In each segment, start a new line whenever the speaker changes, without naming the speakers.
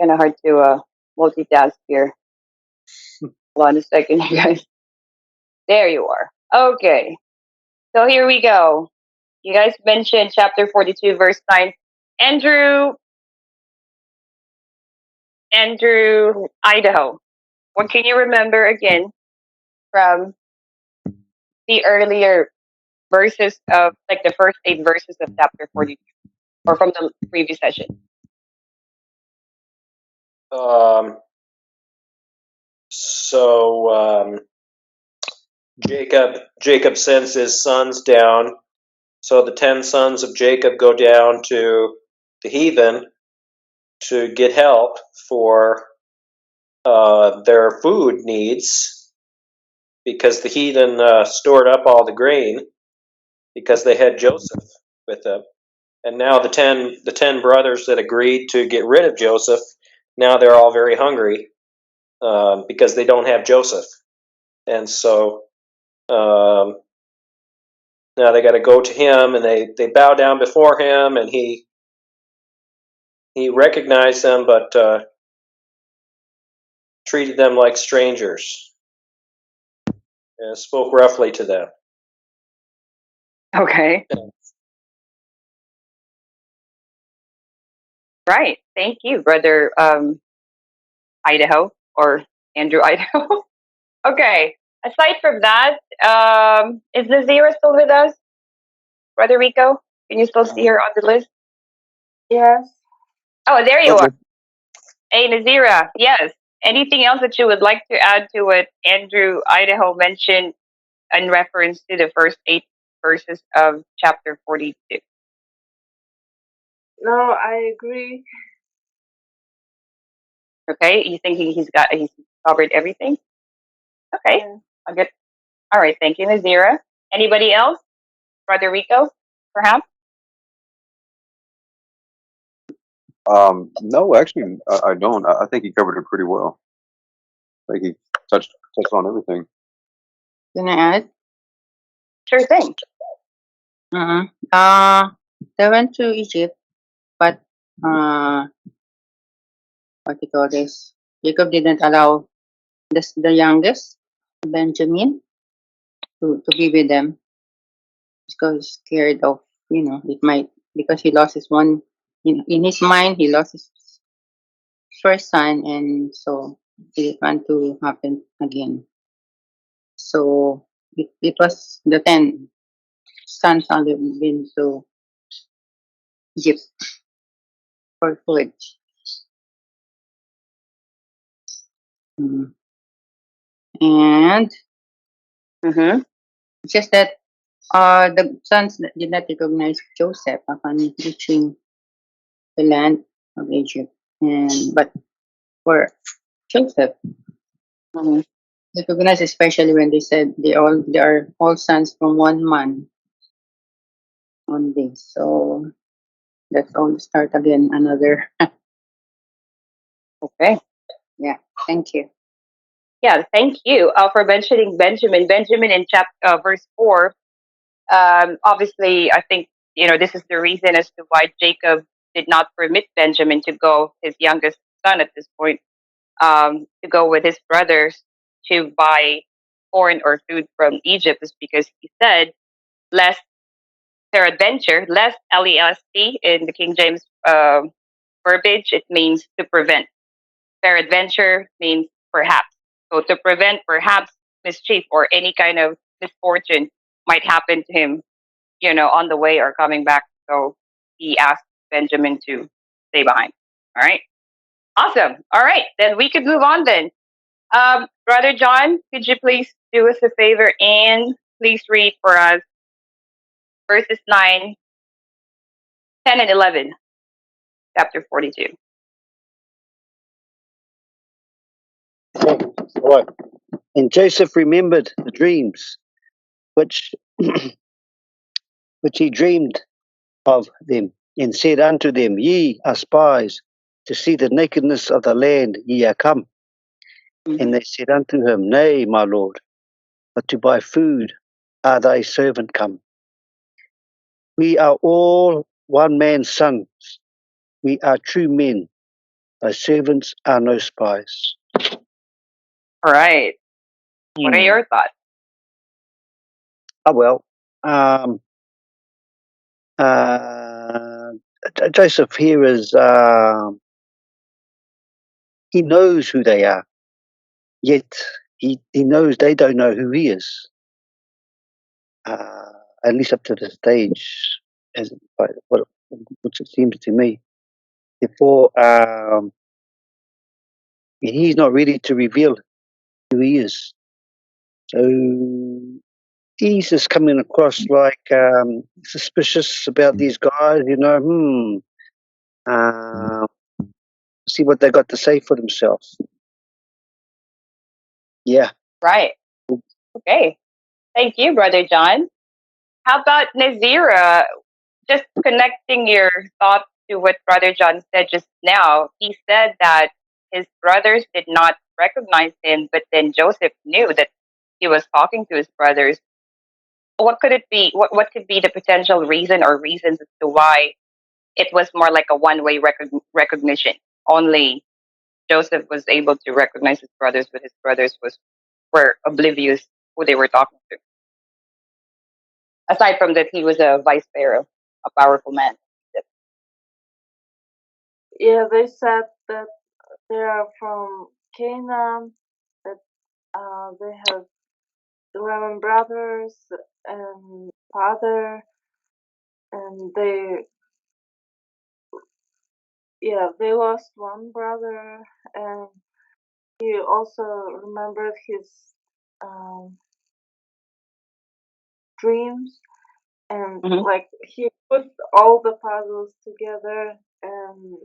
Kind of hard to multitask here. Hold on a second, you guys. There you are. Okay. So here we go. You guys mentioned chapter 42, verse 9. Andrew, Idaho. What can you remember again from the earlier verses of, like the first 8 verses of chapter 42, or from the previous session?
Um, so Jacob sends his sons down. So the 10 sons of Jacob go down to the heathen to get help for their food needs, because the heathen stored up all the grain because they had Joseph with them. And now the 10 brothers that agreed to get rid of Joseph, now they're all very hungry because they don't have Joseph. And so now they got to go to him, and they bow down before him, and he recognized them, but treated them like strangers and spoke roughly to them.
Okay. Right. Thank you, brother Idaho, or Andrew Idaho. Okay. Aside from that, is Nazira still with us? Brother Rico? Can you still see her on the list?
Yes.
Oh, there you are. Hey, Nazira. Yes. Anything else that you would like to add to what Andrew Idaho mentioned in reference to the first 8 verses of chapter 42?
No, I agree.
Okay. You think he's covered everything? Okay.
Yeah.
I'll get. All right. Thank you, Nazira. Anybody else? Brother Rico, perhaps?
No, actually, I don't. I think he covered it pretty well. I think he touched on everything.
Can I add?
Sure thing.
They went to Egypt, but what do you call this? Jacob didn't allow the youngest, Benjamin, to be with them because he's scared of, it might, because he lost his one, in his mind, he lost his first son, and so he didn't want to happen again. So it was the 10 sons only been to Egypt for food. Mm. And
Mm-hmm.
it's just that the sons did not recognize Joseph upon reaching the land of Egypt. But for Joseph,
Mm-hmm.
recognized, especially when they said they are all sons from one man on this. So let's all start again another.
Okay.
Yeah, thank you.
Yeah, thank you for mentioning Benjamin. Benjamin in chapter verse 4. Obviously, I think this is the reason as to why Jacob did not permit Benjamin to go, his youngest son at this point, to go with his brothers to buy corn or food from Egypt, is because he said, lest peradventure, lest LEST in the King James verbiage, it means to prevent. Peradventure means perhaps. So to prevent perhaps mischief or any kind of misfortune might happen to him, on the way or coming back. So he asked Benjamin to stay behind. All right. Awesome. All right. Then we could move on then. Brother John, could you please do us a favor and please read for us verses 9, 10, and 11, chapter 42.
Right. And Joseph remembered the dreams which which he dreamed of them, and said unto them, Ye are spies, to see the nakedness of the land ye are come.
Mhm.
And they said unto him, Nay, my lord, but to buy food are thy servant come. We are all one man's sons, we are true men. Thy servants are no spies.
All right. What are your thoughts?
Oh well. Um, uh, Joseph here is he knows who they are, yet he knows they don't know who he is. At least up to this stage, as which it seems to me. Therefore, he's not ready to reveal who he is. So he's just coming across like suspicious about these guys. Uh, see what they got to say for themselves. Yeah.
Right. Okay. Thank you, Brother John. How about Nazira? Just connecting your thoughts to what Brother John said just now. He said that his brothers did not recognize him, but then Joseph knew that he was talking to his brothers. What could it be? What could be the potential reason or reasons as to why it was more like a one-way recognition? Only Joseph was able to recognize his brothers, but his brothers were oblivious who they were talking to. Aside from that, he was a vice pharaoh, a powerful man.
Yeah, they said that they are from Canaan, that they have 11 brothers and father, and they lost one brother, and he also remembered his um, dreams, and
Mhm.
like he put all the puzzles together, and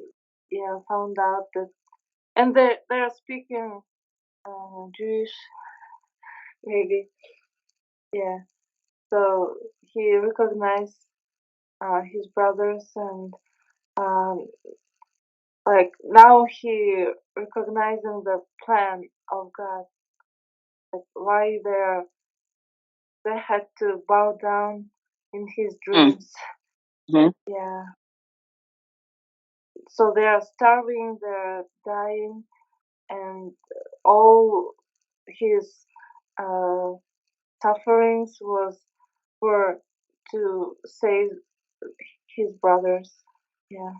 found out that, and they're speaking Jewish, maybe. Yeah. So he recognized his brothers, and um, like now he recognizing the plan of God, like why they had to bow down in his dreams.
Mhm.
Yeah. So they are starving, they're dying, and all his uh, sufferings were to save his brothers. Yeah.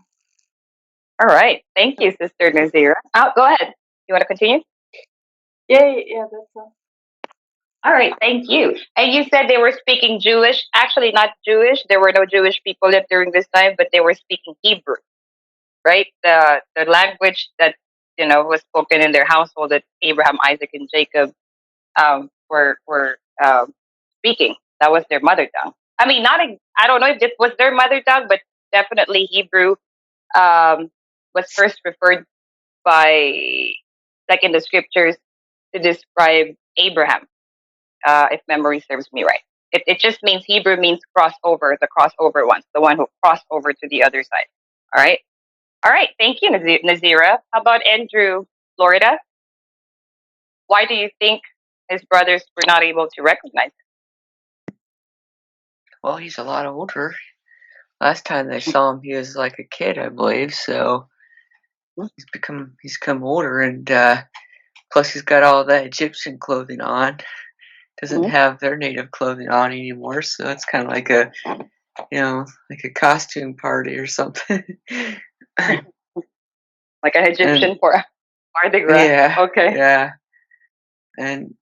All right. Thank you, Sister Nazira. Go ahead. You want to continue?
Yeah, that's all.
All right. Thank you. And you said they were speaking Jewish. Actually, not Jewish. There were no Jewish people left during this time, but they were speaking Hebrew, right? The language that was spoken in their household that Abraham, Isaac, and Jacob were speaking. That was their mother tongue. I mean, I don't know if this was their mother tongue, but definitely Hebrew um, was first referred by, like in the scriptures, to describe Abraham, if memory serves me right. It just means Hebrew means crossover, the crossover ones, the one who crossed over to the other side. All right. All right. Thank you, Nazira. How about Andrew, Florida? Why do you think his brothers were not able to recognize him?
Well, he's a lot older. Last time they saw him, he was like a kid, I believe. So he's come older, and plus he's got all that Egyptian clothing on. Doesn't have their native clothing on anymore, so it's kind of like like a costume party or something.
Like an Egyptian for Mardi Gras.
Yeah.
Okay.
Yeah. And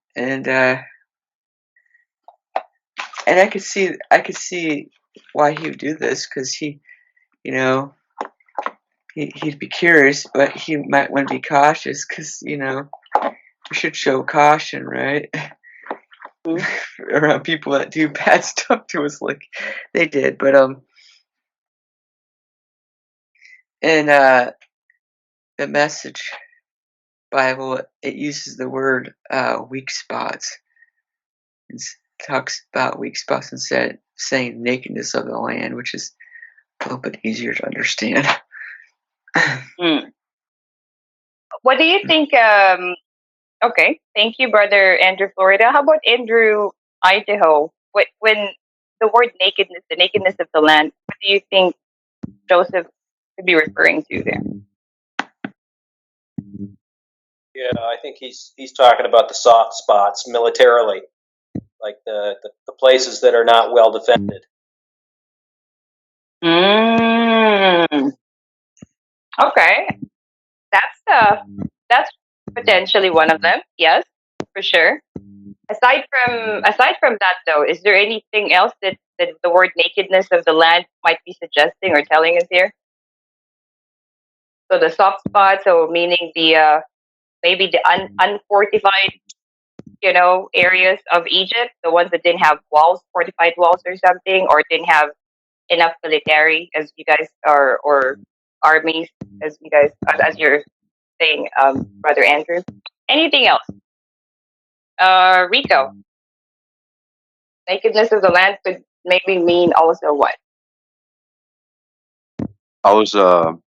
I could see why he would do this, because he'd be curious, but he might want to be cautious, because we should show caution, right? Around people that do bad stuff to us, like they did. But in the Message Bible, it uses the word weak spots. It talks about weak spots instead saying nakedness of the land, which is a little bit easier to understand.
What do you think? Okay, thank you, Brother Andrew, Florida. How about Andrew, Idaho? When the word nakedness, the nakedness of the land, what do you think Joseph could be referring to there?
Yeah, I think he's talking about the soft spots militarily, like the places that are not well defended.
Mm, okay, that's potentially one of them. Yes, for sure. Aside from that, though, is there anything else that the word nakedness of the land might be suggesting or telling us here? So the soft spots, so meaning the maybe the unfortified, areas of Egypt, the ones that didn't have walls, fortified walls or something, or didn't have enough military as you guys are, or armies as you guys, as you're saying, Brother Andrew. Anything else? Rico, nakedness of the land could maybe mean also what?
I was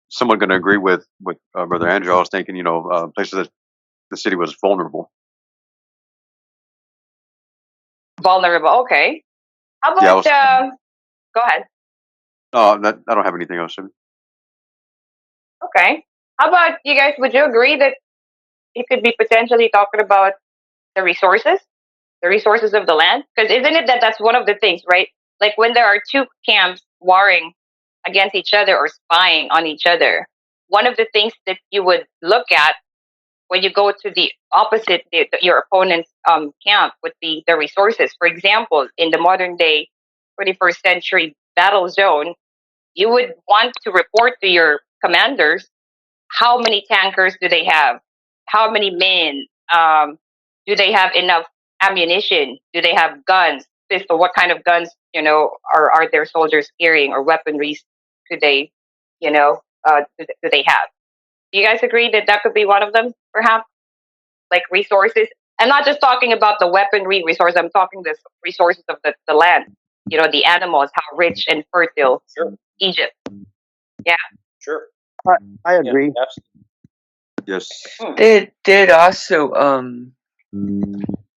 somewhat going to agree with Brother Andrew. I was thinking, places that the city was vulnerable.
Vulnerable. Okay. How
Yeah,
about go ahead.
I don't have anything else.
Okay. How about you guys? Would you agree that it could be potentially talking about the resources, the resources of the land? Because isn't it that that's one of the things, right? Like when there are two camps warring against each other or spying on each other, one of the things that you would look at when you go to the opposite, your opponent's camp would be the resources. For example, in the modern day, 21st century battle zone, you would want to report to your commanders how many tankers do they have, how many men, do they have enough ammunition, do they have guns, pistol, what kind of guns are their soldiers carrying, or weaponry do they do they have? Do you guys agree that that could be one of them, perhaps? Like resources. I'm not just talking about the weaponry resource. I'm talking the resources of the land. The animals, how rich and fertile
Sure,
Egypt. Yeah.
sure.
I
Yeah,
agree.
absolutely.
Yes.
They'd also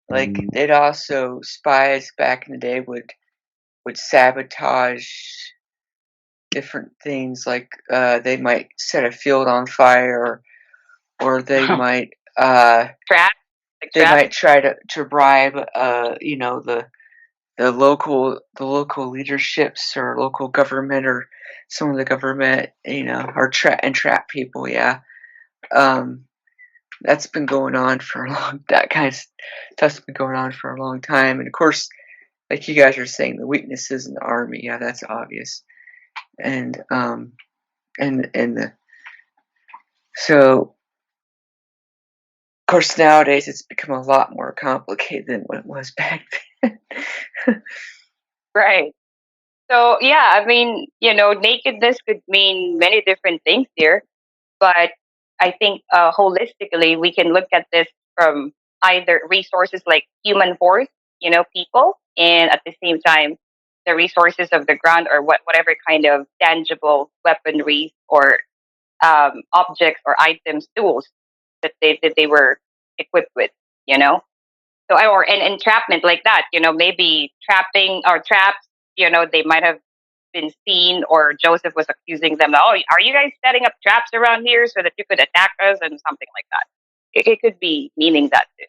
they'd also spies back in the day would sabotage different things, like they might set a field on fire, or they might
Trap. Like
they
trap.
might try to bribe the local leaderships or local government, or some of the government, or trap people. Yeah. That's been going on for a long. That kind of stuff's been going on for a long time, and of course, like you guys are saying, the weaknesses in the army. Yeah, that's obvious, and so of course nowadays it's become a lot more complicated than what it was back then.
Right. So yeah, I mean, nakedness could mean many different things here, but I think holistically we can look at this from either resources like human force, people, and at the same time the resources of the ground, or whatever kind of tangible weaponry or objects or items, tools that they were equipped with, you know. So or an entrapment like that, maybe trapping or traps, they might have been seen, or Joseph was accusing them, oh, are you guys setting up traps around here so that you could attack us, and something like that. It could be meaning that too.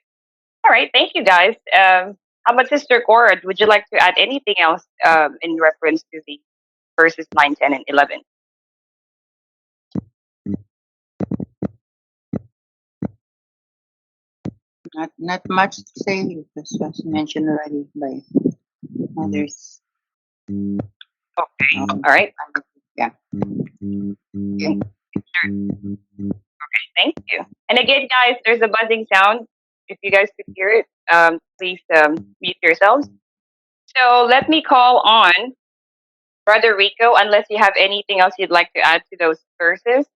All right, thank you guys. How about Sister Cora? Would you like to add anything else in reference to the verses 9, 10, and 11?
Not much to say. It was mentioned already by others.
Okay,
Um,
all right.
yeah.
Okay. Thank you. And again, guys, there's a buzzing sound. If you guys could hear it, please mute yourselves. So let me call on Brother Rico, unless you have anything else you'd like to add to those verses,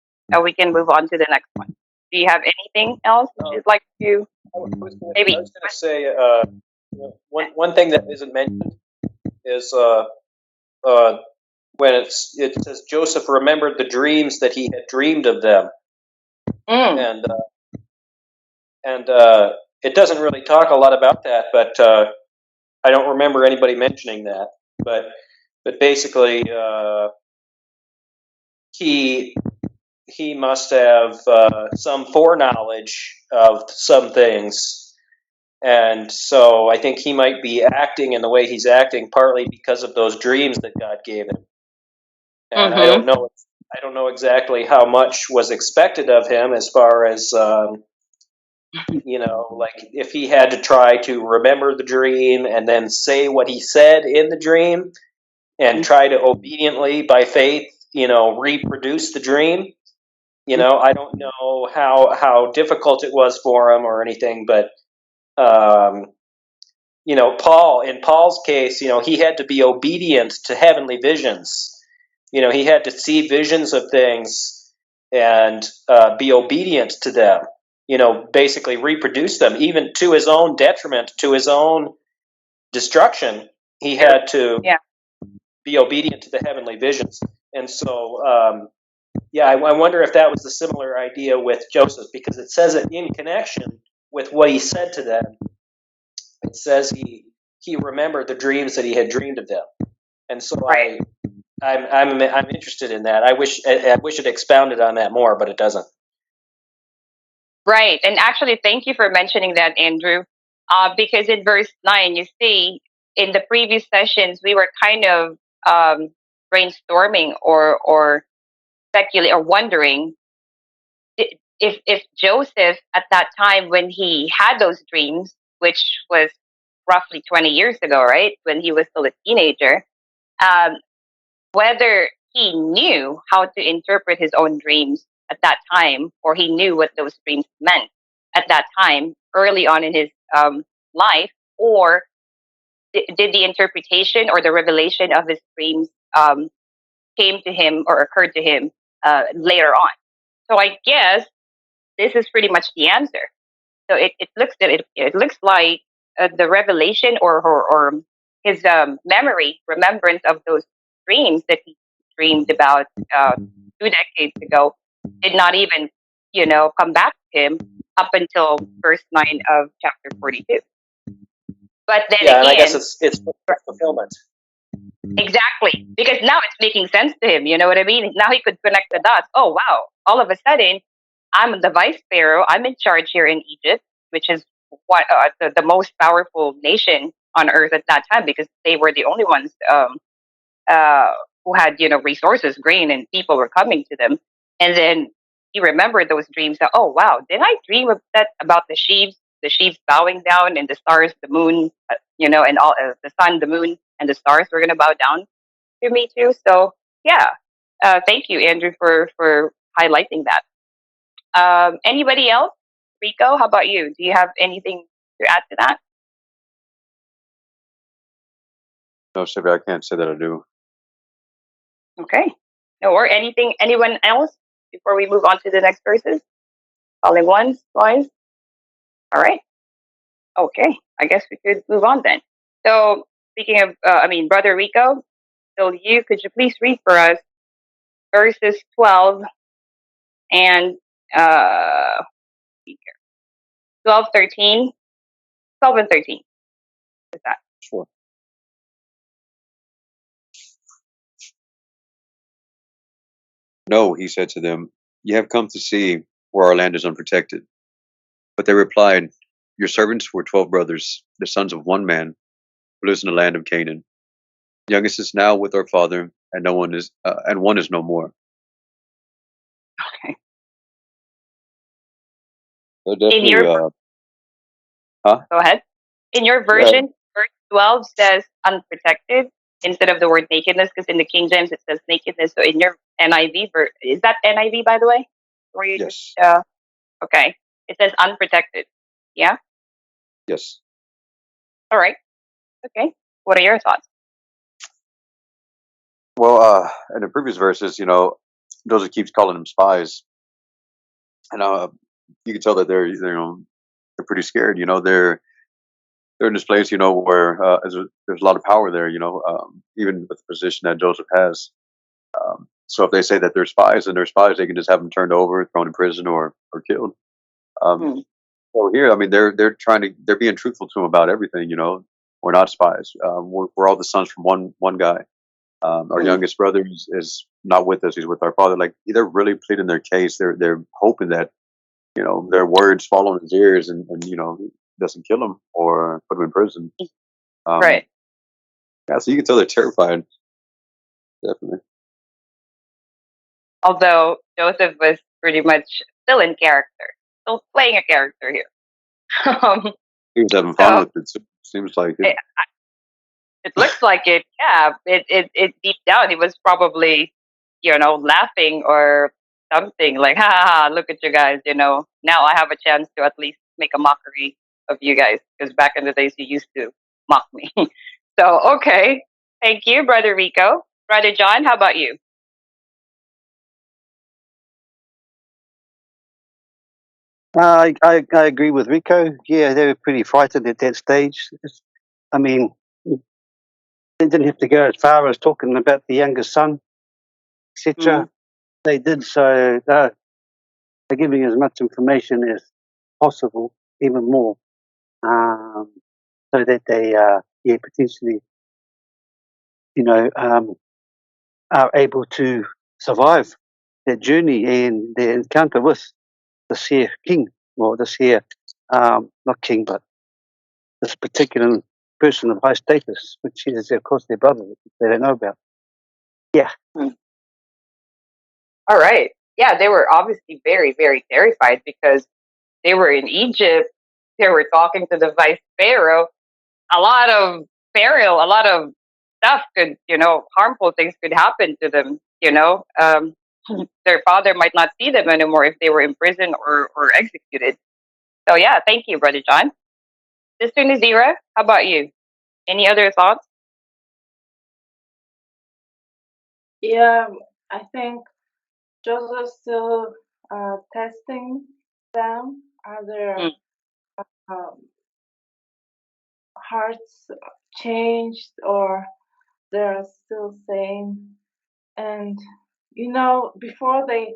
we can move on to the next one. Do you have anything else that you'd like to maybe?
I was going to say one thing that isn't mentioned is when it says Joseph remembered the dreams that he had dreamed of them,
Mm,
and it doesn't really talk a lot about that, but I don't remember anybody mentioning that. But basically, he he must have some foreknowledge of some things. And so I think he might be acting in the way he's acting partly because of those dreams that God gave him. And I
Mm-hmm.
don't know exactly how much was expected of him as far as like if he had to try to remember the dream and then say what he said in the dream and try to obediently by faith, reproduce the dream. I don't know how difficult it was for him or anything, but in Paul's case, he had to be obedient to heavenly visions. He had to see visions of things and be obedient to them. Basically reproduce them, even to his own detriment, to his own destruction. He had to
Yeah.
be obedient to the heavenly visions. And so, I wonder if that was a similar idea with Joseph, because it says it in connection with what he said to them. It says he remembered the dreams that he had dreamed of them, and so
Right.
I'm interested in that. I wish it expounded on that more, but it doesn't.
Right. And actually, thank you for mentioning that, Andrew. Because in verse 9, you see, in the previous sessions, we were kind of brainstorming or speculating or wondering if Joseph, at that time when he had those dreams, which was roughly 20 years ago, right, when he was still a teenager, um, whether he knew how to interpret his own dreams at that time, or he knew what those dreams meant at that time, early on in his life, or did the interpretation or the revelation of his dreams came to him or occurred to him later on. So I guess this is pretty much the answer. So it looks like the revelation or his remembrance of those dreams that he dreamed about 2 decades ago did not even come back to him up until verse 9 of chapter 42. But then
Yeah, and I guess
again,
it's fulfillment.
exactly, because now it's making sense to him. You know what I mean? Now he could connect the dots. Oh wow! All of a sudden, I'm the vice pharaoh. I'm in charge here in Egypt, which is what the most powerful nation on earth at that time, because they were the only ones uh, who had resources, grain, and people were coming to them. And then he remembered those dreams. That, oh wow, did I dream of that about the sheaves bowing down, and the stars, the moon, and all the sun, the moon, and the stars were going to bow down to me too. So yeah, thank you, Andrew, for highlighting that. Anybody else? Rico, how about you? Do you have anything to add to that?
No, Sylvia, I can't say that I do.
Okay. No, or anything, anyone else before we move on to the next verses? Calling once, twice. All right. Okay. I guess we could move on then. So, speaking of, Brother Rico, so could you please read for us verses 12 and uh, 12, 13, 12 and 13? Is that?
Sure. No, he said to them, "You have come to see where our land is unprotected." But they replied, "Your servants were 12 brothers, the sons of one man, who lives in the land of Canaan. The youngest is now with our father, and one is no more."
Okay.
So
In
definitely,
your,
huh?
go ahead. In your
Yeah,
version, verse 12 says unprotected instead of the word nakedness, because in the King James it says nakedness. So in your NIV, is that NIV, by the way? Or you just,
yes,
okay. It says unprotected. Yeah?
yes.
All right. Okay. What are your thoughts?
Well, in the previous verses, Joseph keeps calling them spies, and you can tell that they're pretty scared. They're in this place, where there's a lot of power there. Even with the position that Joseph has. So if they say that they're spies and they're spies, they can just have them turned over, thrown in prison, or killed. Um,
Hmm.
so here, I mean, they're being truthful to him about everything. We're not spies. We're all the sons from one guy. Our youngest brother is not with us; he's with our father. Like they're really pleading their case. They're hoping that their words fall on his ears, and he doesn't kill him or put him in prison.
Right.
Yeah, so you can tell they're terrified. Definitely.
Although Joseph was pretty much still in character, still playing a character here. um,
He was having fun
so
with it. Seems like it.
it, it looks like it. Yeah. It deep down, he was probably, laughing or something like, ha ha ha, look at you guys. Now I have a chance to at least make a mockery of you guys because back in the days you used to mock me. So okay, thank you, Brother Rico. Brother John, how about you?
I agree with Rico. Yeah, they were pretty frightened at that stage. I mean, they didn't have to go as far as talking about the youngest son, etc.
Mm.
They did so. They're giving as much information as possible, even more, so that they, potentially, are able to survive their journey and their encounter with this here king, or this here, not king, but this particular person of high status, which is, of course, their brother, which they don't know about. Yeah.
Mm. All right. Yeah, they were obviously very, very terrified because they were in Egypt. They were talking to the vice pharaoh. A lot of peril, a lot of stuff could, harmful things could happen to them. Their father might not see them anymore if they were imprisoned or executed. So yeah, thank you, Brother John. Sister Nazira, how about you? Any other thoughts?
Yeah, I think Joseph still testing them. Are their
Mm.
um, hearts changed, or they're still same? And before they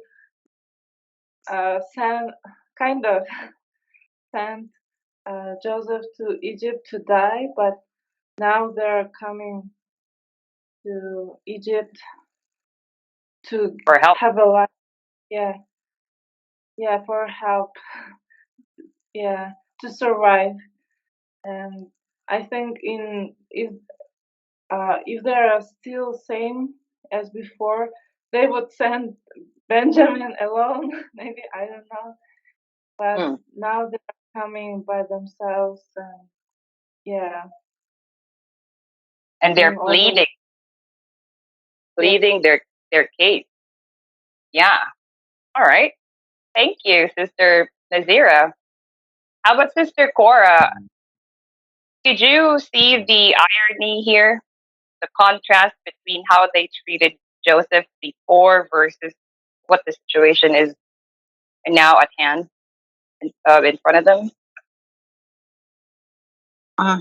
sent kind of sent Joseph to Egypt to die, but now they're coming to Egypt to
For help.
have a life. Yeah, yeah, for help. Yeah, to survive. And I think if they are still same as before, they would send Benjamin alone. Maybe, I don't know. But
Mm.
now they're coming by themselves, and yeah,
And they're
doing all the work. Yeah.
pleading their case. Yeah. All right. Thank you, Sister Nazira. How about Sister Cora? Did you see the irony here? The contrast between how they treated Joseph before versus what the situation is now at hand in front of them?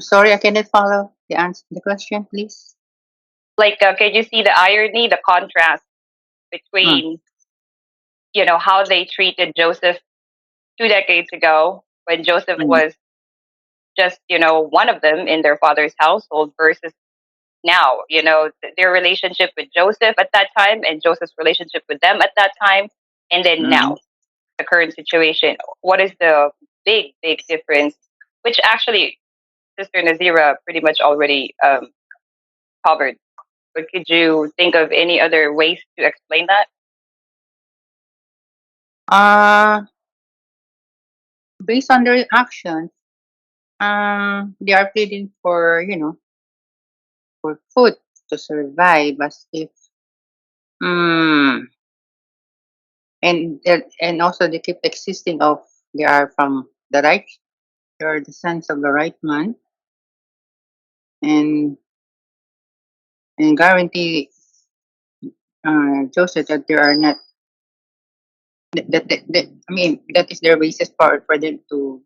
Sorry, I cannot follow the answer, the question, please.
Like, can you see the irony, the contrast
Mm,
between, how they treated Joseph 2 decades ago when Joseph
mm,
was just, one of them in their father's household versus now, their relationship with Joseph at that time and Joseph's relationship with them at that time, and then
mm.
now, the current situation. What is the big, big difference? Which actually, Sister Nazira pretty much already covered. But could you think of any other ways to explain that?
Uh, Based on their actions, they are pleading for, for food to survive, as if, mm, and also they keep existing of they are from the right, they are the sons of the right man, and guarantee Joseph that they are not that I mean that is their basis for them to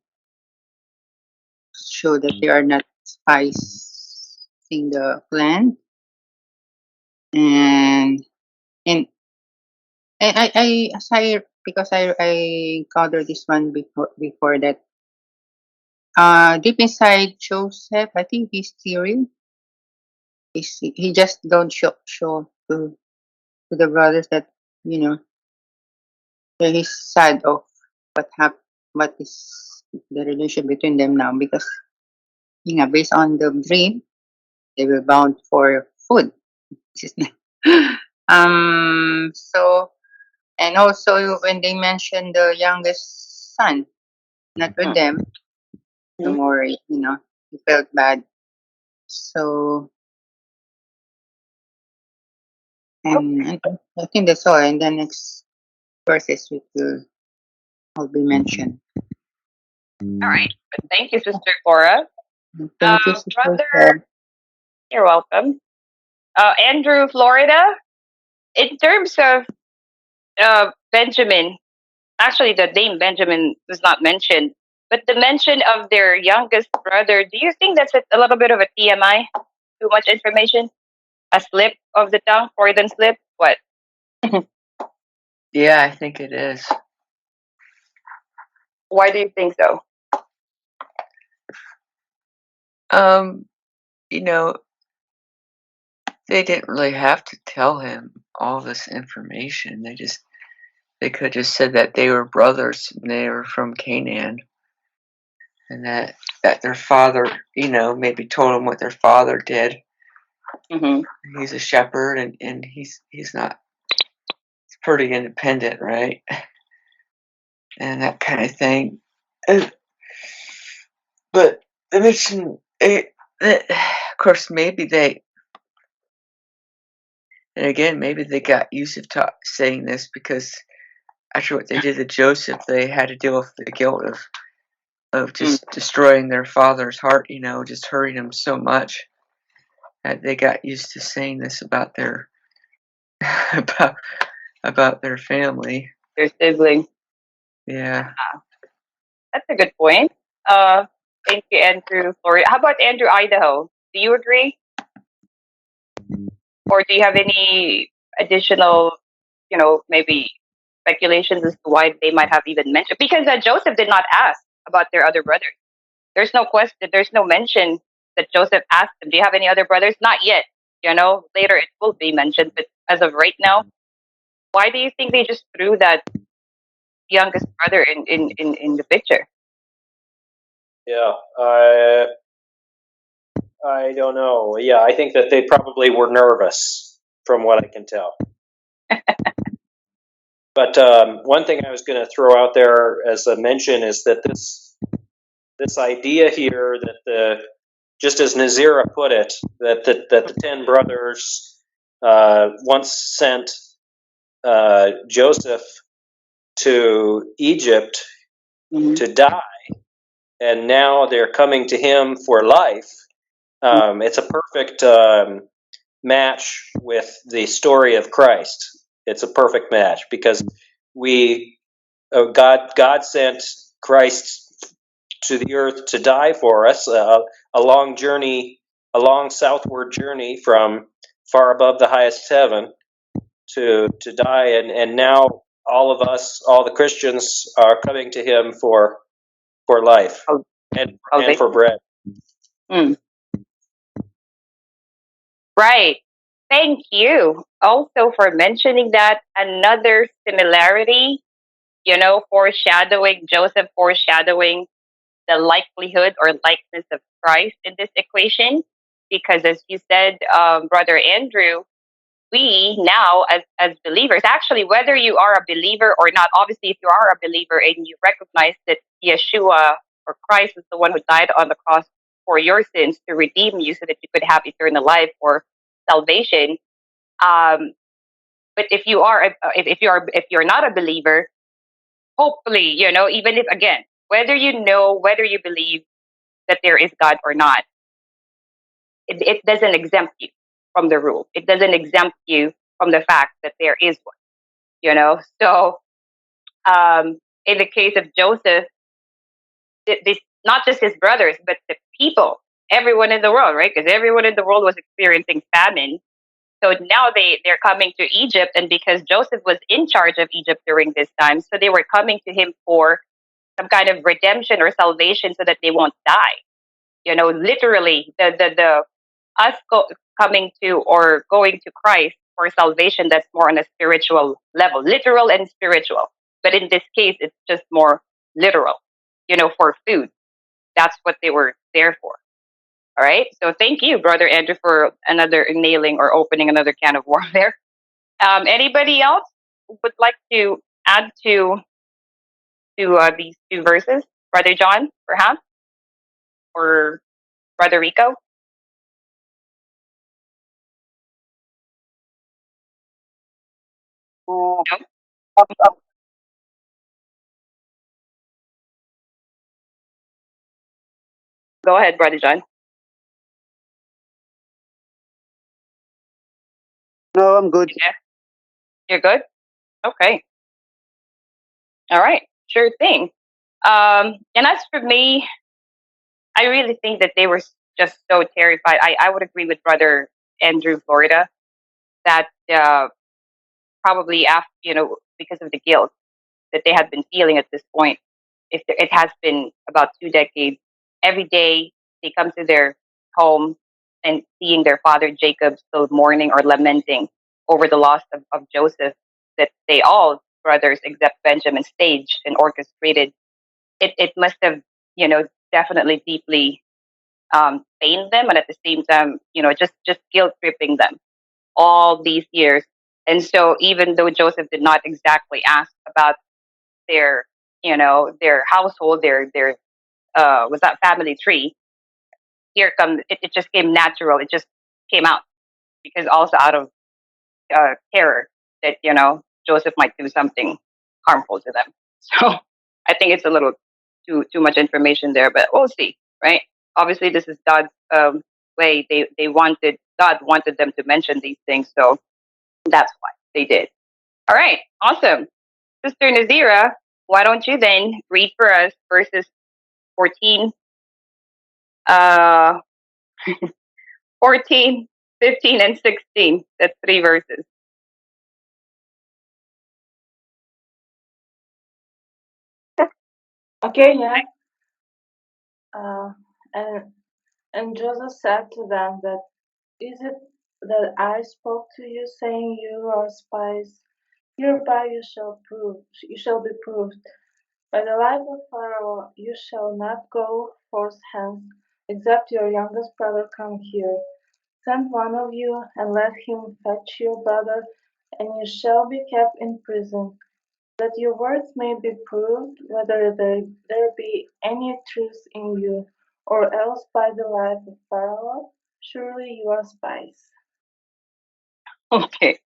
show that they are not spicing the plan, and and I as I because I encountered this one before that deep inside Joseph, I think he's tearing he just don't show to the brothers that you know that he's sad of what is the relation between them now because based on the dream they were bound for food. So and also when they mentioned the youngest son not with them, the more he felt bad. So and I think that's all. And the next verses which will be mentioned.
All right. But thank you, Sister Cora.
Thank you, Sister
Brother,
Fred.
you're welcome. Andrew, Florida. In terms of Benjamin, actually, the name Benjamin was not mentioned, but the mention of their youngest brother. Do you think that's a little bit of a TMI? Too much information? A slip of the tongue? Freudian slip? What?
Yeah, I think it is.
Why do you think so?
You know, they didn't really have to tell him all this information. They could have just said that they were brothers and they were from Canaan, and that their father, maybe told them what their father did.
Mm-hmm.
He's a shepherd, and he's not. He's pretty independent, right? And that kind of thing. But they mentioned it. Of course, maybe they. And again, maybe they got used to saying this because after what they did to Joseph, they had to deal with the guilt of just destroying their father's heart, just hurting him so much that they got used to saying this about their about their family.
Their sibling.
Yeah.
That's a good point. Thank you, Andrew, Florida. How about Andrew, Idaho? Do you agree? Or do you have any additional, maybe speculations as to why they might have even mentioned? Because Joseph did not ask about their other brothers. There's no question. There's no mention that Joseph asked them. Do you have any other brothers? Not yet. Later it will be mentioned. But as of right now, why do you think they just threw that youngest brother in the picture?
Yeah, I don't know. Yeah, I think that they probably were nervous, from what I can tell. But one thing I was going to throw out there as a mention is that this idea here that just as Nazira put it, that the 10 brothers once sent Joseph to Egypt to die, and now they're coming to him for life. It's a perfect match with the story of Christ. It's a perfect match because God sent Christ to the earth to die for us, a long journey, a long southward journey from far above the highest heaven to die, and now all of us, all the Christians, are coming to Him for life and for bread.
Mm. Right. Thank you also for mentioning that. Another similarity, Joseph foreshadowing the likelihood or likeness of Christ in this equation. Because as you said, Brother Andrew, we now as believers, actually, whether you are a believer or not, obviously, if you are a believer and you recognize that Yeshua or Christ is the one who died on the cross for your sins to redeem you so that you could have eternal life or salvation. But if you're not a believer, hopefully, even if, again, whether you believe that there is God or not, it doesn't exempt you from the rule. It doesn't exempt you from the fact that there is one. So in the case of Joseph, this not just his brothers, but the people, everyone in the world, right? Because everyone in the world was experiencing famine. So now they're coming to Egypt, and because Joseph was in charge of Egypt during this time, so they were coming to him for some kind of redemption or salvation so that they won't die. Literally, the us coming to or going to Christ for salvation, that's more on a spiritual level, literal and spiritual. But in this case, it's just more literal, for food. That's what they were there for. All right. So thank you, Brother Andrew, for another nailing or opening another can of worms there. Anybody else would like to add to these two verses? Brother John, perhaps, or Brother Rico?
Uh,
No? Go ahead, Brother John.
no, I'm good.
Yeah. You're good? Okay. All right. Sure thing. And as for me, I really think that they were just so terrified. I would agree with Brother Andrew Florida that probably after, because of the guilt that they had been feeling at this point, it has been about 2 decades. Every day they come to their home and seeing their father Jacob still mourning or lamenting over the loss of Joseph, that they all brothers except Benjamin staged and orchestrated. It must have, definitely deeply pained them, and at the same time, just guilt tripping them all these years. And so even though Joseph did not exactly ask about their, their household, their was that family tree, here comes it just came natural. It just came out because also out of terror that, Joseph might do something harmful to them. So I think it's a little too much information there, but we'll see, right? Obviously, this is God's way. God wanted them to mention these things, so that's why they did. All right, awesome, Sister Nazira. Why don't you then read for us verses 14, uh, 14, 15, and 16? That's three verses.
Okay, yeah. Uh, and and Joseph said to them, that is it that I spoke to you, saying you are spies? Hereby you shall be proved. By the life of Pharaoh you shall not go forth hence, except your youngest brother come here. Send one of you, and let him fetch your brother, and you shall be kept in prison, that your words may be proved, whether there be any truth in you, or else by the life of Pharaoh, surely you are spies.
Okay.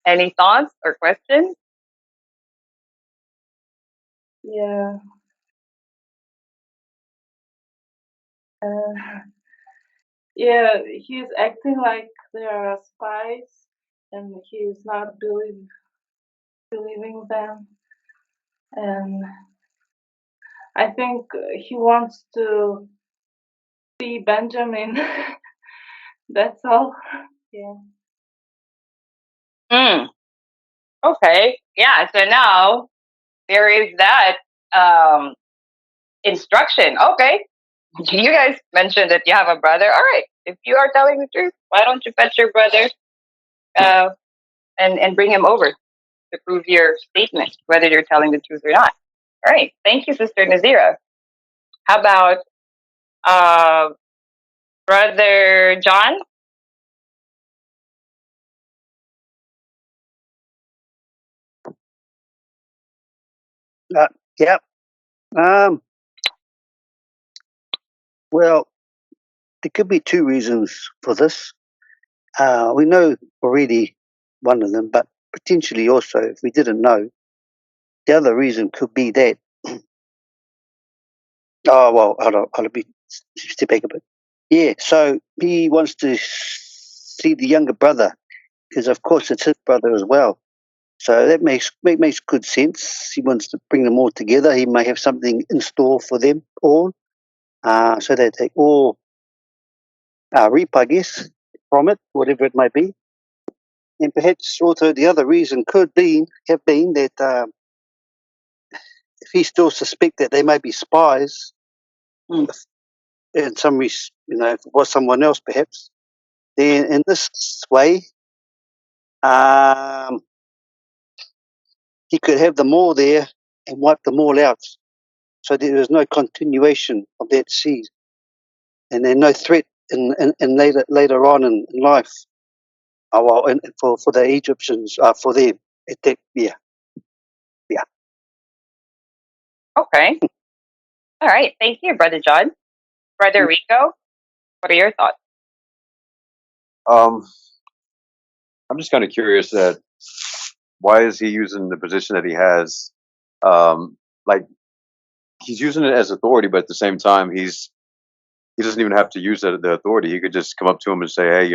Any thoughts or questions?
Yeah. Uh, yeah, he's acting like they are spies, and he's not believing them. And I think he wants to see Benjamin. That's all. Yeah.
Hmm. Okay. Yeah. So now there is that um, instruction. Okay. You guys mentioned that you have a brother. All right. If you are telling the truth, why don't you fetch your brother uh, and bring him over to prove your statement, whether you're telling the truth or not. All right. Thank you, Sister Nazira. How about uh, Brother John?
Uh, yeah. Um, well, there could be two reasons for this. We know already one of them, but potentially also, if we didn't know, the other reason could be that. Oh well, I'll be step back a bit. Yeah, so he wants to see the younger brother because, of course, it's his brother as well. So that makes good sense. He wants to bring them all together. He may have something in store for them all, so that they all reap, I guess, from it, whatever it might be. And perhaps also the other reason could have been that if he still suspect that they may be spies, in some if it was someone else perhaps, then in this way, um, he could have them all there and wipe them all out. So there was no continuation of that seed, and then no threat in later on in life. And for the Egyptians, for them, yeah.
Okay. All right. Thank you, Brother John. Brother Rico, what are your thoughts?
Um, I'm just kind of curious that why is he using the position that he has? Like he's using it as authority, but at the same time, he doesn't even have to use the authority. He could just come up to him and say, "Hey,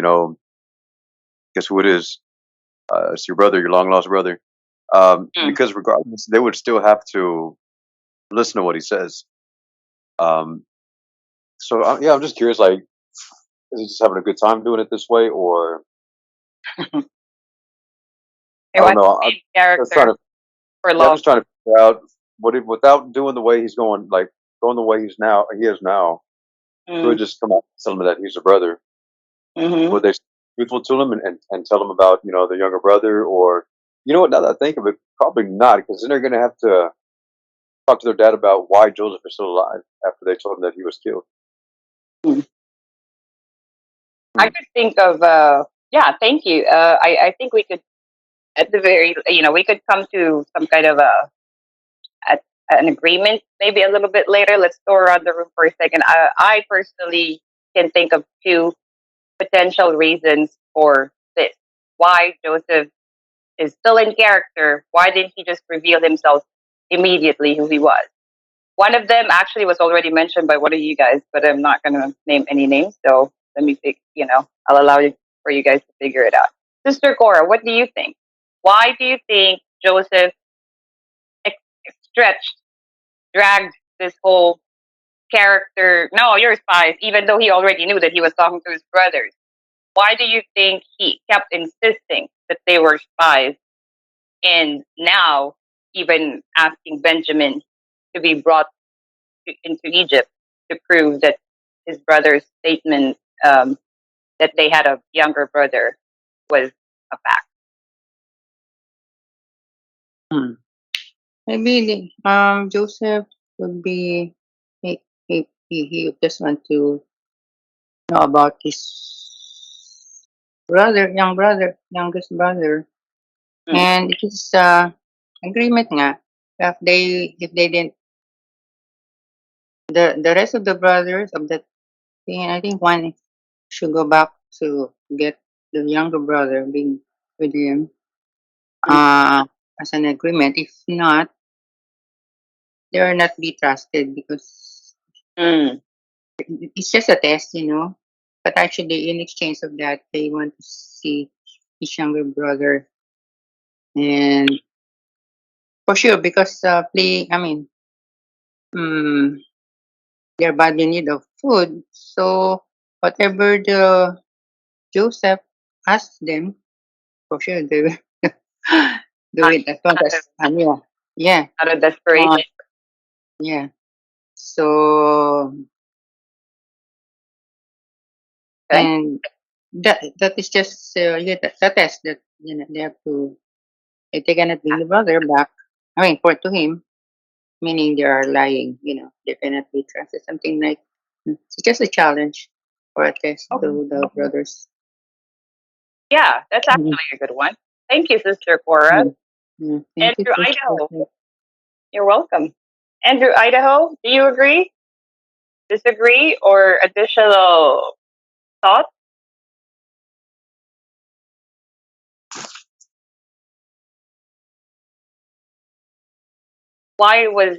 guess who it is? It's your brother, your long lost brother."
Mm.
Because regardless, they would still have to listen to what he says. Um, yeah, I'm just curious. Like, is he just having a good time doing it this way, or
He
I don't
wants
know.
the same
Just trying
character
to,
for
yeah, I'm
long.
just trying to figure out without doing the way he's going, like going the way he is now. He would
Mm.
just come out and tell him that he's a brother.
Mm-hmm.
Would they stay truthful to him and tell him about the younger brother, or what? Now that I think of it, probably not, because then they're going to have to talk to their dad about why Joseph is still alive after they told him that he was killed.
Mm. I
Hmm.
could think of, yeah, thank you. I think we could, at the very, we could come to some kind of a an agreement maybe a little bit later. Let's go around the room for a second. I personally can think of two potential reasons for this. Why Joseph is still in character. Why didn't he just reveal himself immediately who he was? One of them actually was already mentioned by one of you guys, but I'm not going to name any names. So let me pick, I'll allow you for you guys to figure it out. Sister Cora, what do you think? Why do you think Joseph stretched, dragged this whole character? No, you're spies, even though he already knew that he was talking to his brothers. Why do you think he kept insisting that they were spies, and now even asking Benjamin to be brought into Egypt to prove that his brother's statement, that they had a younger brother, was a fact?
Hmm. Maybe Joseph would be he just want to know about his youngest brother,
Mm.
and it is agreement nga. If they didn't, the rest of the brothers of that thing, I think one should go back to get the younger brother being with him as an agreement. If not, they are not be trusted because
Mm.
it's just a test. But actually, in exchange of that, they want to see his younger brother, and for sure, because I mean, mm, they're badly in need of food. So whatever the Joseph asked them, for sure they will do it as long
Out of,
as yeah, yeah,
out of
uh,
desperation.
yeah. So
Okay.
and that is just the test that they have to. If they cannot bring the brother back, I mean, for to him, meaning they are lying. They cannot be trusted. Something like it's just a challenge or a test to the brothers.
Yeah, that's
Mhm.
actually a good one. Thank you, Sister Cora.
Mm. Mm. Thank you,
Andrew
sister.
Idaho, you're welcome. Andrew Idaho, do you agree, disagree, or additional thoughts? Why was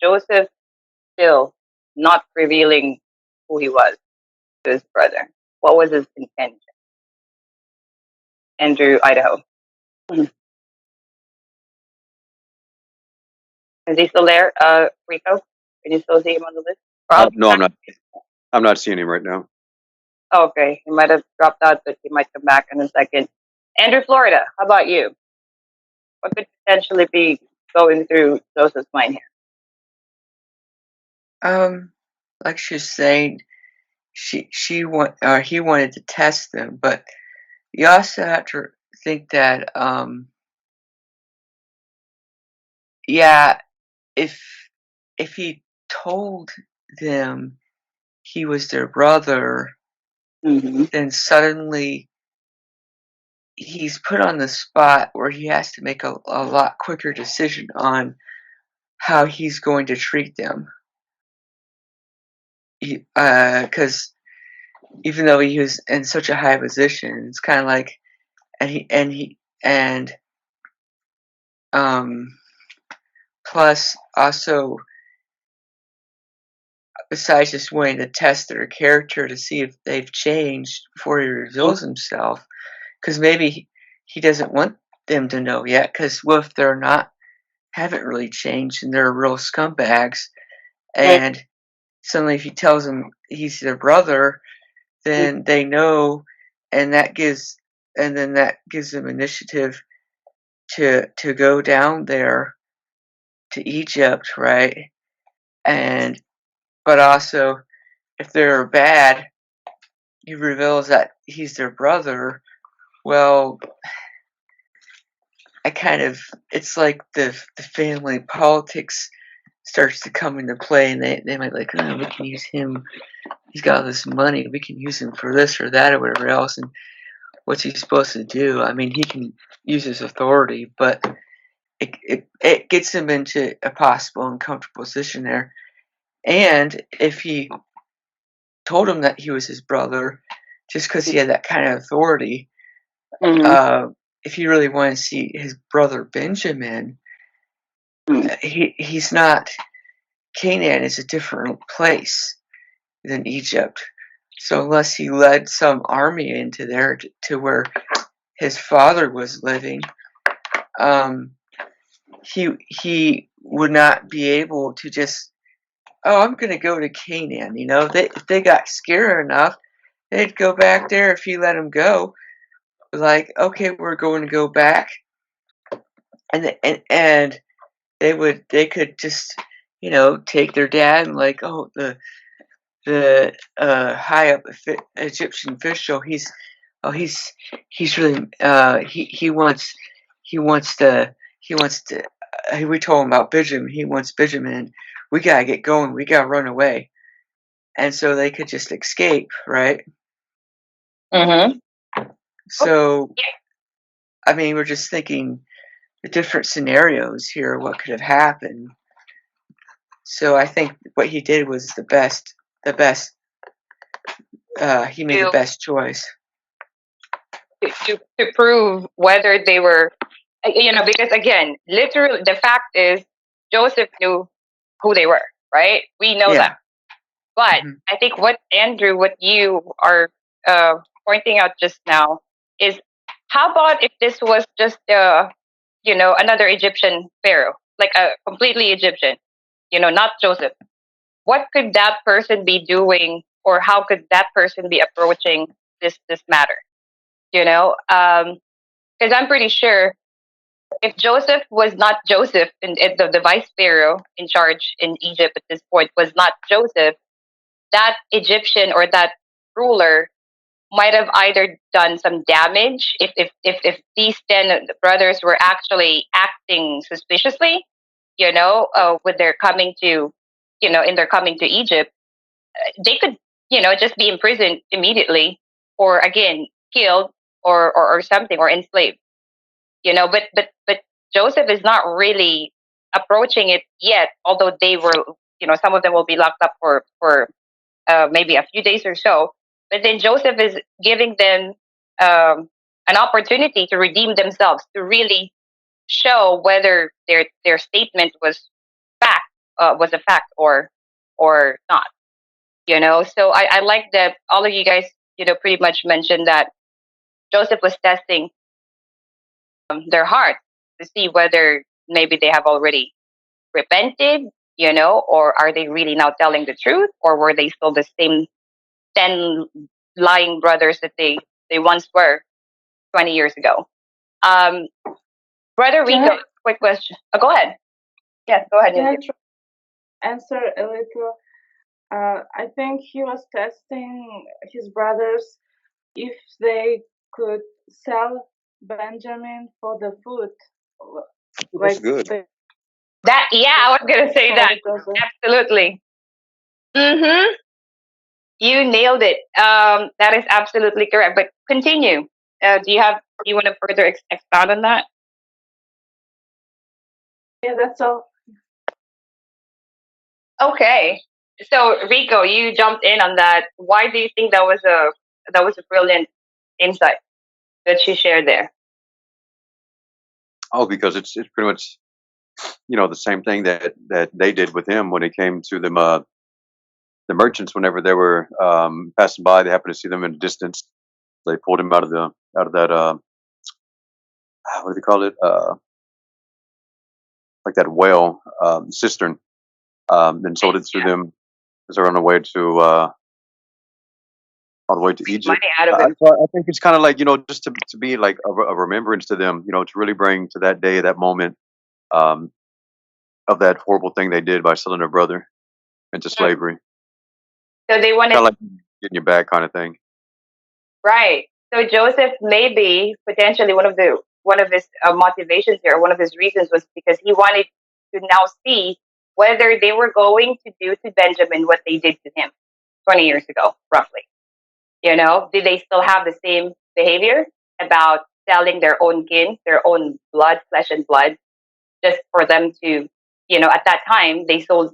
Joseph still not revealing who he was to his brother? What was his intention? Andrew Idaho. Mhm. Is he still there? Rico? Can you still see him on the list? Or I'll
No, I'm not. I'm not seeing him right now.
okay, he might have dropped out, but he might come back in a second. Andrew Florida, how about you? What could potentially be going through Joseph's mind here?
Um, like she was saying, he wanted to test them, but you also have to think that yeah, if he told them he was their brother,
Mm-hmm.
then suddenly he's put on the spot where he has to make a lot quicker decision on how he's going to treat them. Because even though he was in such a high position, it's kind of like, and plus also, besides just wanting to test their character to see if they've changed before he reveals himself, because maybe he doesn't want them to know yet. Because what if they're haven't really changed and they're real scumbags, and suddenly if he tells them he's their brother, then they know, and that gives them initiative to go down there to Egypt, right? And but also, if they're bad, he reveals that he's their brother. Well, it's like the family politics starts to come into play, and they might like, oh, we can use him. He's got all this money. We can use him for this or that or whatever else. And what's he supposed to do? I mean, he can use his authority, but it gets him into a possible uncomfortable position there. And if he told him that he was his brother, just because he had that kind of authority, if he really wanted to see his brother Benjamin, he's not. Canaan is a different place than Egypt. So unless he led some army into there to where his father was living, he would not be able to just, oh, I'm going to go to Canaan. If they got scared enough, they'd go back there if he let them go. Like, okay, we're going to go back, and they could just take their dad and like, oh, the high up Egyptian official, he's really he wants to we told him about Benjamin. He wants Benjamin. We gotta get going. We gotta run away. And so they could just escape, right?
Mm-hmm.
So I mean, we're just thinking the different scenarios here, what could have happened. So I think what he did was the best. He made the best choice.
To prove whether they were, because again, literally, the fact is Joseph knew who they were, right? We know that. But I think what you are pointing out just now is, how about if this was just another Egyptian pharaoh, like a completely Egyptian, not Joseph? What could that person be doing, or how could that person be approaching this matter? Because I'm pretty sure if Joseph was not Joseph, and the vice pharaoh in charge in Egypt at this point was not Joseph, that Egyptian or that ruler might have either done some damage if these 10 brothers were actually acting suspiciously, with their coming to, in their coming to Egypt, they could, just be imprisoned immediately, or again killed, or something, or enslaved. But Joseph is not really approaching it yet, although they were, some of them will be locked up for maybe a few days or so. But then Joseph is giving them an opportunity to redeem themselves, to really show whether their statement was a fact or not. So I like that all of you guys pretty much mentioned that Joseph was testing their heart to see whether maybe they have already repented, or are they really now telling the truth, or were they still the same 10 lying brothers that they once were 20 years ago. Um, Brother
Can
Rico, quick question. Oh, go ahead. Yes, go ahead.
Can I
Nancy.
try to answer a little? I think he was testing his brothers if they could sell Benjamin for the food,
That's
like
good.
they
That, yeah, I was gonna say that.
sold Joseph.
Absolutely. Mm-hmm. You nailed it. That is absolutely correct. But continue. Do you want to further expound on that?
Yeah, that's all.
Okay. So Rico, you jumped in on that. Why do you think that was a brilliant insight that she shared there?
Oh, because it's pretty much the same thing that they did with him when it came to them the merchants whenever they were passing by. They happened to see them in the distance. They pulled him out of that what do they call it, like that whale cistern, then sold it to
Yeah,
them as they're on the way to all the way to
money
Egypt.
out of him.
So I think it's kind of like just to be like a remembrance to them, to really bring to that day, that moment, um, of that horrible thing they did by selling their brother into
Mm.
slavery.
So they
Kind
wanted.
of like getting your back kind of thing.
Right. So Joseph may be potentially one of his motivations here, or one of his reasons was because he wanted to now see whether they were going to do to Benjamin what they did to him 20 years ago, roughly. Did they still have the same behavior about selling their own kin, their own blood, flesh and blood, just for them to, at that time they sold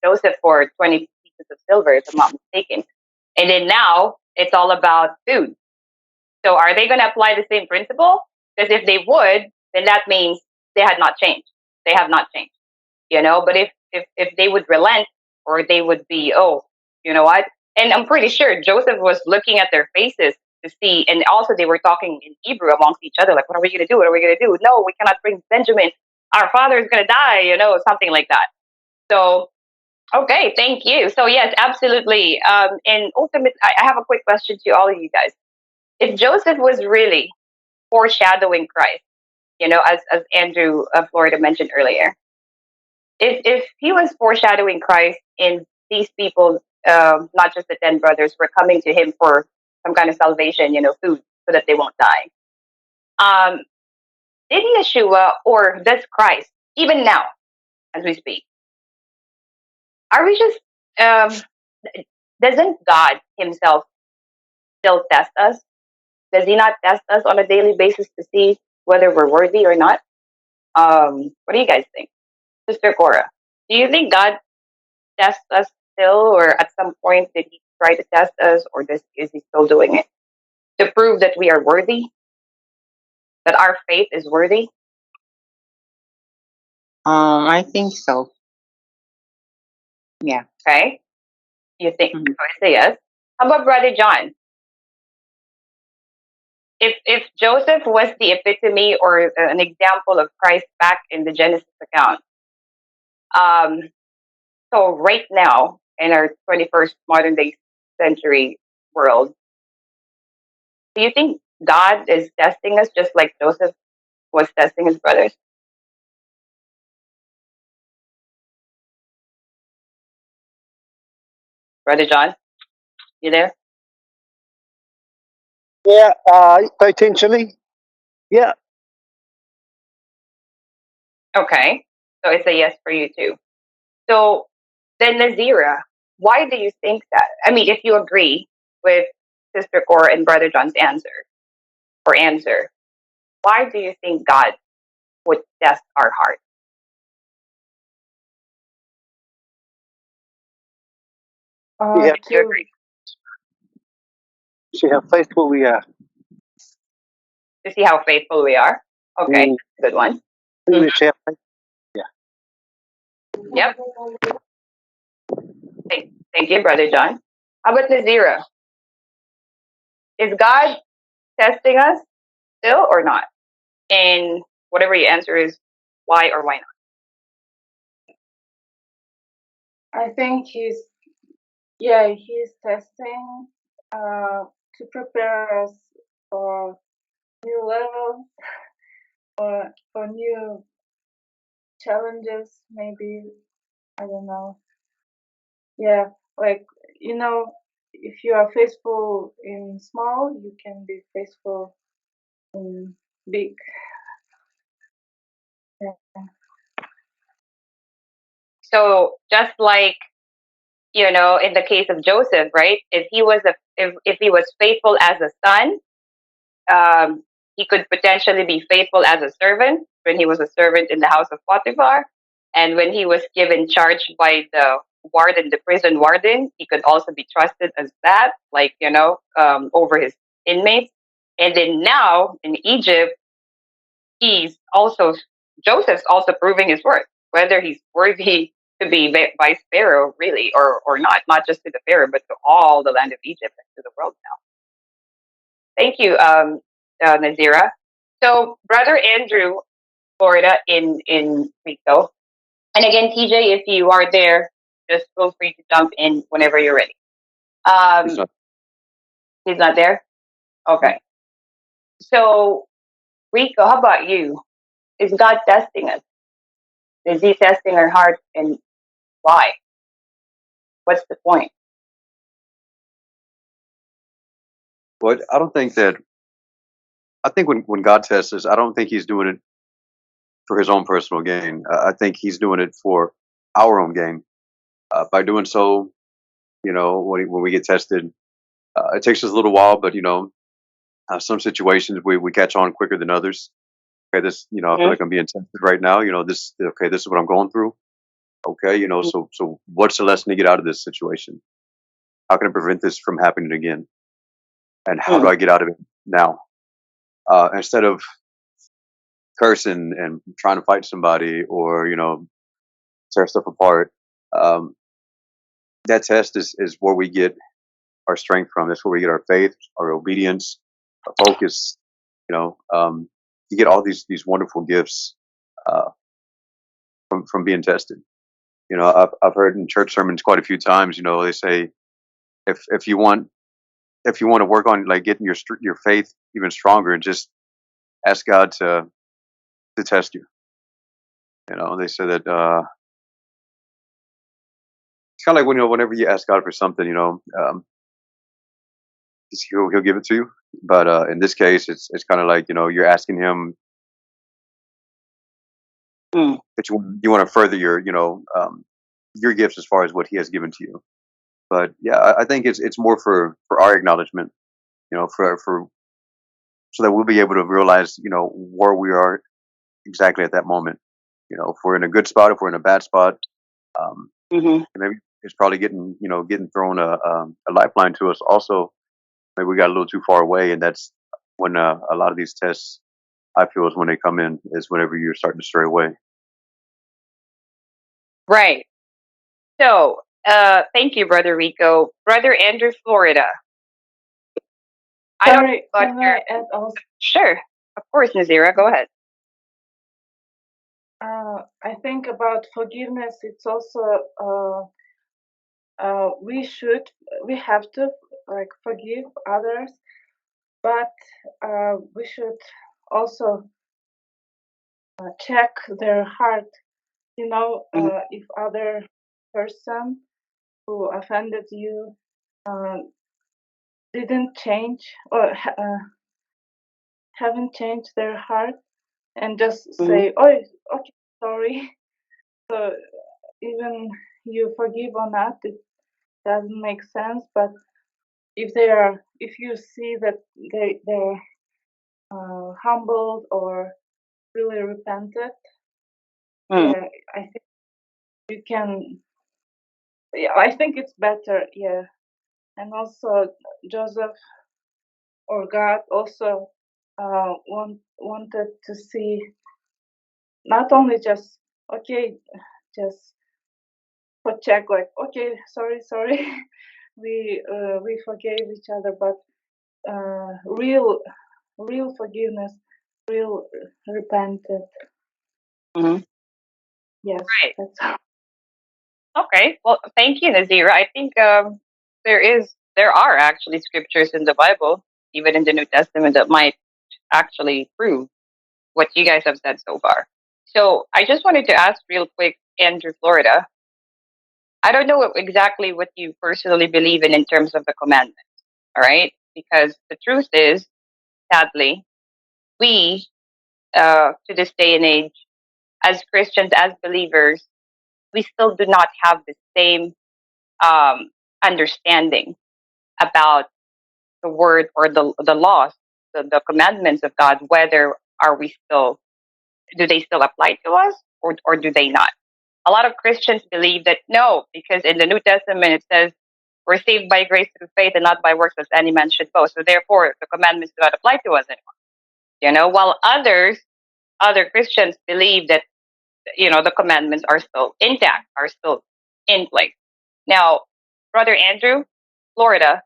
Joseph for 20 pieces of silver, if I'm not mistaken. And then now it's all about food. So are they going to apply the same principle? Because if they would, then that means they had not changed. They have not changed, But if they would relent, or they would be, oh, you know what? And I'm pretty sure Joseph was looking at their faces to see, and also they were talking in Hebrew amongst each other, like, what are we going to do? What are we going to do? No, we cannot bring Benjamin. Our father is going to die, something like that. So okay, thank you. So yes, absolutely. And ultimately, I have a quick question to all of you guys. If Joseph was really foreshadowing Christ, as Andrew Florida mentioned earlier, if he was foreshadowing Christ, and these people, not just the 10 brothers, were coming to him for some kind of salvation, food, so that they won't die. Um, did Yeshua, or does Christ, even now as we speak, are we just um, doesn't God Himself still test us? Does He not test us on a daily basis to see whether we're worthy or not? What do you guys think, Sister Cora? Do you think God tests us still, or at some point did He try to test us, or is He still doing it to prove that we are worthy, that our faith is worthy?
I think so. Yeah.
Okay, you think?
Mhm.
So I say yes. How about Brother John? If Joseph was the epitome, or an example of Christ back in the Genesis account, um, so right now in our 21st modern day century world, do you think God is testing us just like Joseph was testing his brothers? Brother John, you there?
Yeah, potentially. Yeah,
Okay, so it's a yes for you too. So then, Nazira, why do you think that? I mean, if you agree with Sister Cora and Brother John's answer, why do you think God would test our heart?
we have
If you
To
agree,
to see how faithful we are.
to see how faithful we are. Okay,
Mm,
good one.
pretty
Mhm.
much how faithful. Yeah.
Yep. Thank you, Brother John. How about Nazira? Is God testing us still or not? And whatever your answer is, why or why not?
I think he's testing to prepare us for new levels or for new challenges, maybe. I don't know. Yeah, like, you know, if you are faithful in small, you can be faithful in big. Yeah.
So just like, in the case of Joseph, right? If he was faithful as a son, he could potentially be faithful as a servant when he was a servant in the house of Potiphar. And when he was given charge by the warden, the prison warden, he could also be trusted as that, like, over his inmates. And then now in Egypt, he's also, Joseph's also proving his worth, whether he's worthy to be vice pharaoh, really, or not just to the pharaoh, but to all the land of Egypt and to the world now. Thank you, Nazira. So, Brother Andrew, Florida, in Rico. And again, TJ, if you are there, just feel free to jump in whenever you're ready.
He's
Um,
not.
he's not there? Okay. So, Rico, how about you? Is God testing us? Is he testing our heart, and why? What's the point?
But I don't think that. I think when God tests us, I don't think He's doing it for His own personal gain. I think He's doing it for our own gain. By doing so, when we get tested, it takes us a little while, but some situations we catch on quicker than others. Okay, I feel
Mm-hmm.
like I'm being tested right now. This is what I'm going through. Okay, so what's the lesson to get out of this situation? How can I prevent this from happening again? And how do
Mm-hmm.
I get out of it now? Instead of cursing and trying to fight somebody or tear stuff apart. Um, that test is where we get our strength from. That's where we get our faith, our obedience, our focus. You get all these wonderful gifts uh, from being tested. I've heard in church sermons quite a few times. They say if you want to work on like getting your faith even stronger, just ask God to test you. They say that it's kind of like whenever you ask God for something, he'll give it to you. But in this case, it's kind of like you're asking him
Mm-hmm.
that you want to further your gifts as far as what he has given to you. But yeah, I think it's more for our acknowledgement, for so that we'll be able to realize where we are exactly at that moment. If we're in a good spot, if we're in a bad spot, um,
Mm-hmm.
maybe it's probably getting thrown a lifeline to us. Also, maybe we got a little too far away, and that's when a lot of these tests I feel is when they come in is whenever you're starting to stray away.
Right. So, thank you, Brother Rico. Brother Andrew, Florida. I don't know
Sorry,
about
can
your.
I add also?
Sure. Of course, Nazira. Go ahead.
I think about forgiveness. It's also we have to like forgive others, but we should also check their heart.
Mm-hmm.
If other person who offended you uh, didn't change or haven't changed their heart, and just
Mm-hmm.
say, "Oh, okay, sorry." So even you forgive or not, it doesn't make sense. But if you see that they're humbled or really repented,
Mm-hmm.
yeah, I think you can. Yeah, I think it's better. Yeah, and also Joseph or God also wanted to see not only just okay, just for check like okay, sorry, we forgave each other, but real forgiveness, real repented.
Mm-hmm.
Yes,
Right.
that's all.
Okay. Well, thank you, Nazira. I think there are actually scriptures in the Bible, even in the New Testament, that might actually prove what you guys have said so far. So I just wanted to ask real quick, Andrew, Florida. I don't know exactly what you personally believe in terms of the commandments. All right, because the truth is, sadly, we to this day and age, as Christians, as believers, we still do not have the same understanding about the word or the laws, the commandments of God. Whether are we still do they still apply to us, or do they not? A lot of Christians believe that no, because in the New Testament it says we're saved by grace through faith and not by works, as any man should boast. So therefore, the commandments do not apply to us anymore. While other Christians believe that the commandments are still intact, are still in place. Now, Brother Andrew, Florida,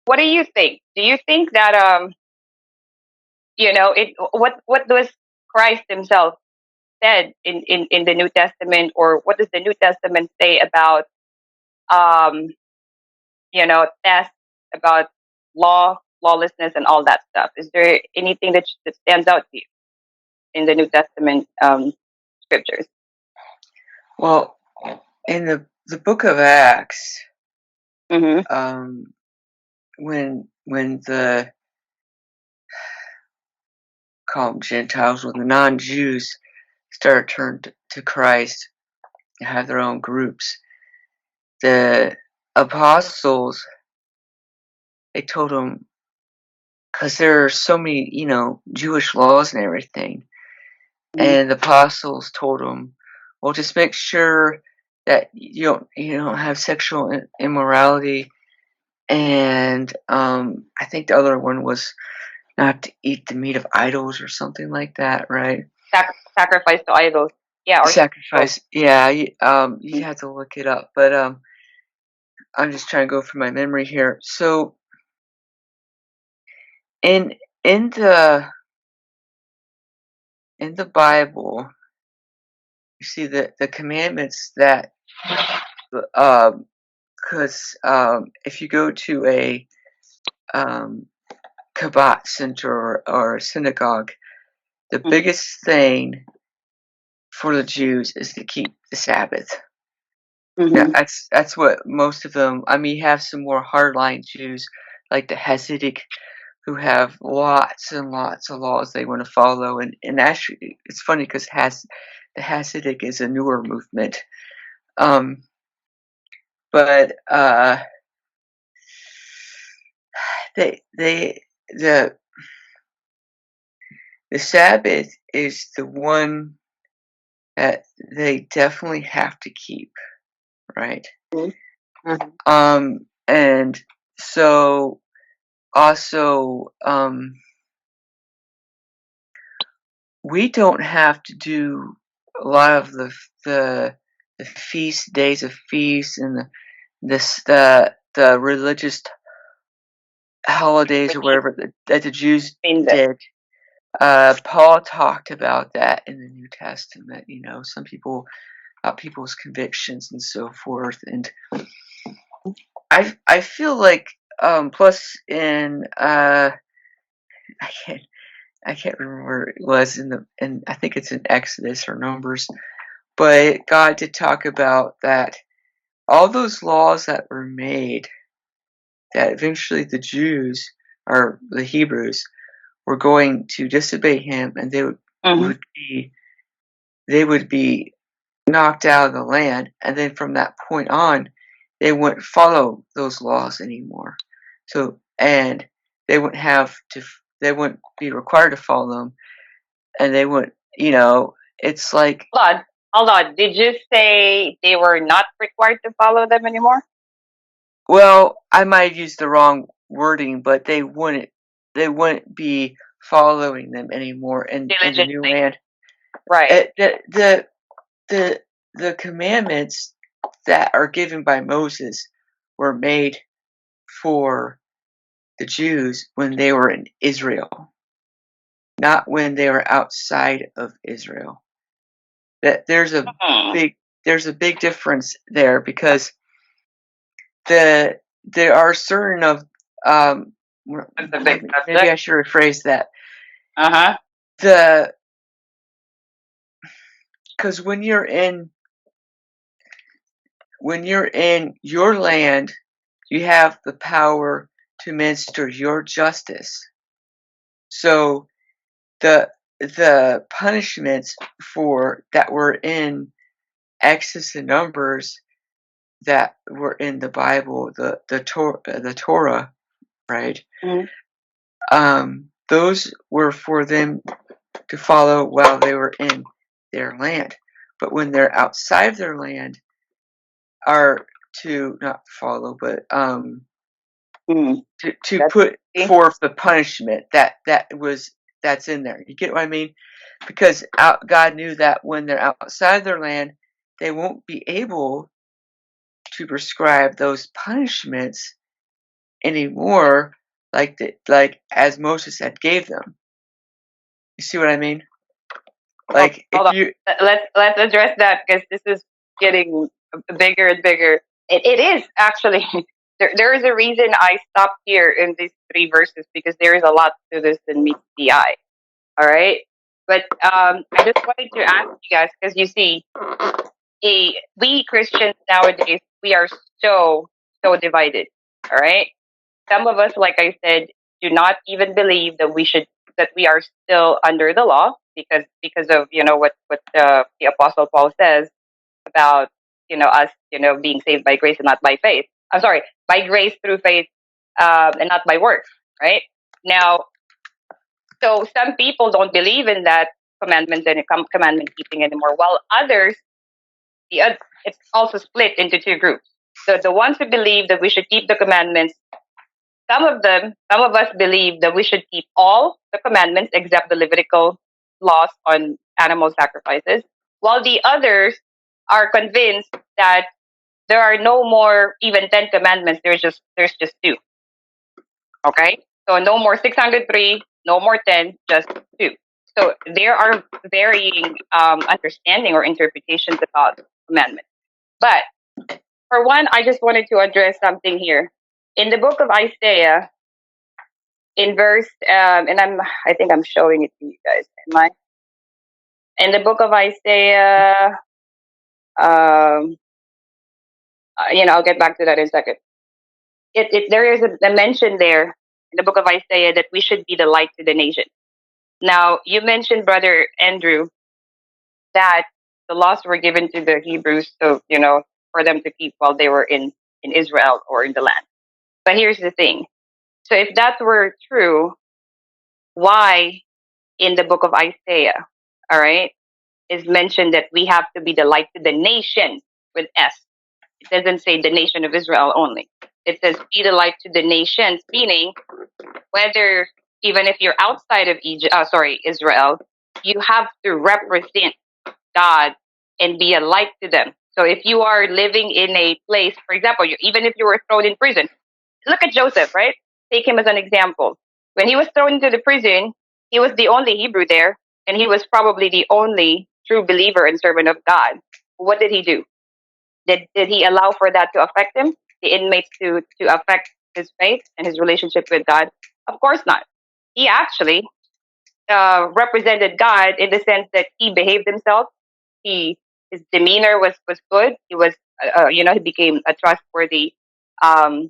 what do you think? Do you think that what does Christ himself said in the New Testament, or what does the New Testament say about um tests, about lawlessness and all that stuff? Is there anything that stands out to you in the New Testament scriptures?
Well, in the book of Acts,
Mm-hmm.
when the call them Gentiles, when the non-Jews started turned to Christ and have their own groups, the apostles, they told them, because there are so many Jewish laws and everything, and the apostles told them, well, just make sure that you don't have sexual immorality, and I think the other one was not to eat the meat of idols or something like that, right?
Sacrifice to idols, yeah, or
Sacrifice, yeah. You have to look it up, but I'm just trying to go through my memory here. So in in the Bible, you see the commandments that because if you go to a Kabbat center or a synagogue, the biggest thing for the Jews is to keep the Sabbath. Yeah, that's what most of them. I mean, you have some more hardline Jews like the Hasidic who have lots and lots of laws they want to follow, and actually, it's funny because the Hasidic is a newer movement, but they the Sabbath is the one that they definitely have to keep, right? And so also, we don't have to do a lot of the feast days of feasts and the religious holidays or whatever that the Jews did. Paul talked about that in the New Testament. Some people about people's convictions and so forth, and I feel like plus in I can't remember where it was and I think it's in Exodus or Numbers, but God did talk about that all those laws that were made, that eventually the Jews or the Hebrews were going to disobey Him, and they would be knocked out of the land, and then from that point on, they wouldn't follow those laws anymore. So, and they wouldn't be required to follow them, and they wouldn't, it's like.
Hold on. Did you say they were not required to follow them anymore?
Well, I might use the wrong wording, but they wouldn't be following them anymore in the new land.
Right.
The commandments that are given by Moses were made for the Jews when they were in Israel, not when they were outside of Israel. That there's a big difference there, because there are certain of maybe I should rephrase that. Because when you're in when you're in your land, you have the power to administer your justice. So the punishments for that were in Exodus and Numbers that were in the Bible, the Torah, right? Those were for them to follow while they were in their land. But when they're outside of their land, are to not follow, but to put forth the punishment that's in there. You get what I mean? Because God knew that when they're outside their land, they won't be able to prescribe those punishments anymore, like as Moses had gave them. You see what I mean? Like
Hold
if
on.
you
Let's address that because this is getting bigger and bigger. It is actually there is a reason I stopped here in these three verses because there is a lot to this than meets the eye. All right, but I just wanted to ask you guys because you see, we Christians nowadays we are so divided. All right, some of us, like I said, do not even believe that we are still under the law because of what the Apostle Paul says about us being saved by grace and not by faith. I'm sorry, by grace through faith and not by works. Right now, so some people don't believe in that commandment and commandment keeping anymore, while others, it's also split into two groups. So the ones who believe that we should keep the commandments, some of us believe that we should keep all the commandments except the Levitical laws on animal sacrifices, while the others are convinced that there are no more even 10 commandments. There's just two. Okay, so no more 603, no more 10, just two. So there are varying understanding or interpretations about commandments. But for one, I just wanted to address something here in the book of Isaiah in verse and I think I'm showing it to you guys. Am I? In the book of Isaiah, um, I'll get back to that in a second. There is a mention there in the book of Isaiah that we should be the light to the nation. Now, you mentioned, Brother Andrew, that the laws were given to the Hebrews, so for them to keep while they were in Israel or in the land. But here's the thing: so if that were true, why in the book of Isaiah, all right, is mentioned that we have to be the light to the nations with S? It doesn't say the nation of Israel only. It says be the light to the nations, meaning whether even if you're outside of Israel, you have to represent God and be a light to them. So if you are living in a place, for example, even if you were thrown in prison, look at Joseph, right? Take him as an example. When he was thrown into the prison, he was the only Hebrew there, and he was probably the only true believer and servant of God. What did he do? Did he allow for that to affect him, the inmates to affect his faith and his relationship with God? Of course not. He actually represented God in the sense that he behaved himself. His demeanor was good. He was he became a trustworthy um,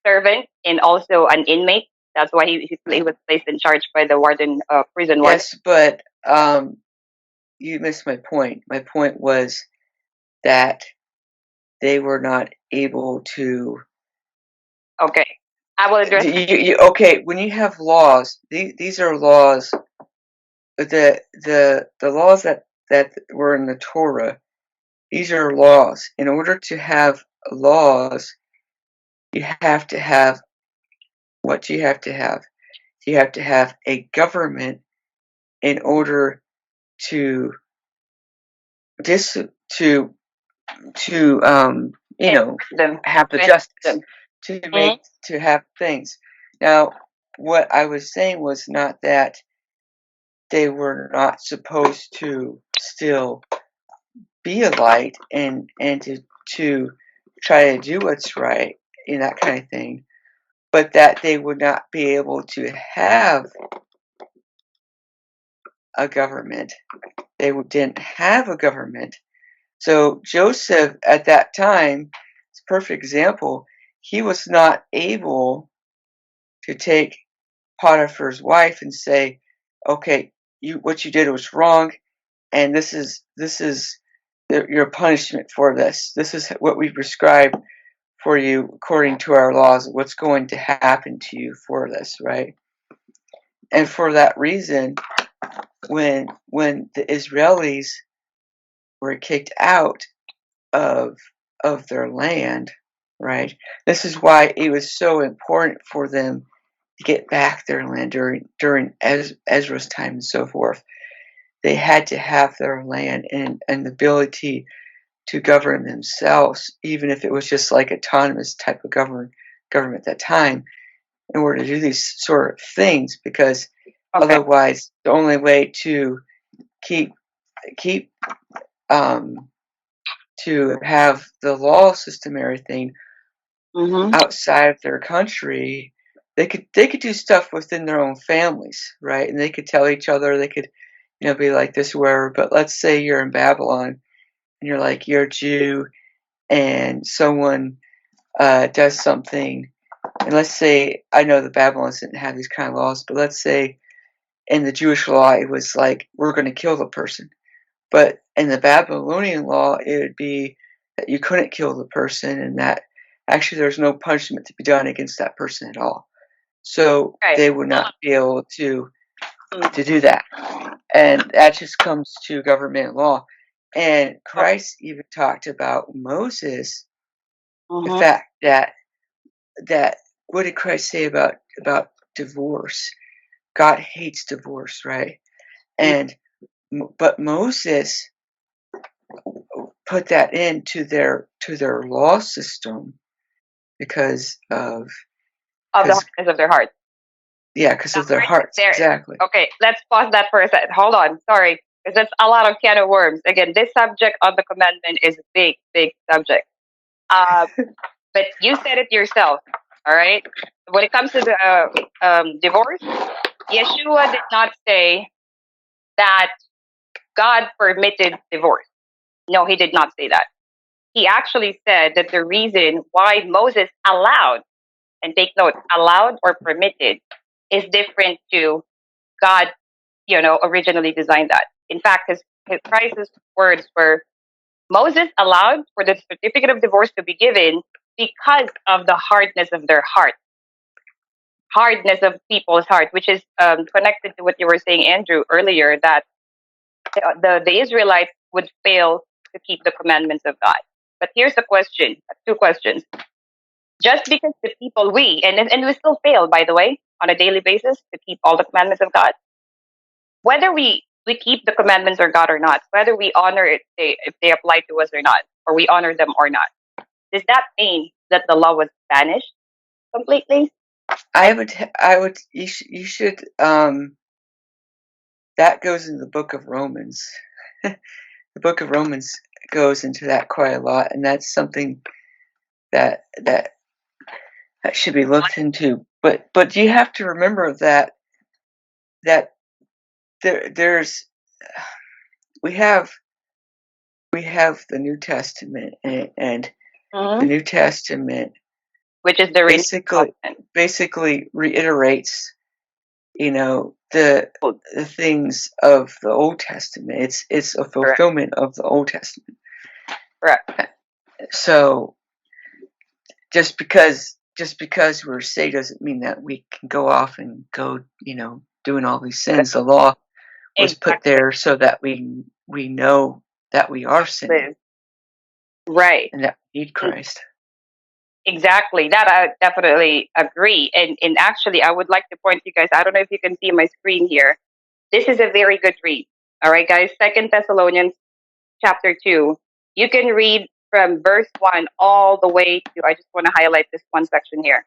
servant and also an inmate. That's why he was placed in charge by the warden, prison warden.
yes, but you missed my point. My point was that they were not able to.
Okay, I will address.
Okay, when you have laws, these are laws. The laws that were in the Torah. These are laws. In order to have laws, you have to have what you have to have. You have to have a government in order to to have the justice to make to have things. Now, what I was saying was not that they were not supposed to still be a light and to try to do what's right and that kind of thing, but that they would not be able to have a government. They didn't have a government So Joseph at that time, it's a perfect example. He was not able to take Potiphar's wife and say, "Okay, what you did was wrong, and this is your punishment for this. This is what we prescribe for you according to our laws. What's going to happen to you for this, right?" And for that reason, when the Israelis were kicked out of their land, right? This is why it was so important for them to get back their land during Ezra's time and so forth. They had to have their land and the ability to govern themselves, even if it was just like autonomous type of government at that time, in order to do these sort of things, because otherwise the only way to keep to have the law system and everything outside of their country, they could do stuff within their own families, right? And they could tell each other, they could, be like this or wherever. But let's say you're in Babylon and you're a Jew, and someone does something, and let's say, I know the Babylonians didn't have these kind of laws, but let's say in the Jewish law it was like, we're going to kill the person. But in the Babylonian law, it would be that you couldn't kill the person, and that actually there's no punishment to be done against that person at all. So they would not be able to do that. And that just comes to government law. And Christ even talked about Moses, the fact that what did Christ say about divorce? God hates divorce, right? And but Moses put that into their law system because of
Of the hardness of their heart.
Yeah, because of their hearts. Exactly.
Okay, let's pause that for a second. Hold on, sorry, because that's a lot of can of worms. Again, this subject of the commandment is a big, big subject. But you said it yourself. All right. When it comes to the divorce, Yeshua did not say that God permitted divorce. No, he did not say that. He actually said that the reason why Moses allowed, and take note, allowed or permitted, is different to God, originally designed that. In fact, his Christ's words were, Moses allowed for the certificate of divorce to be given because of the hardness of their heart, hardness of people's heart, which is connected to what you were saying, Andrew, earlier, that the Israelites would fail to keep the commandments of God. But here's the question, two questions. Just because the people, and we still fail, by the way, on a daily basis to keep all the commandments of God, whether we keep the commandments of God or not, whether we honor it, if they apply to us or not, or we honor them or not, does that mean that the law was banished completely?
You should, that goes in the book of Romans. The book of Romans goes into that quite a lot, and that's something that should be looked into. But you have to remember that there's we have the New Testament, and the New Testament,
which is the
basically reiterates, the things of the Old Testament. It's a fulfillment of the Old Testament.
Correct.
So just because we're saved doesn't mean that we can go off and go, doing all these sins. The law was put there so that we know that we are sinning,
right,
and that we need Christ.
Exactly. That I definitely agree. And actually, I would like to point you guys, I don't know if you can see my screen here. This is a very good read. All right, guys. 2 Thessalonians chapter 2. You can read from verse 1 all the way to, I just want to highlight this one section here.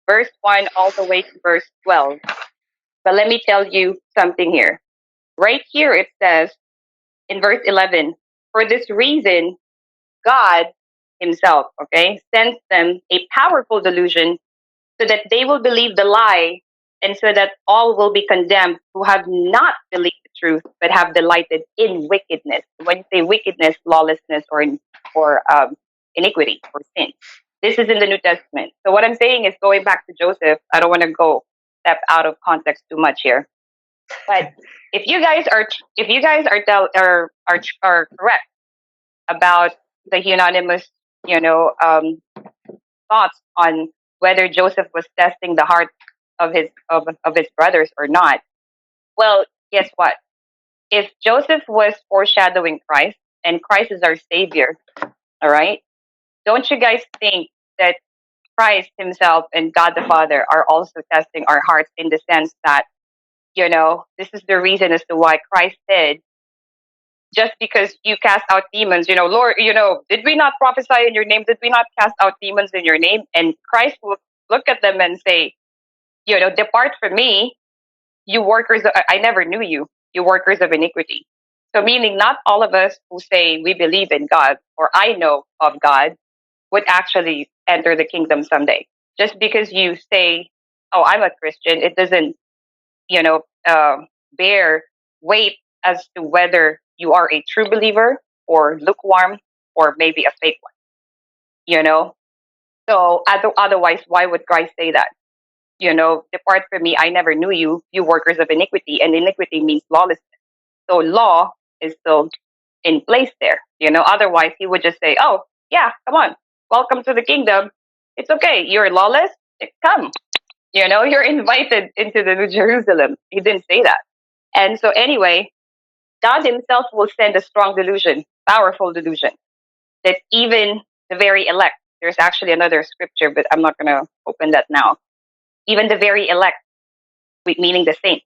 Verse 1 all the way to verse 12. But let me tell you something here. Right here it says in verse 11, for this reason, God himself, sends them a powerful delusion so that they will believe the lie, and so that all will be condemned who have not believed truth, but have delighted in wickedness. When you say wickedness, lawlessness, or iniquity or sin. This is in the New Testament. So what I'm saying is going back to Joseph. I don't want to go step out of context too much here, but if you guys are correct about the unanimous, you know, thoughts on whether Joseph was testing the heart of his brothers or not. Well, guess what? If Joseph was foreshadowing Christ and Christ is our savior, all right, don't you guys think that Christ himself and God the Father are also testing our hearts in the sense that, you know, this is the reason as to why Christ said, just because you cast out demons, you know, Lord, you know, did we not prophesy in your name? Did we not cast out demons in your name? And Christ will look at them and say, you know, depart from me, you workers. I never knew you, you workers of iniquity. So, meaning not all of us who say we believe in God or I know of God would actually enter the kingdom someday. Just because you say, oh, I'm a Christian, it doesn't, you know, bear weight as to whether you are a true believer or lukewarm or maybe a fake one, you know? So otherwise, why would Christ say that? You know, depart from me, I never knew you, you workers of iniquity. And iniquity means lawlessness. So law is still in place there. You know, otherwise he would just say, oh, yeah, come on, welcome to the kingdom. It's okay. You're lawless. Come. You know, you're invited into the New Jerusalem. He didn't say that. And so, anyway, God Himself will send a strong delusion, powerful delusion, that even the very elect, there's actually another scripture, but I'm not going to open that now. Even the very elect, meaning the saints,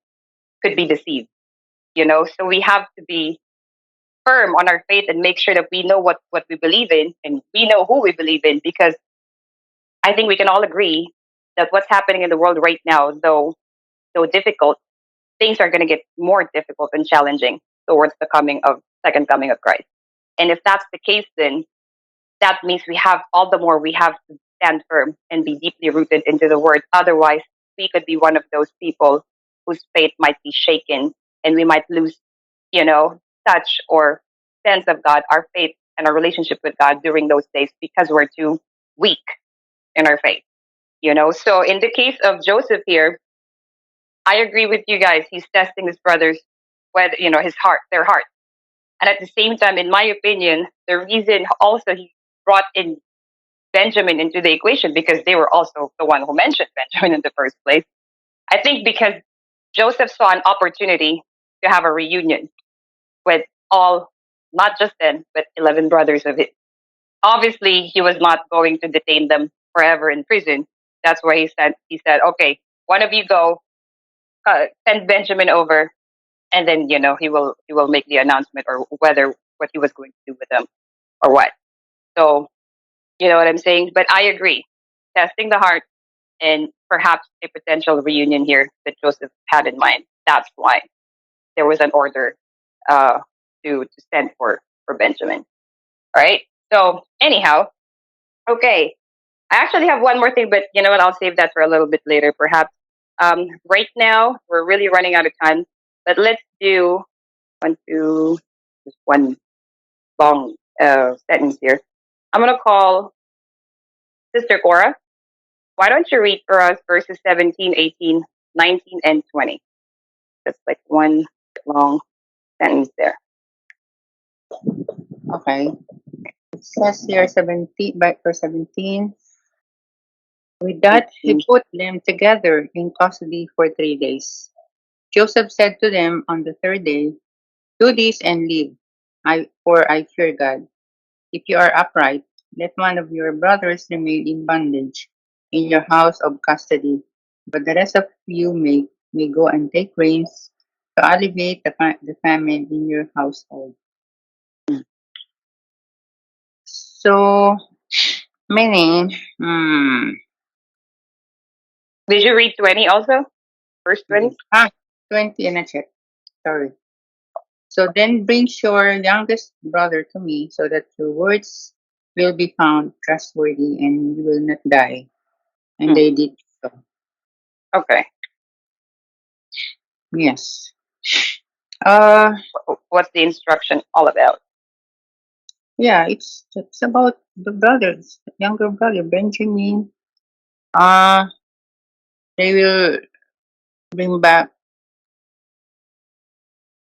could be deceived, you know? So we have to be firm on our faith and make sure that we know what we believe in and we know who we believe in, because I think we can all agree that what's happening in the world right now, though difficult, things are going to get more difficult and challenging towards the second coming of Christ. And if that's the case, then that means we have to stand firm and be deeply rooted into the word. Otherwise, we could be one of those people whose faith might be shaken and we might lose, you know, touch or sense of God, our faith and our relationship with God during those days because we're too weak in our faith, you know. So in the case of Joseph here, I agree with you guys. He's testing his brothers, whether, you know, their heart. And at the same time, in my opinion, the reason also he brought in Benjamin into the equation, because they were also the one who mentioned Benjamin in the first place. I think because Joseph saw an opportunity to have a reunion with all, not just 10, but 11 brothers of his. Obviously, he was not going to detain them forever in prison. That's why he said, okay, one of you go, send Benjamin over, and then, you know, he will make the announcement or whether what he was going to do with them or what. So, you know what I'm saying? But I agree. Testing the heart and perhaps a potential reunion here that Joseph had in mind. That's why there was an order uh, to send for Benjamin. All right. So anyhow, okay. I actually have one more thing, but you know what? I'll save that for a little bit later, perhaps. Right now, we're really running out of time, but let's do just one long sentence here. I'm gonna call Sister Cora. Why don't you read for us verses 17, 18, 19, and 20? Just like one long sentence there.
Okay. It says here 17, by verse 17. With that, he put them together in custody for 3 days. Joseph said to them on the third day, do this and live, for I fear God. If you are upright, let one of your brothers remain in bondage in your house of custody, but the rest of you may go and take reins to alleviate the famine in your household. So, meaning,
Did you read 20 also? Verse 20?
20 in a check. Sorry. So then bring your youngest brother to me, so that your words will be found trustworthy and you will not die. And
Hmm.
they did so.
Okay.
Yes. Uh,
What's the instruction all about?
yeah, it's about the brothers, younger brother Benjamin. They will bring back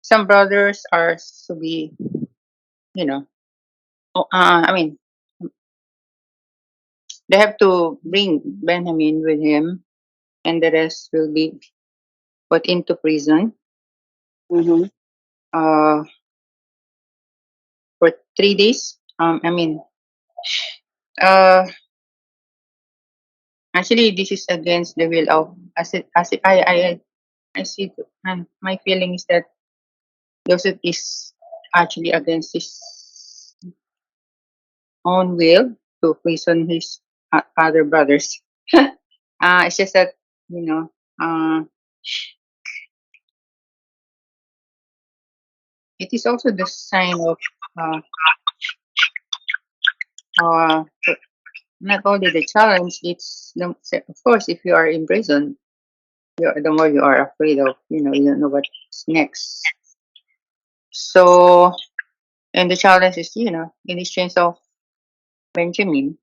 some brothers are to be, you know. I mean, they have to bring Benjamin with him, and the rest will be put into prison.
Mm-hmm.
Uh, for 3 days. Uh, actually, this is against the will of. I see. And my feeling is that Joseph is actually against his own will to prison his other brothers. It's just that you know. It is also the sign of uh, uh, not only the challenge. It's the, of course, if you are in prison, the more you are afraid of. You don't know what's next. So, and the challenge is, in exchange of Benjamin,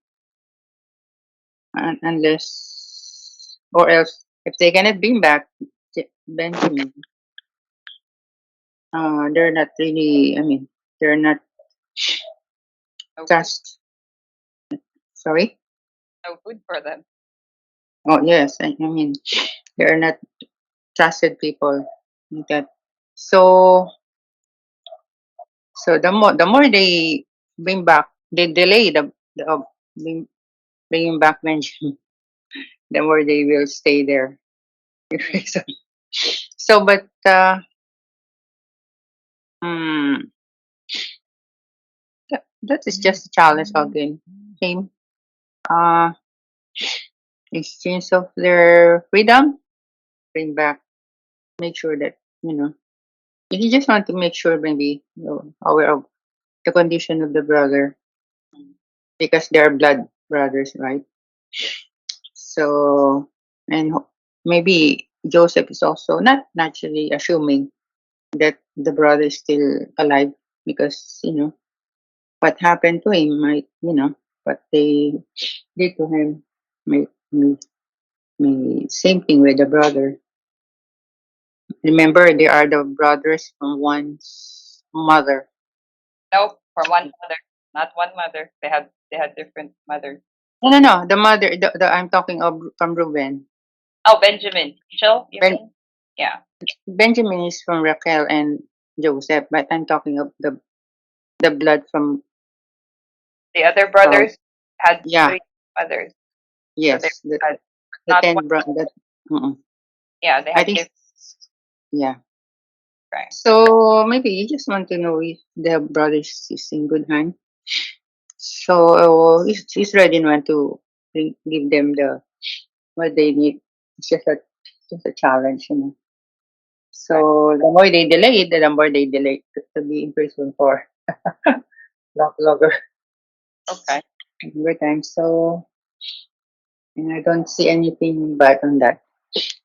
unless or else if they cannot bring back Benjamin, they're not really. I mean, they're not
No food,
trust. Sorry.
no food for them.
Oh yes, I mean, they're not trusted people like that. So, the more they bring back, they delay the bring, bringing back Benjamin, the more they will stay there. So, but mm, that is just a challenge again. Same. Uh, exchange of their freedom, bring back, make sure that, you just want to make sure maybe aware of the condition of the brother because they are blood brothers, right? So, and maybe Joseph is also not naturally assuming that the brother is still alive because, what happened to him might, what they did to him may same thing with the brother. Remember, they are the brothers from one mother.
No, from one mother, not one mother. They had different mothers.
No, no, no. The mother, I'm talking of from Reuben.
Oh, Benjamin. Rachel, you
Ben,
mean? Yeah.
Benjamin is from Raquel and Joseph, but I'm talking of the blood from.
The other
Uh,
brothers had
yeah,
three mothers, so they
yes,
had
the
not one.
10 that.
Yeah, they
I
had
think,
different.
yeah.
Right.
So maybe you just want to know if the brothers is in good hand. So Israel didn't want to give them what they need. It's just a challenge.
Right.
So the more they delay it, the more they delay to be in prison for longer
Okay.
time. So and I don't see anything bad on that.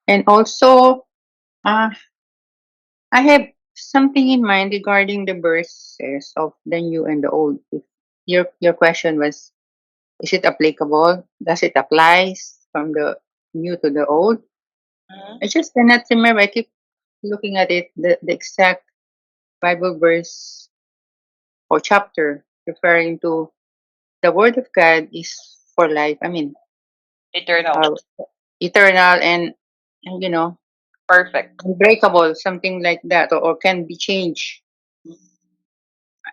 And also, uh, I have something in mind regarding the verses of the new and the old. If your question was, is it applicable? Does it apply from the new to the old?
Mhm.
I just cannot remember. I keep looking at it, the exact Bible verse or chapter referring to the word of God is for life. I mean,
Eternal.
uh, eternal and
Perfect.
unbreakable, something like that, or can be changed.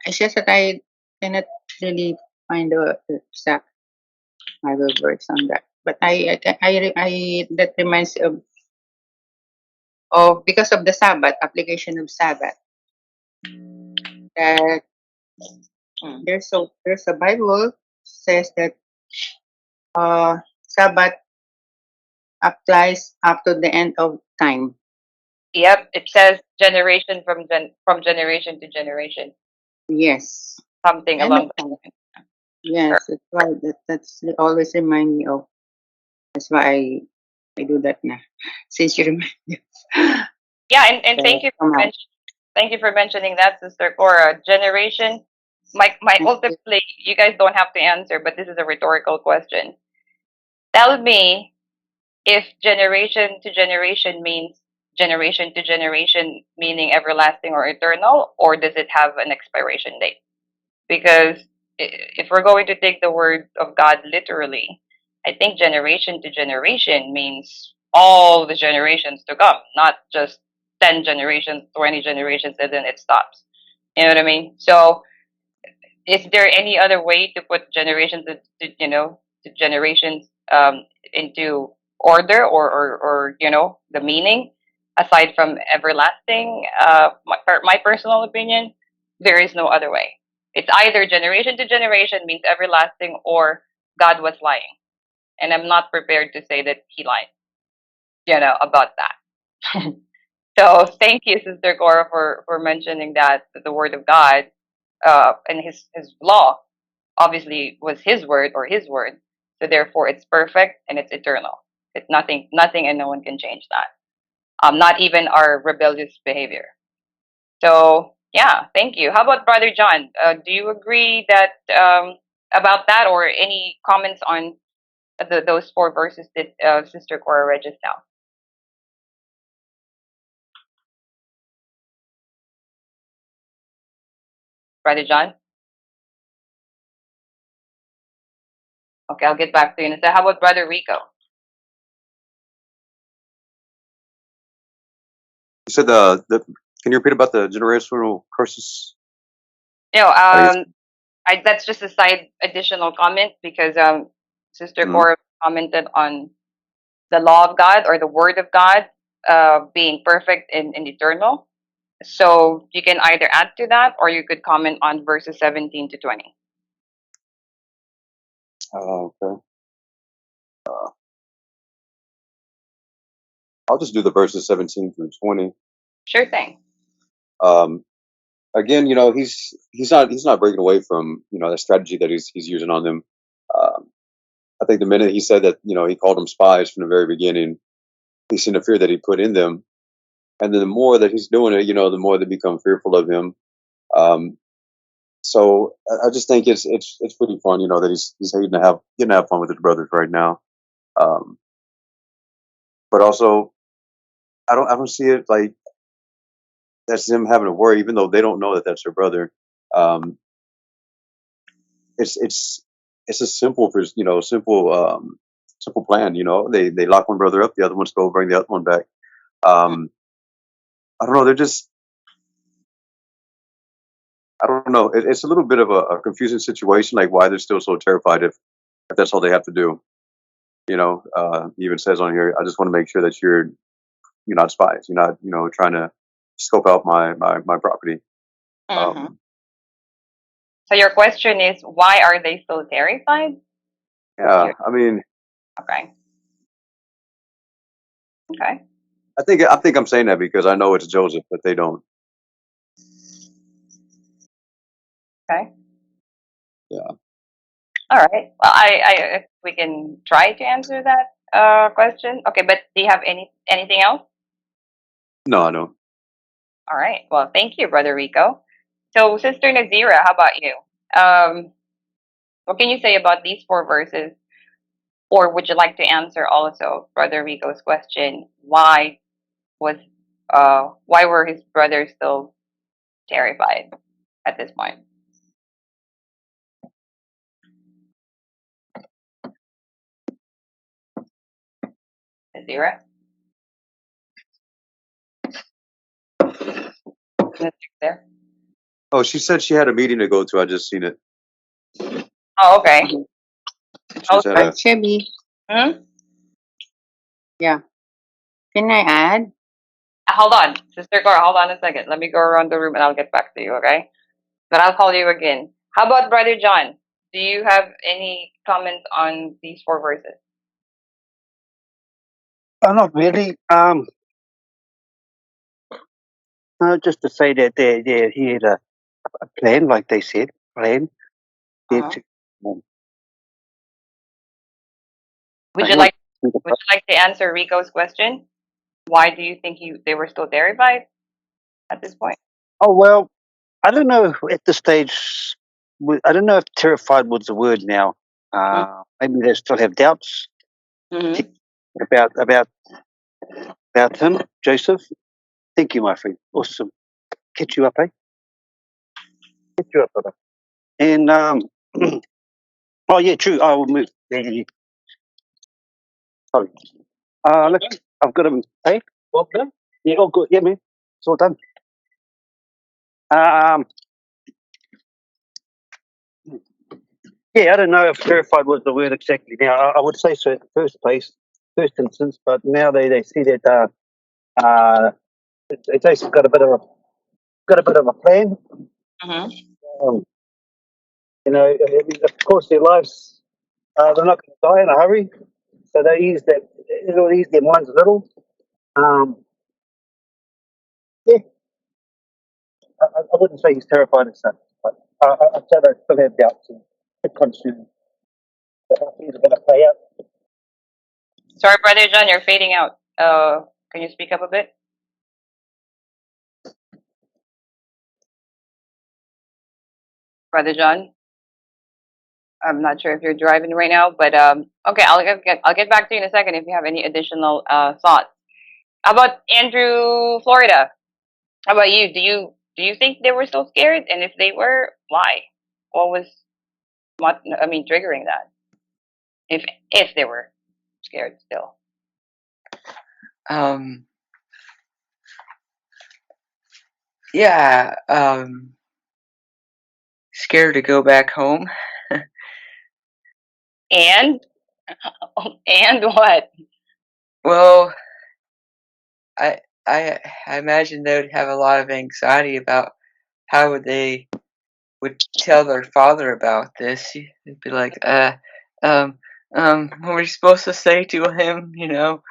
It's just that I cannot really find the exact Bible verse on that. But that reminds of because of the Sabbath application of Sabbath that
Mm.
there's a Bible says that Sabbath applies up to the end of time.
Yep. It says generation from generation to generation.
Yes,
Something
end of
along
time.
the line.
Yes, that's right. That's always remind me of. That's why I do that now. Since you remind me
Yeah, and thank you for
somehow.
mentioning Thank you for mentioning that, Sister Cora. Generation, my ultimately, you guys don't have to answer, but this is a rhetorical question. Tell me if generation to generation meaning everlasting or eternal, or does it have an expiration date? Because if we're going to take the word of God literally, I think generation to generation means all the generations to come, not just 10 generations, 20 generations, and then it stops. You know what I mean? So is there any other way to put generations to generations into order, or the meaning aside from everlasting? My personal opinion, there is no other way. It's either generation to generation means everlasting, or God was lying, and I'm not prepared to say that he lied about that. So thank you, Sister Cora, for mentioning that the word of God and his law obviously was his word, or his word. So therefore it's perfect and it's eternal. It's nothing and no one can change that. Not even our rebellious behavior. So yeah, thank you. How about Brother John? Do you agree that about that, or any comments on those four verses that Sister Cora read just now? Brother John? Okay, I'll get back to you in a second. How about Brother Rico?
You said can you repeat about the generational curses?
No,
I think it's,
that's just a side additional comment, because Sister
mhm.
Cora commented on the law of God, or the word of God, being perfect and eternal. So you can either add to that, or you could comment on verses 17 to 20.
Okay. I'll just do the verses 17 through 20.
Sure thing.
Um, Again, he's not breaking away from the strategy that he's using on them. Um, I think the minute he said that he called them spies from the very beginning, he's seen the fear that he put in them, and then the more that he's doing it, the more they become fearful of him. Um, so I just think it's pretty fun, that he's getting to have fun with his brothers right now. Um, but also, I don't see it like that's them having to worry, even though they don't know that that's their brother. Um, it's a simple plan. They lock one brother up, the other ones go bring the other one back. Um, I don't know. I don't know. It's a little bit of a confusing situation, like why they're still so terrified if that's all they have to do. He even says on here, I just want to make sure that you're not spies. You're not trying to scope out my property.
Mm-hmm.
Um,
So your question is, why are they so terrified?
yeah,
You're,
I mean,
okay. Okay.
I think I'm saying that because I know it's Joseph, but they don't.
Okay.
Yeah.
All right. Well, if we can try to answer that question. Okay, but do you have anything else?
No, I don't.
All right. Well, thank you, Brother Rico. So, Sister Nazira, how about you? Um, what can you say about these four verses? Or would you like to answer also Brother Rico's question? Was why were his brothers still terrified at this point? Nazira? Nazira there?
Oh, she said she had a meeting to go to. I just seen it.
Oh, okay.
She just had a.
Chevy,
Hmm?
yeah. Can I add?
Hold on, Sister Cora, hold on a second. Let me go around the room and I'll get back to you, okay? But I'll call you again. How about Brother John? Do you have any comments on these four verses?
Not really. Just to say that he had a plan, like they said, plan. Yeah,
Uh-huh.
to,
Would
I
you
want
like to answer Rico's question? Why do you think they were still terrified at this point?
Oh well, I don't know at this stage. I don't know if terrified was the word now. Maybe they still have doubts
Mm-hmm.
about him, Joseph. Thank you, my friend. Awesome. Catch you up, eh? Catch you up, brother. And oh yeah, true. I will move. Yeah. Sorry. Look, I've got him. Hey, well done. Yeah, all good. Yeah, man. It's all done. Um, yeah, I don't know if terrified was the word exactly. Now, I would say so at the first instance, but now they see that Jason's got a bit of a plan.
Mm-hmm.
Um, of course, their lives they're not going to die in a hurry, so they ease that. It'll ease their minds a little. Um, yeah, I wouldn't say he's terrified as such, but I'd say they still have doubts and concerns. But how things are going to play out.
Sorry, Brother John, you're fading out. Can you speak up a bit, Brother John? I'm not sure if you're driving right now, but okay, I'll get back to you in a second if you have any additional thoughts. How about Andrew, Florida? How about you? Do you think they were so scared? And if they were, why? What was triggering that? If they were scared still.
Yeah, scared to go back home.
And and what?
Well, I I I imagine they would have a lot of anxiety about how they would tell their father about this. They'd be like, um, what were you supposed to say to him? You know?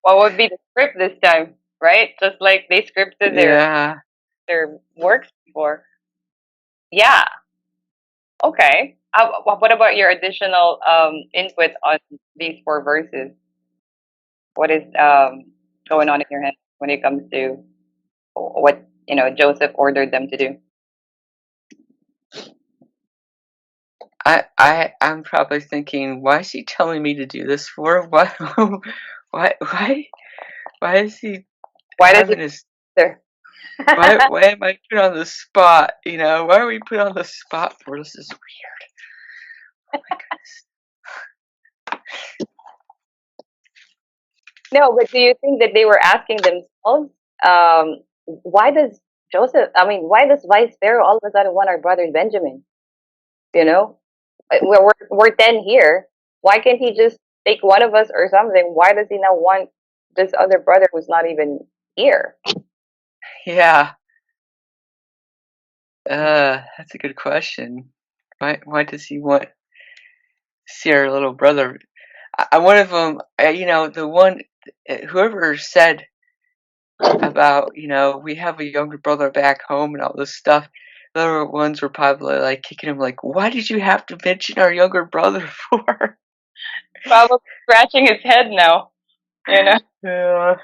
What would be the script this time, right? Just like they scripted
Yeah.
their works before. Yeah. Okay. What about your additional input on these four verses? What is going on in your head when it comes to what Joseph ordered them to do?
I'm probably thinking, why is he telling me to do this for? Why, why is he
Why does it
having his,
there?
why am I put on the spot? You know, why are we put on the spot for? This is weird. Oh my
No, but do you think that they were asking themselves, why does why does Vice Pharaoh all of a sudden want our brother Benjamin? You know, we're 10 here. Why can't he just take one of us or something? Why does he now want this other brother who's not even here?
goodness. Yeah. That's a good question. Why does he want to see our little brother? One of them, the one, whoever said about, we have a younger brother back home and all this stuff. The other ones were probably like kicking him, like, why did you have to mention our younger brother for?
Probably scratching his head now. You know,
Yeah.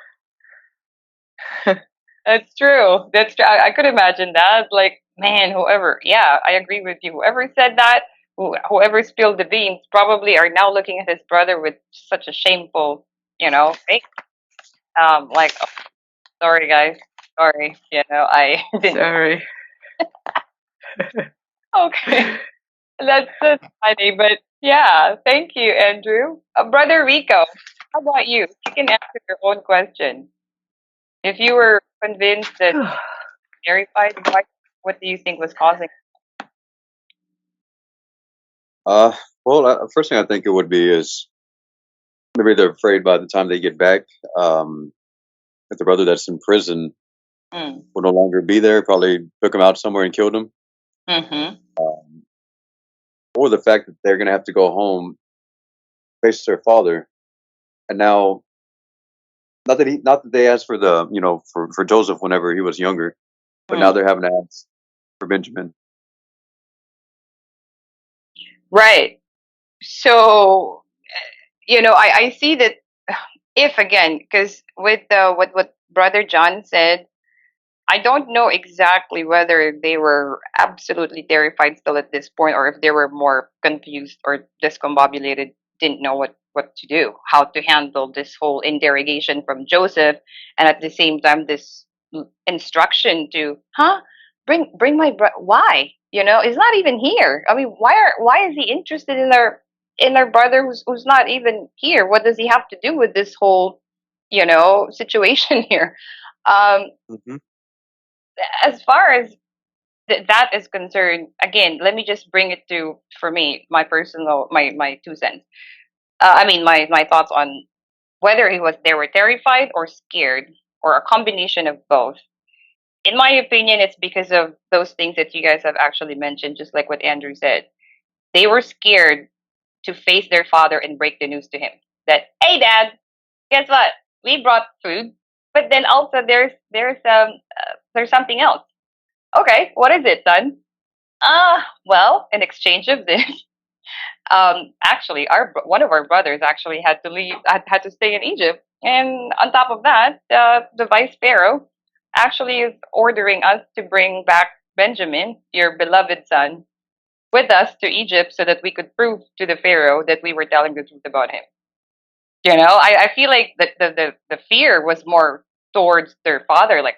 that's true. That's true. I could imagine that. Like, man, whoever. Yeah, I agree with you. Whoever said that, whoever spilled the beans, probably are now looking at his brother with such a shameful, face. Like, oh, sorry guys, sorry. I didn't.
Sorry.
Okay, that's funny, but yeah, thank you, Andrew. Brother Rico, how about you? You can answer your own question. If you were convinced that terrified, what do you think was causing?
Uh, well, first thing I think it would be is maybe they're afraid by the time they get back, um, that the brother that's in prison
Mm.
will no longer be there. Probably took him out somewhere and killed him.
Mm-hmm.
Um, or the fact that they're going to have to go home, face their father, and now not that they asked for for Joseph whenever he was younger, but now
Mm.
they're having to ask for Benjamin.
Right. So, I see that if again, because with what Brother John said, I don't know exactly whether they were absolutely terrified still at this point, or if they were more confused or discombobulated, didn't know what to do, how to handle this whole interrogation from Joseph, and at the same time this instruction to, bring my why, he's not even here. I mean, why is he interested in our brother who's not even here? What does he have to do with this whole situation here? Um,
Hmm.
as far as that is concerned, again, let me just bring it to, for me, my personal, my 2 cents. I mean, my thoughts on whether they were terrified or scared, or a combination of both. In my opinion, it's because of those things that you guys have actually mentioned, just like what Andrew said. They were scared to face their father and break the news to him that, hey, Dad, guess what? We brought food, but then also there's something else. Okay, what is it, son? Well, in exchange of this, actually, one of our brothers actually had to leave, had to stay in Egypt, and on top of that, the vice pharaoh actually is ordering us to bring back Benjamin, your beloved son, with us to Egypt so that we could prove to the pharaoh that we were telling the truth about him. I feel like the fear was more towards their father, like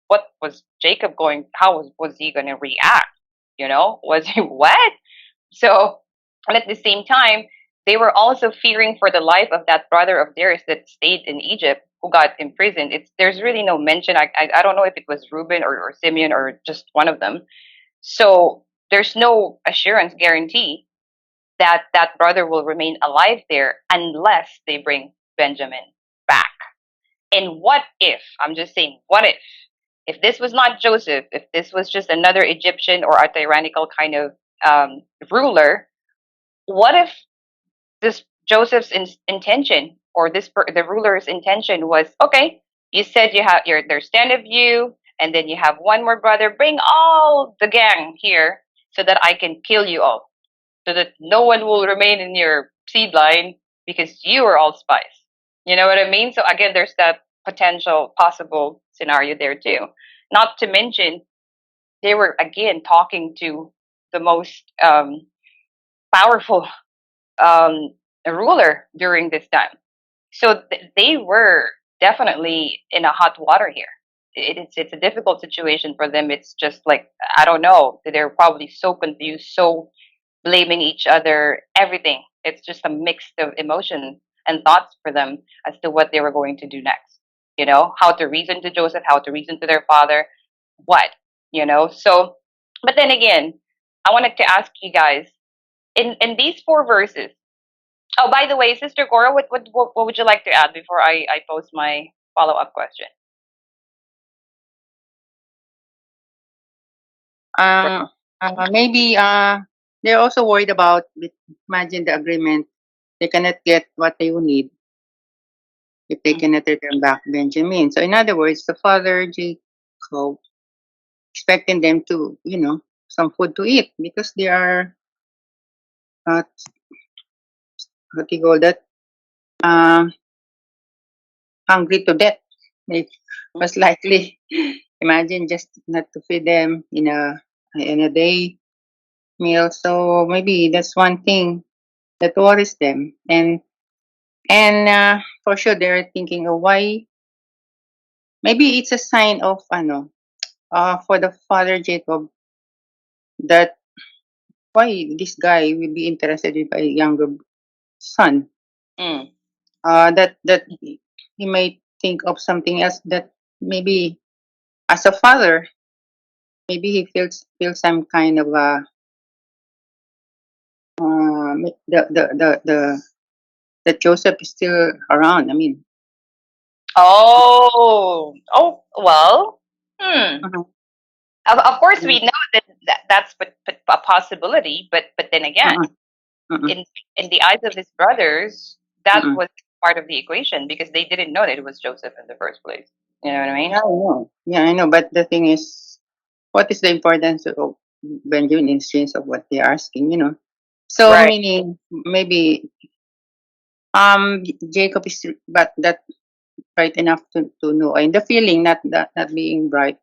what was Jacob going? How was he going to react? Was he what? So, and at the same time, they were also fearing for the life of that brother of theirs that stayed in Egypt, who got imprisoned. There's really no mention. I don't know if it was Reuben or Simeon or just one of them. So there's no assurance, guarantee that that brother will remain alive there unless they bring Benjamin back. And what if? I'm just saying, what if this was not Joseph, if this was just another Egyptian or a tyrannical kind of ruler, what if this Joseph's intention, or the ruler's intention was, okay, you said there's 10 of you, and then you have one more brother, bring all the gang here so that I can kill you all, so that no one will remain in your seed line because you are all spies. You know what I mean? So again, there's that potential possible scenario there too. Not to mention, they were again talking to the most powerful um, ruler during this time. So they were definitely in a hot water here. It's a difficult situation for them. It's just like, I don't know. They're probably so confused, so blaming each other, everything. It's just a mix of emotions and thoughts for them as to what they were going to do next. How to reason to Joseph, how to reason to their father, what, So, but then again, I wanted to ask you guys, in these 4 verses. Oh, by the way, Sister Cora, what would you like to add before I pose my follow up question?
Um, maybe they're also worried about, imagine the agreement, they cannot get what they will need if they cannot return back Benjamin. So in other words, the father Jacob expecting them to, some food to eat because they are not, what do you call that, um, hungry to death. They most likely imagine just not to feed them in a day meal. So maybe that's one thing that worries them, and for sure they're thinking of why. Maybe it's a sign of for the father Jacob, that why this guy will be interested in a younger son.
Mm.
That he might think of something else, that maybe as a father, maybe he feels some kind of the that Joseph is still around. I mean,
Oh, well. Hmm.
uh-huh,
Of course,
uh-huh,
we know that's a possibility, but then again,
uh-huh, uh-huh,
in the eyes of his brothers, that
uh-huh.
was part of the equation because they didn't know that it was Joseph in the first place. You know what I
Yeah,
mean?
I know. Yeah, I know. But the thing is, what is the importance of Benjamin in sense of what they're asking? So
Right.
meaning maybe Jacob is, but that bright enough to know, and the feeling, not being bright.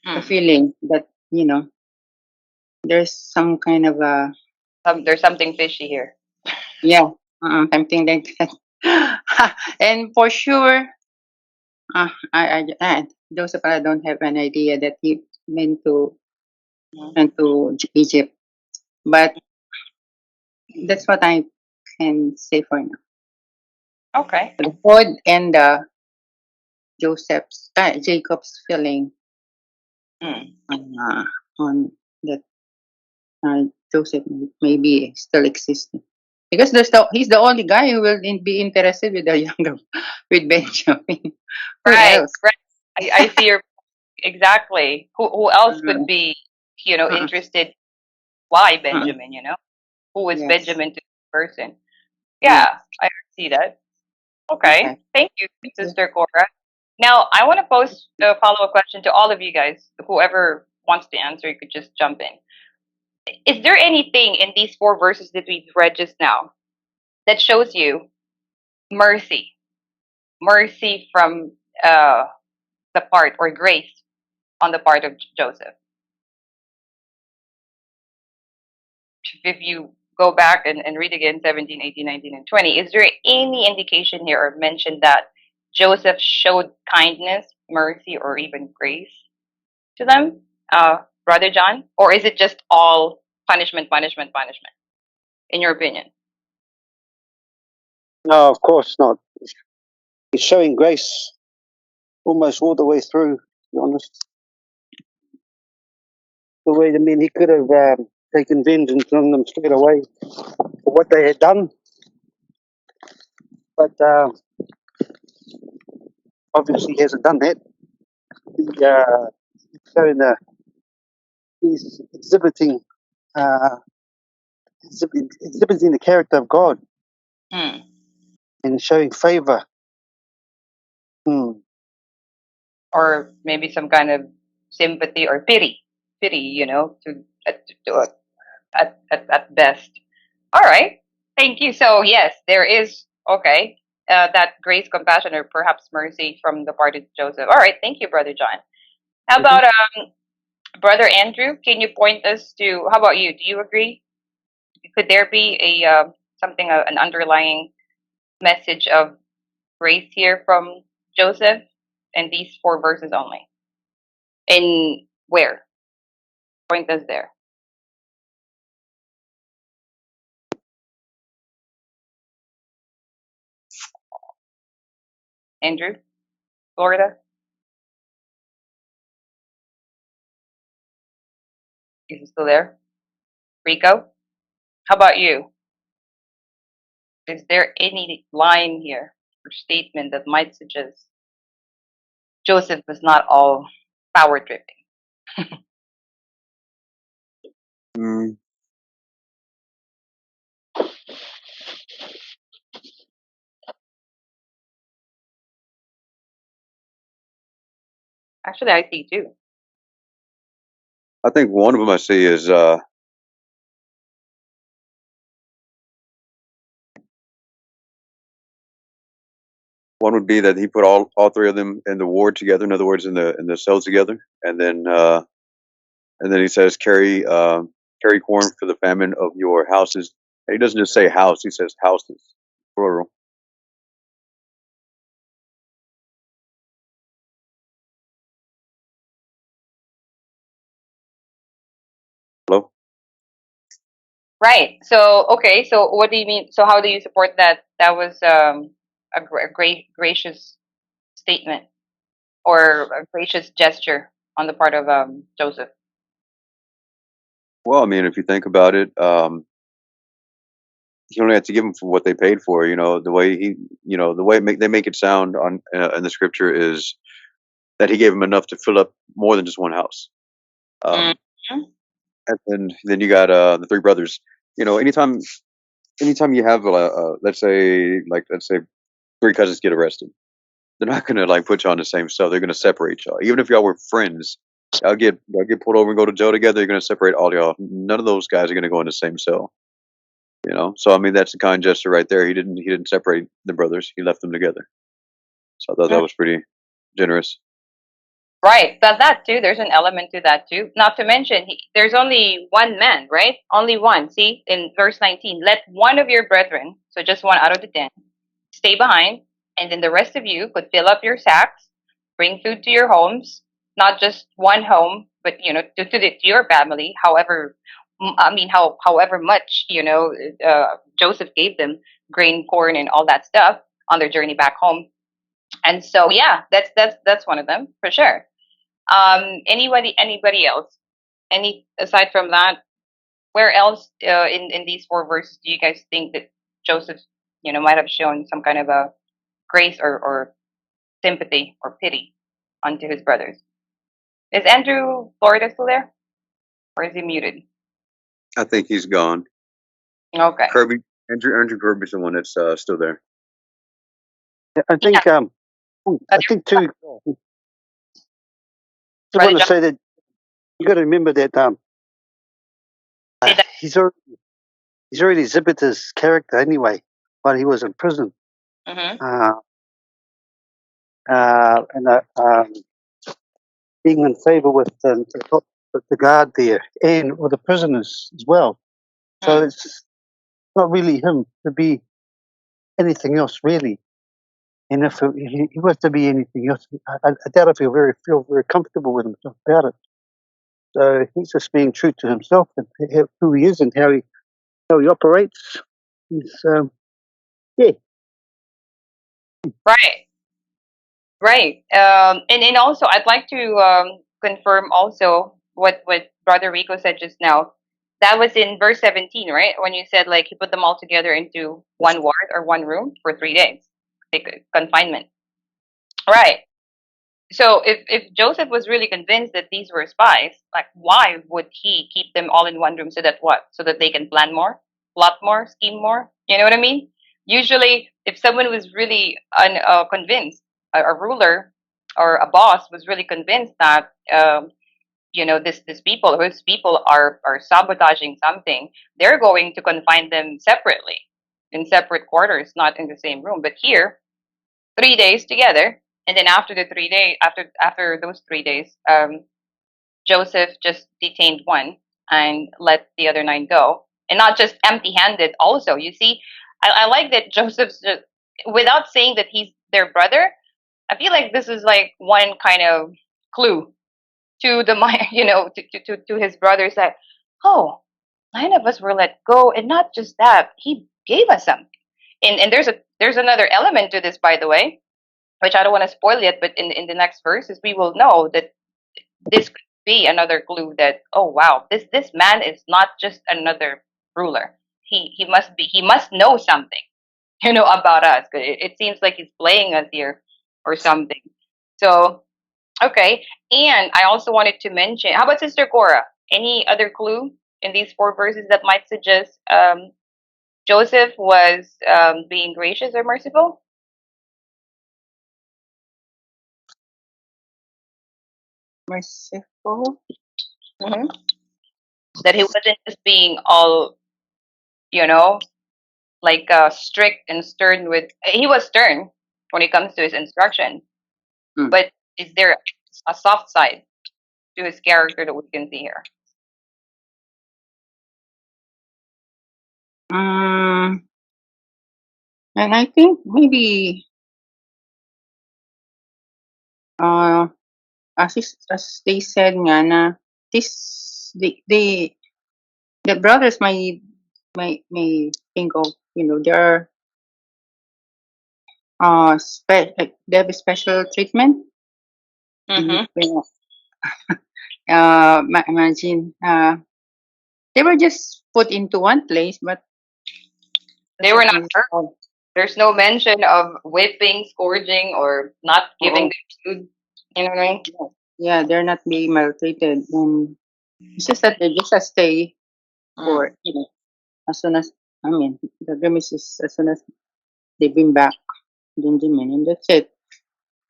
a feeling that there's some kind of a
There's something fishy here.
yeah, something like that. And for sure, Joseph, I don't have an idea that he meant to went to Egypt, but that's what I can say for now.
Okay.
The food and Jacob's feeling
Mm.
uh, on that Joseph maybe still existing. Because he's the only guy who will be interested with the younger, with Benjamin. Who
Right.
else?
Right. I see your exactly. Who else could
Uh,
be,
uh,
interested? Why
uh,
Benjamin? Who is
yes,
Benjamin to this person?
yes.
Yeah, I see that. Okay.
Okay.
Thank you,
Thank you.
Sister Cora. Now, I want to pose a follow up question to all of you guys. Whoever wants to answer, you could just jump in. Is there anything in these four verses that we've read just now that shows you mercy? Mercy from uh, the part, or grace on the part of Joseph? If you go back and read again 17, 18, 19, and 20, is there any indication here or mention that Joseph showed kindness, mercy, or even grace to them, Brother John? Or is it just all punishment, punishment, punishment, in your opinion?
No, of course not. He's showing grace almost all the way through, to be honest. The way, I mean, he could have taken vengeance on them straight away for what they had done, but obviously he hasn't done that. He, showing he's uh, exhibiting the character of God
Hmm.
and showing favor. Hmm.
Or maybe some kind of sympathy or pity, at best. All right. Thank you. So, yes, there is, okay, that grace, compassion, or perhaps mercy from the part of Joseph. All right. Thank you, Brother John. How
Mhm.
about Brother Andrew? Can you point us to, how about you? Do you agree? Could there be something, an underlying message of grace here from Joseph in these four verses only? In where? Point us there. Andrew, Florida, is he still there? Rico, how about you? Is there any line here or statement that might suggest Joseph was not all power tripping?
Mm,
Actually, I see two.
I think one of them I see is one would be that he put all three of them in the ward together. In other words, in the cells together, and then he says, carry corn for the famine of your houses. And he doesn't just say house; he says houses, plural. Hello.
Right. So, okay. So, what do you mean? So, how do you support that? That was a great, gracious statement or a gracious gesture on the part of Joseph.
Well, I mean, if you think about it, you only have to give them for what they paid for. The way they make it sound on in the scripture is that he gave them enough to fill up more than just one house. Um,
Mhm.
and then you got the three brothers. Anytime you have let's say three cousins get arrested, they're not gonna like put you on the same cell. They're gonna separate y'all. Even if y'all were friends, y'all get pulled over and go to jail together. They're gonna separate all y'all. None of those guys are gonna go in the same cell. So I mean, that's a kind gesture right there. He didn't separate the brothers. He left them together. So I thought that was pretty generous.
Right, but that too, there's an element to that too. Not to mention, there's only one man, right? Only one. See, in verse 19, let one of your brethren, so just one out of the 10, stay behind, and then the rest of you could fill up your sacks, bring food to your homes, not just one home, but to your family. However, however much Joseph gave them grain, corn, and all that stuff on their journey back home. And so, yeah, that's one of them for sure. Anybody else? Any aside from that, where else in these four verses do you guys think that Joseph, might have shown some kind of a grace or sympathy or pity unto his brothers? Is Andrew Florida still there, or is he muted?
I think he's gone.
Okay.
Kirby, Andrew Kirby's the one that's still there.
I think I think too. I
Brother
want to
John,
say that you got to remember that
say that.
he's already exhibited his character anyway while he was in prison.
Mm-hmm.
And being in favor with the guard there and with the prisoners as well. So it's not really him to be anything else really. And if he was to be anything else, I doubt if he'll feel very comfortable with himself about it. So he's just being true to himself and who he is and how he operates. He's yeah.
Right. Right. And also, I'd like to confirm also what Brother Rico said just now. That was in verse 17, right? When you said like he put them all together into one ward or one room for 3 days, like confinement. Right. So if Joseph was really convinced that these were spies, like why would he keep them all in one room so that what? So that they can plan more, plot more, scheme more? You know what I mean? Usually, if someone was really convinced, a ruler or a boss was really convinced that this people, whose people are sabotaging something, they're going to confine them separately in separate quarters, not in the same room. But here, 3 days together, and then after the 3 days, after those 3 days, Joseph just detained one and let the other nine go, and not just empty-handed. Also, you see, I like that Joseph's just, without saying that he's their brother. I feel like this is like one kind of clue to the mind, to his brothers that, oh, 9 of us were let go, and not just that, he gave us something. And there's another element to this, by the way, which I don't want to spoil yet, but in the next verses we will know that this could be another clue that, oh wow, this man is not just another ruler. He must know something, about us. It seems like he's playing us here or something. So okay, and I also wanted to mention, how about Sister Cora? Any other clue in these four verses that might suggest Joseph was being gracious or merciful?
Merciful.
Hmm. That he wasn't just being all, you know, like strict and stern with. He was stern when it comes to his instruction,
Mm.
but is there a soft side to his character that we can see here?
Mm, and I think maybe uh as they said nga na this the brothers may think of, they are they have a special treatment.
Mm-hmm.
Imagine they were just put into one place, but
They
that's
were
what
not
is
hurt.
called.
There's no mention of whipping, scourging, or not giving
Oo.
them food. You know what I mean?
Yeah, they're not being maltreated, and it's just that they just stay
Mm.
for, as soon as, the premise is as soon as they bring back Benjamin, and that's it.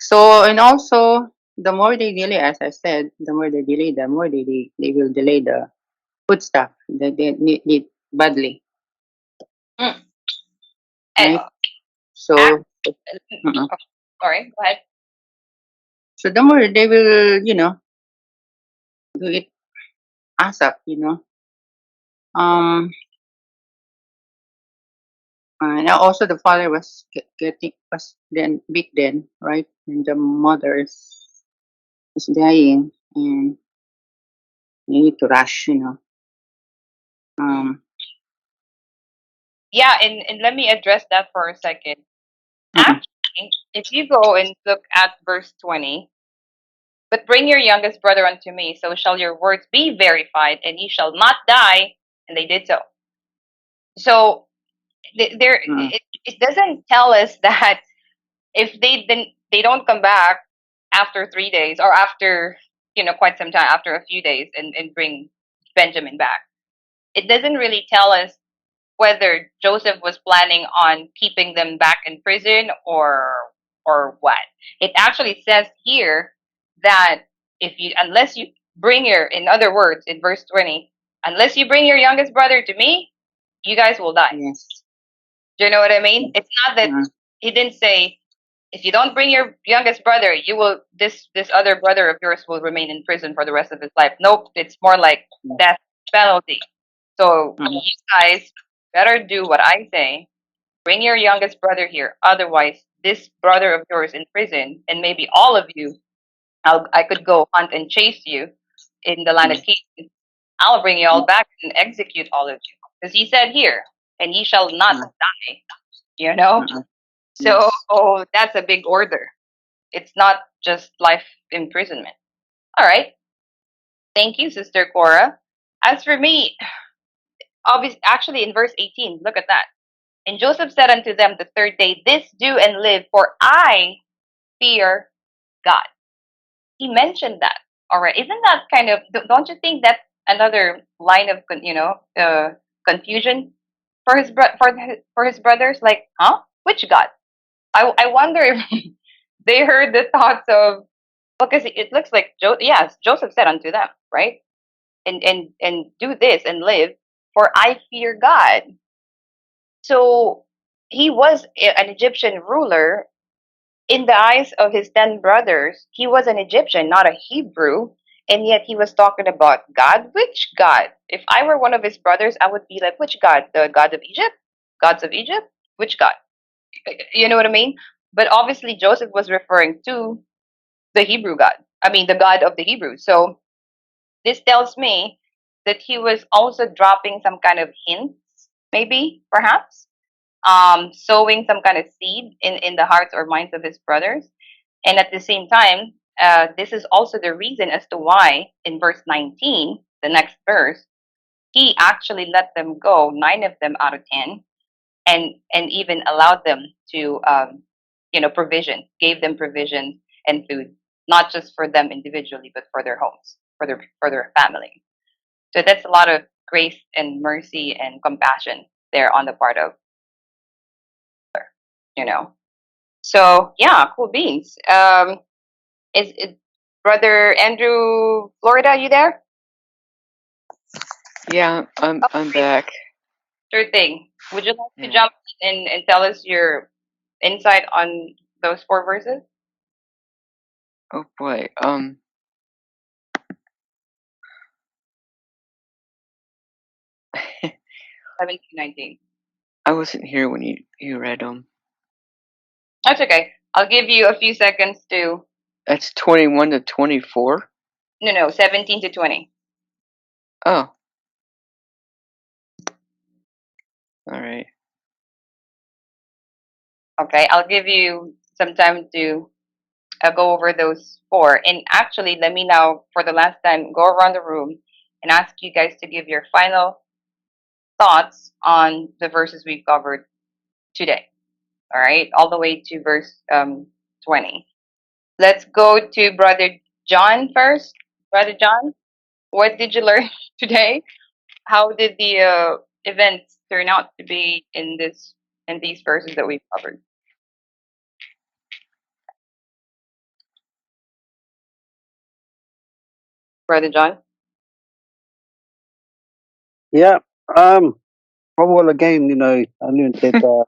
So, and also, the more they delay, as I said, the more they delay, the more they will delay the food stuff that they need badly,
Mm. And
right?
act.
So,
Oh, sorry. Go ahead.
So don't worry, they will, do it ASAP. Um, and also the father was then big then, right? And the mother is dying, and you need to rush. Um,
Yeah, and let me address that for a second.
mm-mm,
Actually, if you go and look at verse 20, but bring your youngest brother unto me, so shall your words be verified, and ye shall not die. And they did so. So there,
mm,
it doesn't tell us that if they don't come back after 3 days or after quite some time, after a few days, and bring Benjamin back. It doesn't really tell us whether Joseph was planning on keeping them back in prison or what. It actually says here that unless you bring in other words, in verse 20, unless you bring your youngest brother to me, you guys will die.
yes.
Do you know what I mean? It's not that
Mm,
he didn't say, if you don't bring your youngest brother, you will this other brother of yours will remain in prison for the rest of his life. Nope, it's more like
yes.
death penalty. So
Mm,
you guys better do what I say. Bring your youngest brother here. Otherwise, this brother of yours in prison, and maybe all of you, I could go hunt and chase you in the land of
mm,
Canaan. I'll bring you all
mm,
back and execute all of you. Because he said here, and ye shall not
mm,
die. You know?
mm,
So
yes.
that's a big order. It's not just life imprisonment. All right. Thank you, Sister Cora. As for me, actually in verse 18, look at that. And Joseph said unto them the third day, this do and live, for I fear God. He mentioned that. All right. Isn't that kind of, don't you think that's another line of, confusion for for his brothers? Like, huh? Which God? I wonder if they heard the thoughts of, because it looks like yes, Joseph said unto them, right? And do this and live, for I fear God. So he was an Egyptian ruler. In the eyes of his 10 brothers, he was an Egyptian, not a Hebrew, and yet he was talking about God. Which God? If I were one of his brothers, I would be like, which God? The God of Egypt? Gods of Egypt? Which God? You know what I mean? But obviously Joseph was referring to the Hebrew God. I mean, the God of the Hebrews. So this tells me that he was also dropping some kind of hints, maybe, perhaps, sowing some kind of seed in the hearts or minds of his brothers. And at the same time, this is also the reason as to why in verse 19, the next verse, he actually let them go, 9 of them out of 10, and even allowed them to, provision, gave them provision and food, not just for them individually, but for their homes, for their family. So that's a lot of grace and mercy and compassion there on the part of, you know. So yeah, cool beans. Is Brother Andrew Florida? You there?
Yeah,
Oh,
I'm
great.
back.
Sure thing. Would you like to
Yeah.
jump in and tell us your insight on those 4 verses?
Oh boy.
17, 19.
I wasn't here when you read them.
That's okay. I'll give you a few seconds to.
That's 21 to 24.
No, 17 to 20.
Oh, all right.
Okay, I'll give you some time to go over those 4. And actually, let me now, for the last time, go around the room and ask you guys to give your final thoughts on the verses we've covered today. All right, all the way to verse 20. Let's go to Brother John first. Brother John, what did you learn today? How did the events turn out to be in these verses that we've covered? Brother John?
Yeah. Well, again, I learned that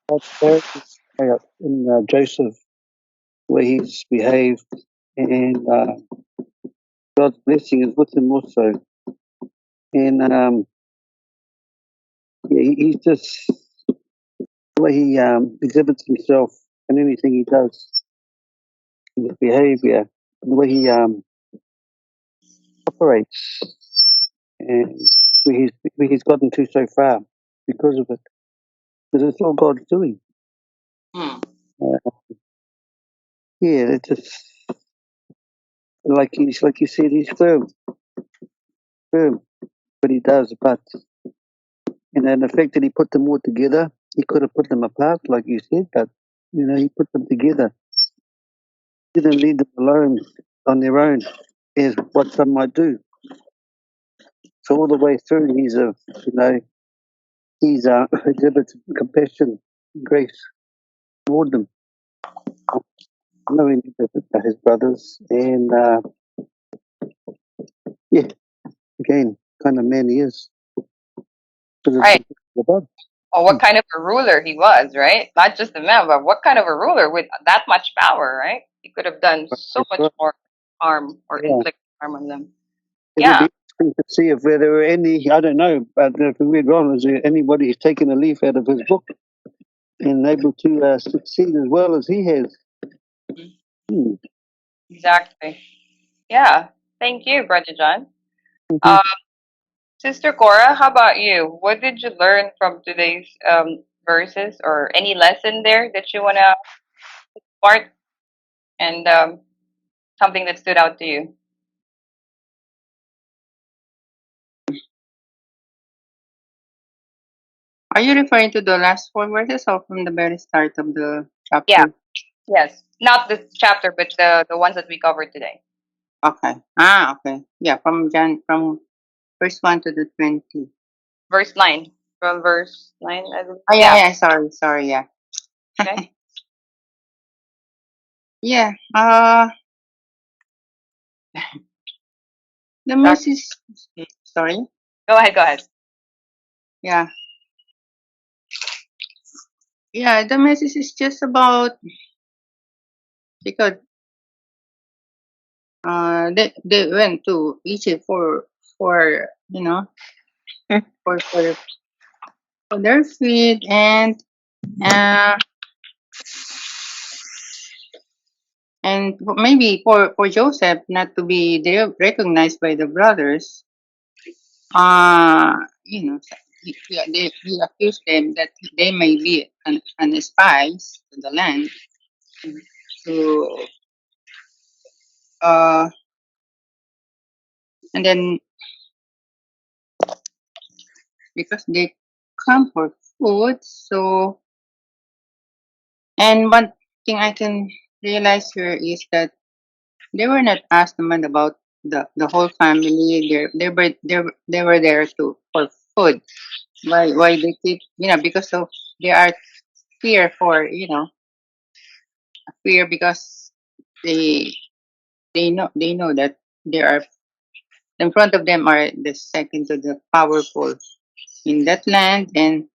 God's character in Joseph the way he's behaved, and God's blessing is with him also. And yeah, he's just the way he exhibits himself in anything he does, his behavior, the way he operates, and where he's gotten to so far because of it. Because it's all God's doing.
Hmm.
Uh, yeah, it's just like you said, he's firm, but he does. But and the fact that he put them all together, he could have put them apart, like you said, but he put them together. He didn't leave them alone on their own, as what some might do. So all the way through, he's exhibited compassion, and grace toward them, knowing that they're his brothers, and yeah, again, kind of man he is, because it's
Right.
the God.
Or what kind of a ruler he was, right? Not just a man, but what kind of a ruler with that much power, right? He could have done so
That's
much
right.
more harm or
Yeah.
inflict harm on them.
It'll
Yeah.
be interesting to see if there were any, I don't know, but if we read wrong, is there anybody who's taken a leaf out of his book and able to succeed as well as he has?
Mhm.
Hmm.
Exactly. Yeah. Thank you, Brother John.
Mhm.
Uh, Sister Cora, how about you? What did you learn from today's verses, or any lesson there that you want to part, and something that stood out to you?
Are you referring to the last four verses or from the very start of the
Yeah.
chapter?
Yes. Not the chapter, but the ones that we covered today.
Okay. Okay. Yeah, from verse 1 to the 20.
Verse 9. From verse 9, I believe.
Oh, yeah,
Yeah.
yeah. Sorry. Yeah.
Okay.
Yeah. The
Doc-
message. Sorry.
Go ahead. Go ahead.
Yeah. Yeah. The message is just about because they went to Egypt for for their feet uh and maybe for Joseph not to be recognized by the brothers. He accused them that they may be an spies to the land. So uh and then because they come for food, so and one thing I can realize here is that they were not asked man about the whole family. They were there to for food. Why they keep because of they are fear for fear because they they know that they are in front of them are the second to the powerful in that land, and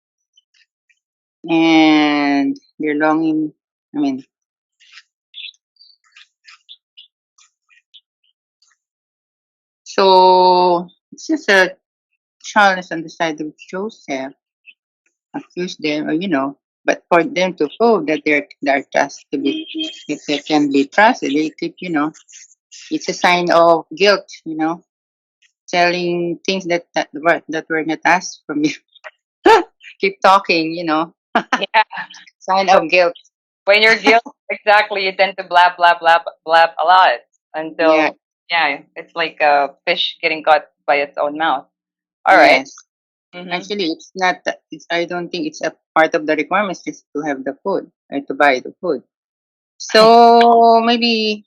they're longing. I mean, so it's just a challenge on the side of Joseph, accuse them, or but for them to prove that they're trust to be if they can be trusted, they keep it's a sign of guilt, telling things that were not asked from you. Keep talking,
Yeah.
sign
But
of guilt.
when you're guilty, exactly, you tend to blab, blab, blab, blab a lot
Yeah,
until, yeah, it's like a fish getting caught by its own mouth. All right.
yes.
Mm-hmm.
Actually, it's not. I don't think it's a part of the requirements just to have the food or to buy the food. So maybe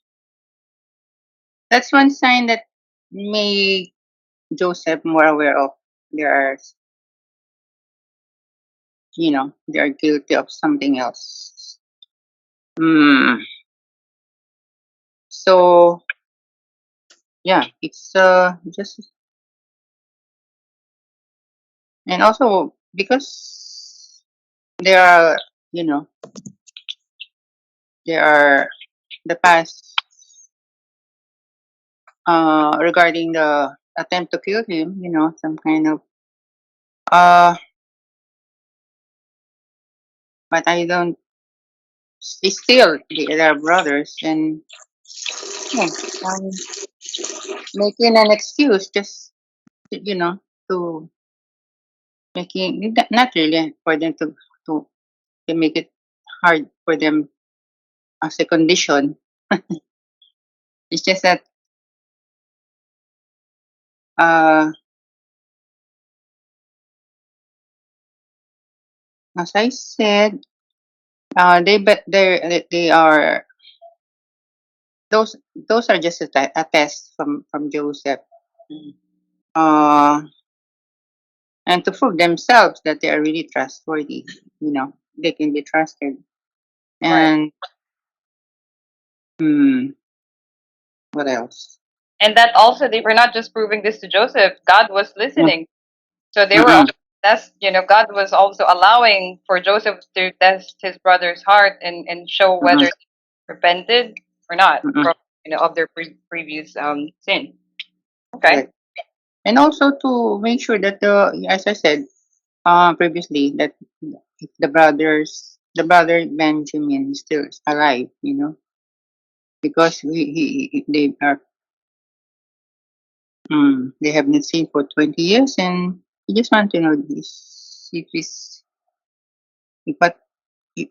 that's one sign that made Joseph more aware of there are, they are guilty of something else. Hmm. So yeah, it's just and also because there are, you know, there are. the past regarding the attempt to kill him, some kind of uh but I don't still they are brothers and yeah, making an excuse just to making not really for them to to make it hard for them as a condition. It's just that uh as I said, they are those are just a test from Joseph. Uh and to prove themselves that they are really trustworthy, they can be trusted.
Right.
And hmm, what else?
And that also, they were not just proving this to Joseph. God was
Yeah.
listening. So they were
Mm-mm,
also God was also allowing for Joseph to test his brother's heart and show whether
mm-mm,
they repented or not
mm-mm,
from of their previous sin. Okay.
right. And also to make sure that as I said previously, that if the brother Benjamin is still alive, because they have not seen for 20 years, and we just want to know this if what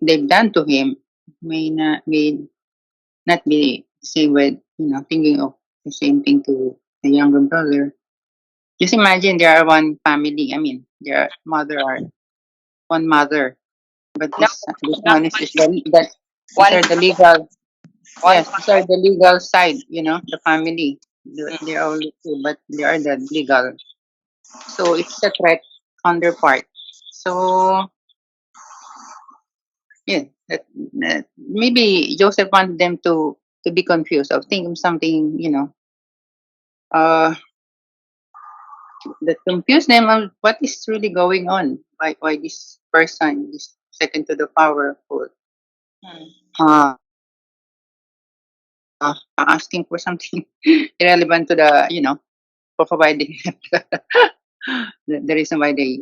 they've done to him may not be the same way, thinking of the same thing to the younger brother. Just imagine there are one family. I mean, their mother are one mother, but
No,
this
not
one is that these
one
are the legal.
one
Yes, these are the legal side. The family.
mm,
They are only two, but they are the legal. So it's a threat on their part. So yeah, that maybe Joseph wanted them to be confused or think of something, uh, that confuse them on what is really going on. Why this person is second to the powerful,
mm.
uh, asking for something irrelevant to the, for providing the reason
Irrelevant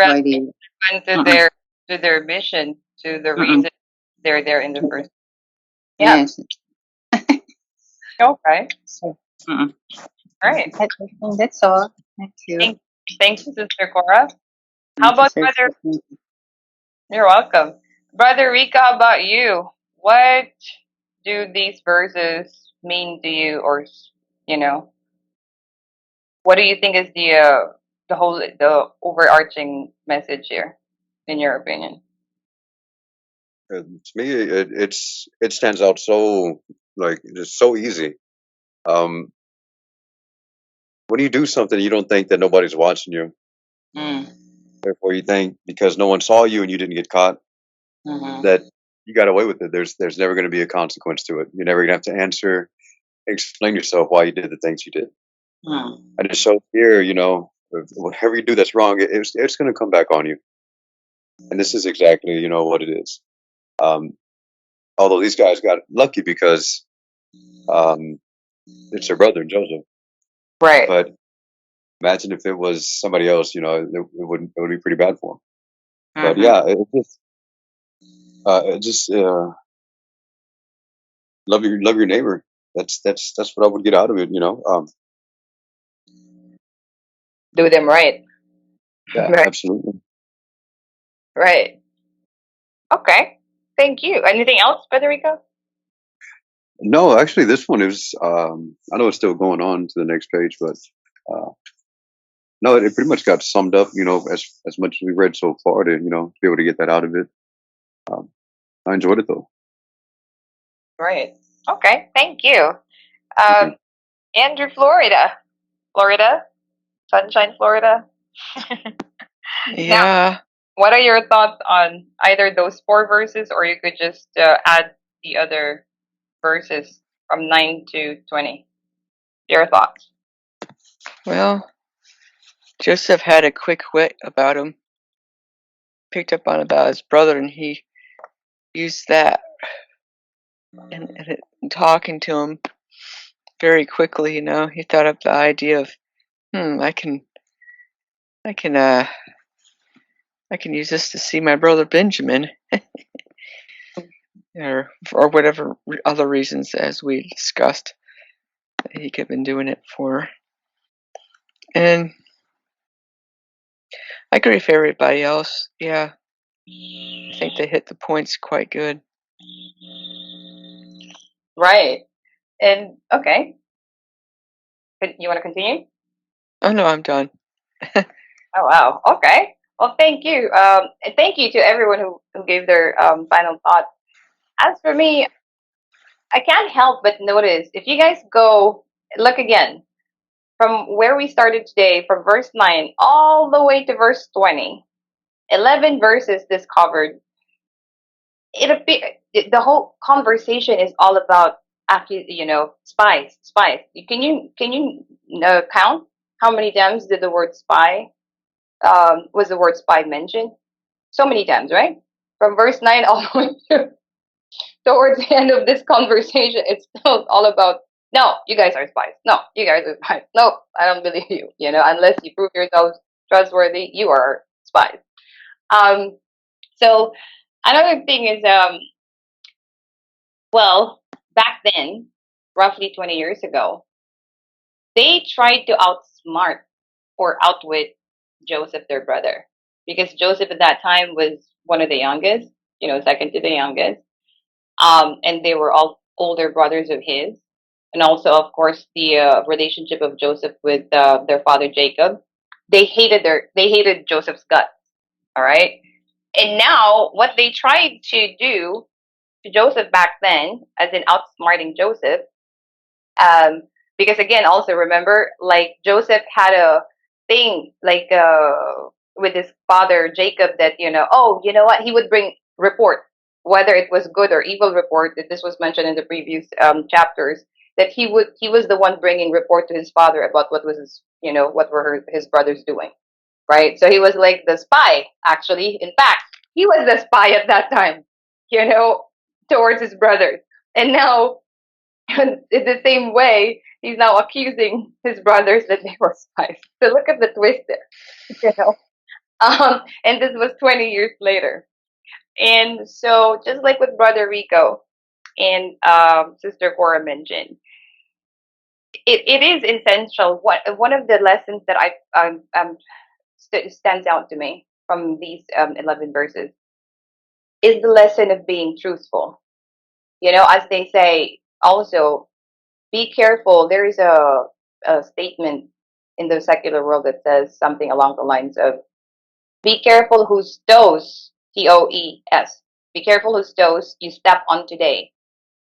why they.
to
Uh-uh,
their mission, to the
uh-uh,
reason they're there in the first. Yeah.
yes.
Okay.
So, uh-uh.
All right.
I think that's all. Thank you.
Thank, thank you, Sister Cora. How
Thank you,
about
sir.
Brother? You're welcome. Brother Rika, how about you? What do these verses mean to you, or you know, what do you think is the overarching message here, in your opinion?
To me, it stands out so like it's so easy. Um, when you do something, you don't think that nobody's watching you.
Mm,
Therefore, you think because no one saw you and you didn't get caught
mm-hmm,
that you got away with it. There's never going to be a consequence to it. You're never going to have to answer, explain yourself why you did the things you did.
mm,
And it shows here, whatever you do that's wrong, it's going to come back on you. And this is exactly, what it is. Um, although these guys got lucky because um, it's their brother Joseph.
right.
But imagine if it was somebody else, it would be pretty bad for them. But
Mm-hmm.
yeah, it just love your neighbor. That's what I would get out of it.
Do them right.
Yeah,
Right.
absolutely.
Right. Okay. Thank you. Anything else, Federico?
No, actually, this one is. I know it's still going on to the next page, but uh, no, it pretty much got summed up. As much as we read so far to be able to get that out of it. Um, I enjoyed it though.
Right. Okay. Thank you.
Thank you.
Andrew, Florida, Sunshine, Florida. Now,
Yeah.
what are your thoughts on either those four verses, or you could just add the other verses from 9 to 20? Your thoughts.
Well, Joseph had a quick wit about him. Picked up on about his brother, and he used that and talking to him very quickly, he thought up the idea of, I can use this to see my brother Benjamin, or for whatever other reasons, as we discussed, that he could have been doing it for. And I agree with everybody else. Yeah, I think they hit the points quite good.
Right. And okay, you want to continue?
Oh no, I'm done.
Oh wow. Okay. Well, thank you. And thank you to everyone who gave their final thoughts. As for me, I can't help but notice if you guys go look again from where we started today, from verse 9 all the way to verse 20, 11 verses this covered. The whole conversation is all about spies. Can you count how many times did the word spy was the word spy mentioned? So many times, right? From verse 9 all the way towards the end of this conversation, it's still all about, no, you guys are spies. No, you guys are spies. No, I don't believe you. Unless you prove yourselves trustworthy, you are spies. Um, so another thing is, well, back then, roughly 20 years ago, they tried to outsmart or outwit Joseph, their brother, because Joseph at that time was one of the youngest, second to the youngest. And they were all older brothers of his, and also, of course, the relationship of Joseph with their father Jacob. They hated Joseph's guts. All right, and now what they tried to do to Joseph back then, as in outsmarting Joseph, um, because again, also remember, like Joseph had a thing, like with his father Jacob, that oh, you know what, he would bring report, whether it was good or evil report. That this was mentioned in the previous chapters, that he was the one bringing report to his father about what was what were his brothers doing, right? So he was like the spy. Actually, in fact, he was the spy at that time, you know, towards his brothers, and now in the same way, he's now accusing his brothers that they were spies. So look at the twist there, you know. And this was 20 years later. And so, just like with Brother Rico and Sister Cora mentioned, it is essential. One of the lessons that stands out to me from these 11 verses is the lesson of being truthful. As they say, also be careful. There is a statement in the secular world that says something along the lines of, be careful whose toes, TOES, be careful whose toes you step on today,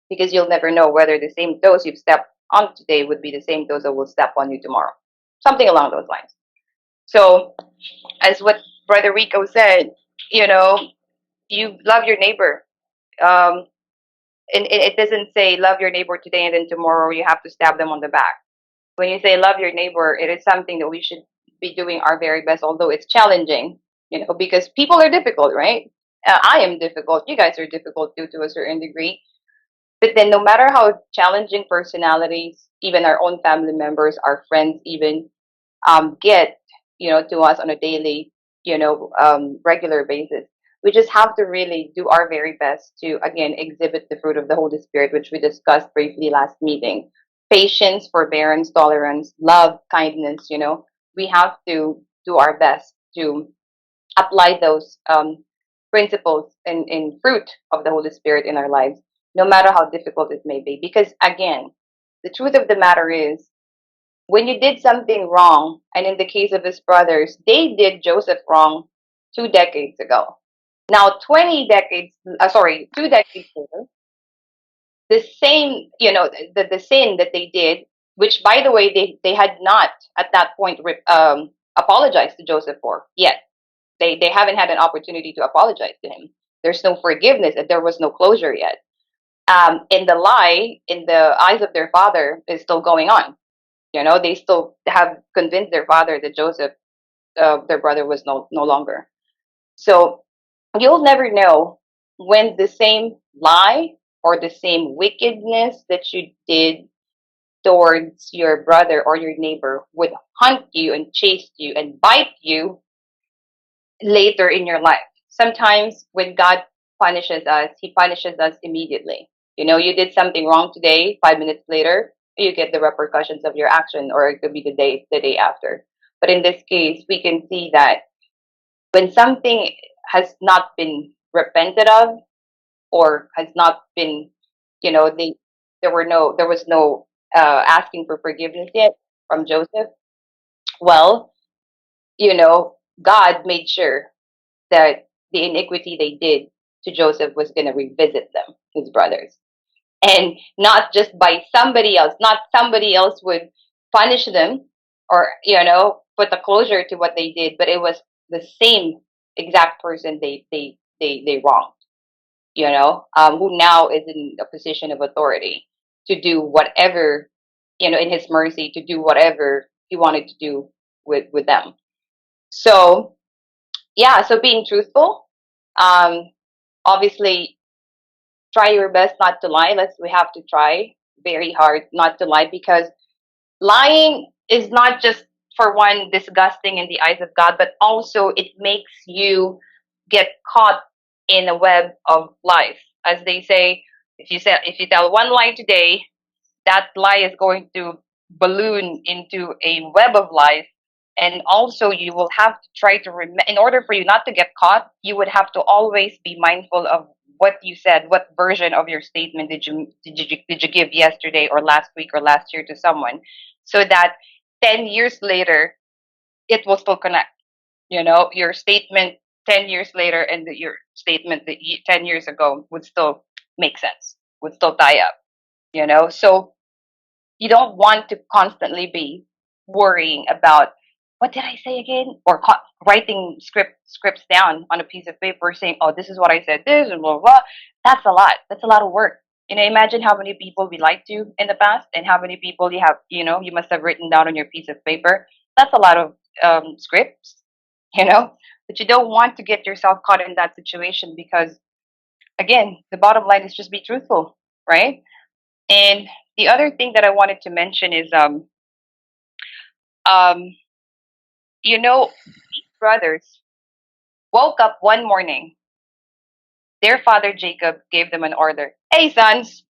because you'll never know whether the same toes you've stepped on today would be the same toes that will step on you tomorrow. Something along those lines. So, as what Brother Rico said, you love your neighbor. Um, and it doesn't say love your neighbor today and then tomorrow you have to stab them on the back. When you say love your neighbor, it is something that we should be doing our very best, although it's challenging, because people are difficult, right? I am difficult. You guys are difficult too, to a certain degree. But then, no matter how challenging personalities, even our own family members, our friends, even get, to us on a daily, regular basis, we just have to really do our very best to, again, exhibit the fruit of the Holy Spirit, which we discussed briefly last meeting. Patience, forbearance, tolerance, love, kindness, we have to do our best to apply those principles and fruit of the Holy Spirit in our lives, no matter how difficult it may be. Because again, the truth of the matter is, when you did something wrong, and in the case of his brothers, they did Joseph wrong 2 decades ago. Now, 2 decades later, the same, the sin that they did, which by the way, they had not at that point apologized to Joseph for yet. They haven't had an opportunity to apologize to him. There's no forgiveness, and there was no closure yet. And the lie in the eyes of their father is still going on. They still have convinced their father that Joseph, their brother, was no longer. So you'll never know when the same lie or the same wickedness that you did towards your brother or your neighbor would hunt you and chase you and bite you later in your life. Sometimes when God punishes us, He punishes us immediately. You know, you did something wrong today, 5 minutes later, you get the repercussions of your action, or it could be the day after. But in this case, we can see that when something has not been repented of, or has not been, you know, there was no asking for forgiveness yet from Joseph. Well, you know, God made sure that the iniquity they did to Joseph was going to revisit them, his brothers. And not just by somebody else, not somebody else would punish them or, you know, put a closure to what they did, but it was the same exact person they wronged, you know, who now is in a position of authority to do whatever, you know, in his mercy, to do whatever he wanted to do with them. So, yeah, so being truthful, um, obviously try your best not to lie. We have to try very hard not to lie, because lying is not just, for one, disgusting in the eyes of God, but also it makes you get caught in a web of life. As they say, if you tell one lie today, that lie is going to balloon into a web of life. And also you will have to try to in order for you not to get caught, you would have to always be mindful of what you said, what version of your statement did you give yesterday or last week or last year to someone, so that 10 years later it will still connect. You know, your statement 10 years later and your statement 10 years ago would still make sense, would still tie up, you know. So you don't want to constantly be worrying about what did I say again, or writing scripts down on a piece of paper saying, "Oh, this is what I said, this and blah blah." Blah. That's a lot. That's a lot of work. You know, imagine how many people we lied to in the past, and how many people you have. You know, you must have written down on your piece of paper. That's a lot of scripts. You know, but you don't want to get yourself caught in that situation, because again, the bottom line is just be truthful, right? And the other thing that I wanted to mention is, um, you know, these brothers woke up one morning. Their father Jacob gave them an order. Hey, sons,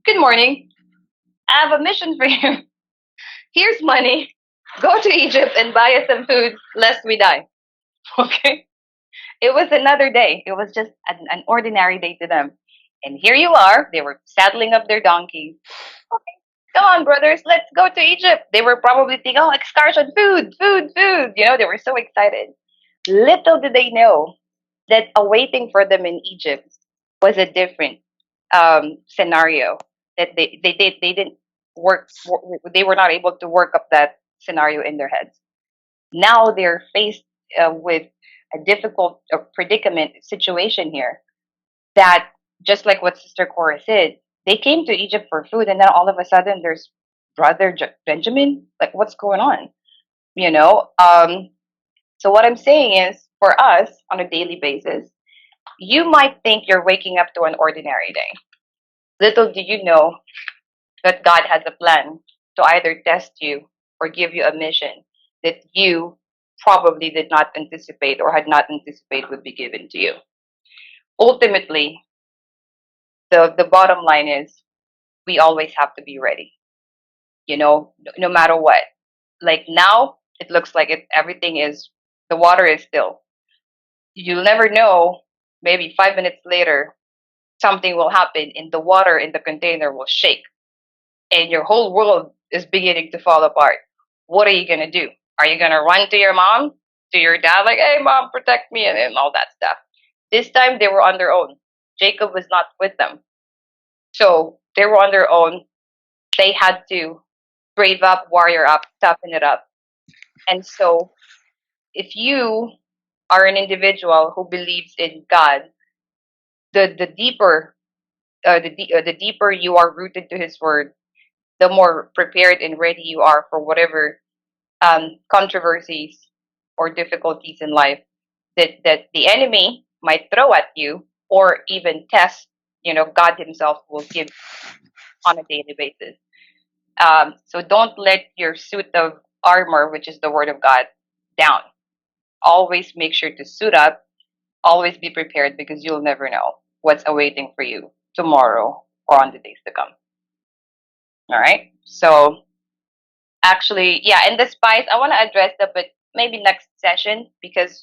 good morning. I have a mission for you. Here's money. Go to Egypt and buy us some food, lest we die. Okay? It was another day. It was just an ordinary day to them. And here you are. They were saddling up their donkeys. Come on, brothers, let's go to Egypt. They were probably thinking, oh, excursion, food, food, food. You know, they were so excited. Little did they know that awaiting for them in Egypt was a different scenario. That they didn't they were not able to work up that scenario in their heads. Now they're faced with a difficult predicament situation here, that just like what Sister Cora said, they came to Egypt for food, and then all of a sudden there's brother Benjamin. Like, what's going on? You know. So what I'm saying is, for us on a daily basis, you might think you're waking up to an ordinary day. Little do you know that God has a plan to either test you or give you a mission that you probably did not anticipate or had not anticipated would be given to you. Ultimately, the bottom line is we always have to be ready, you know, no matter what. Like now, it looks like everything is, the water is still. You'll never know, maybe 5 minutes later, something will happen and the water in the container will shake and your whole world is beginning to fall apart. What are you going to do? Are you going to run to your mom, to your dad, like, hey, mom, protect me, and all that stuff? This time they were on their own. Jacob was not with them. So they were on their own. They had to brave up, warrior up, toughen it up. And so if you are an individual who believes in God, the deeper the deeper you are rooted to His Word, the more prepared and ready you are for whatever controversies or difficulties in life that the enemy might throw at you or even test God Himself will give on a daily basis. So don't let your suit of armor, which is the Word of God, down. Always make sure to suit up. Always be prepared because you'll never know what's awaiting for you tomorrow or on the days to come. All right. So actually, yeah, and the spice, I want to address that, but maybe next session because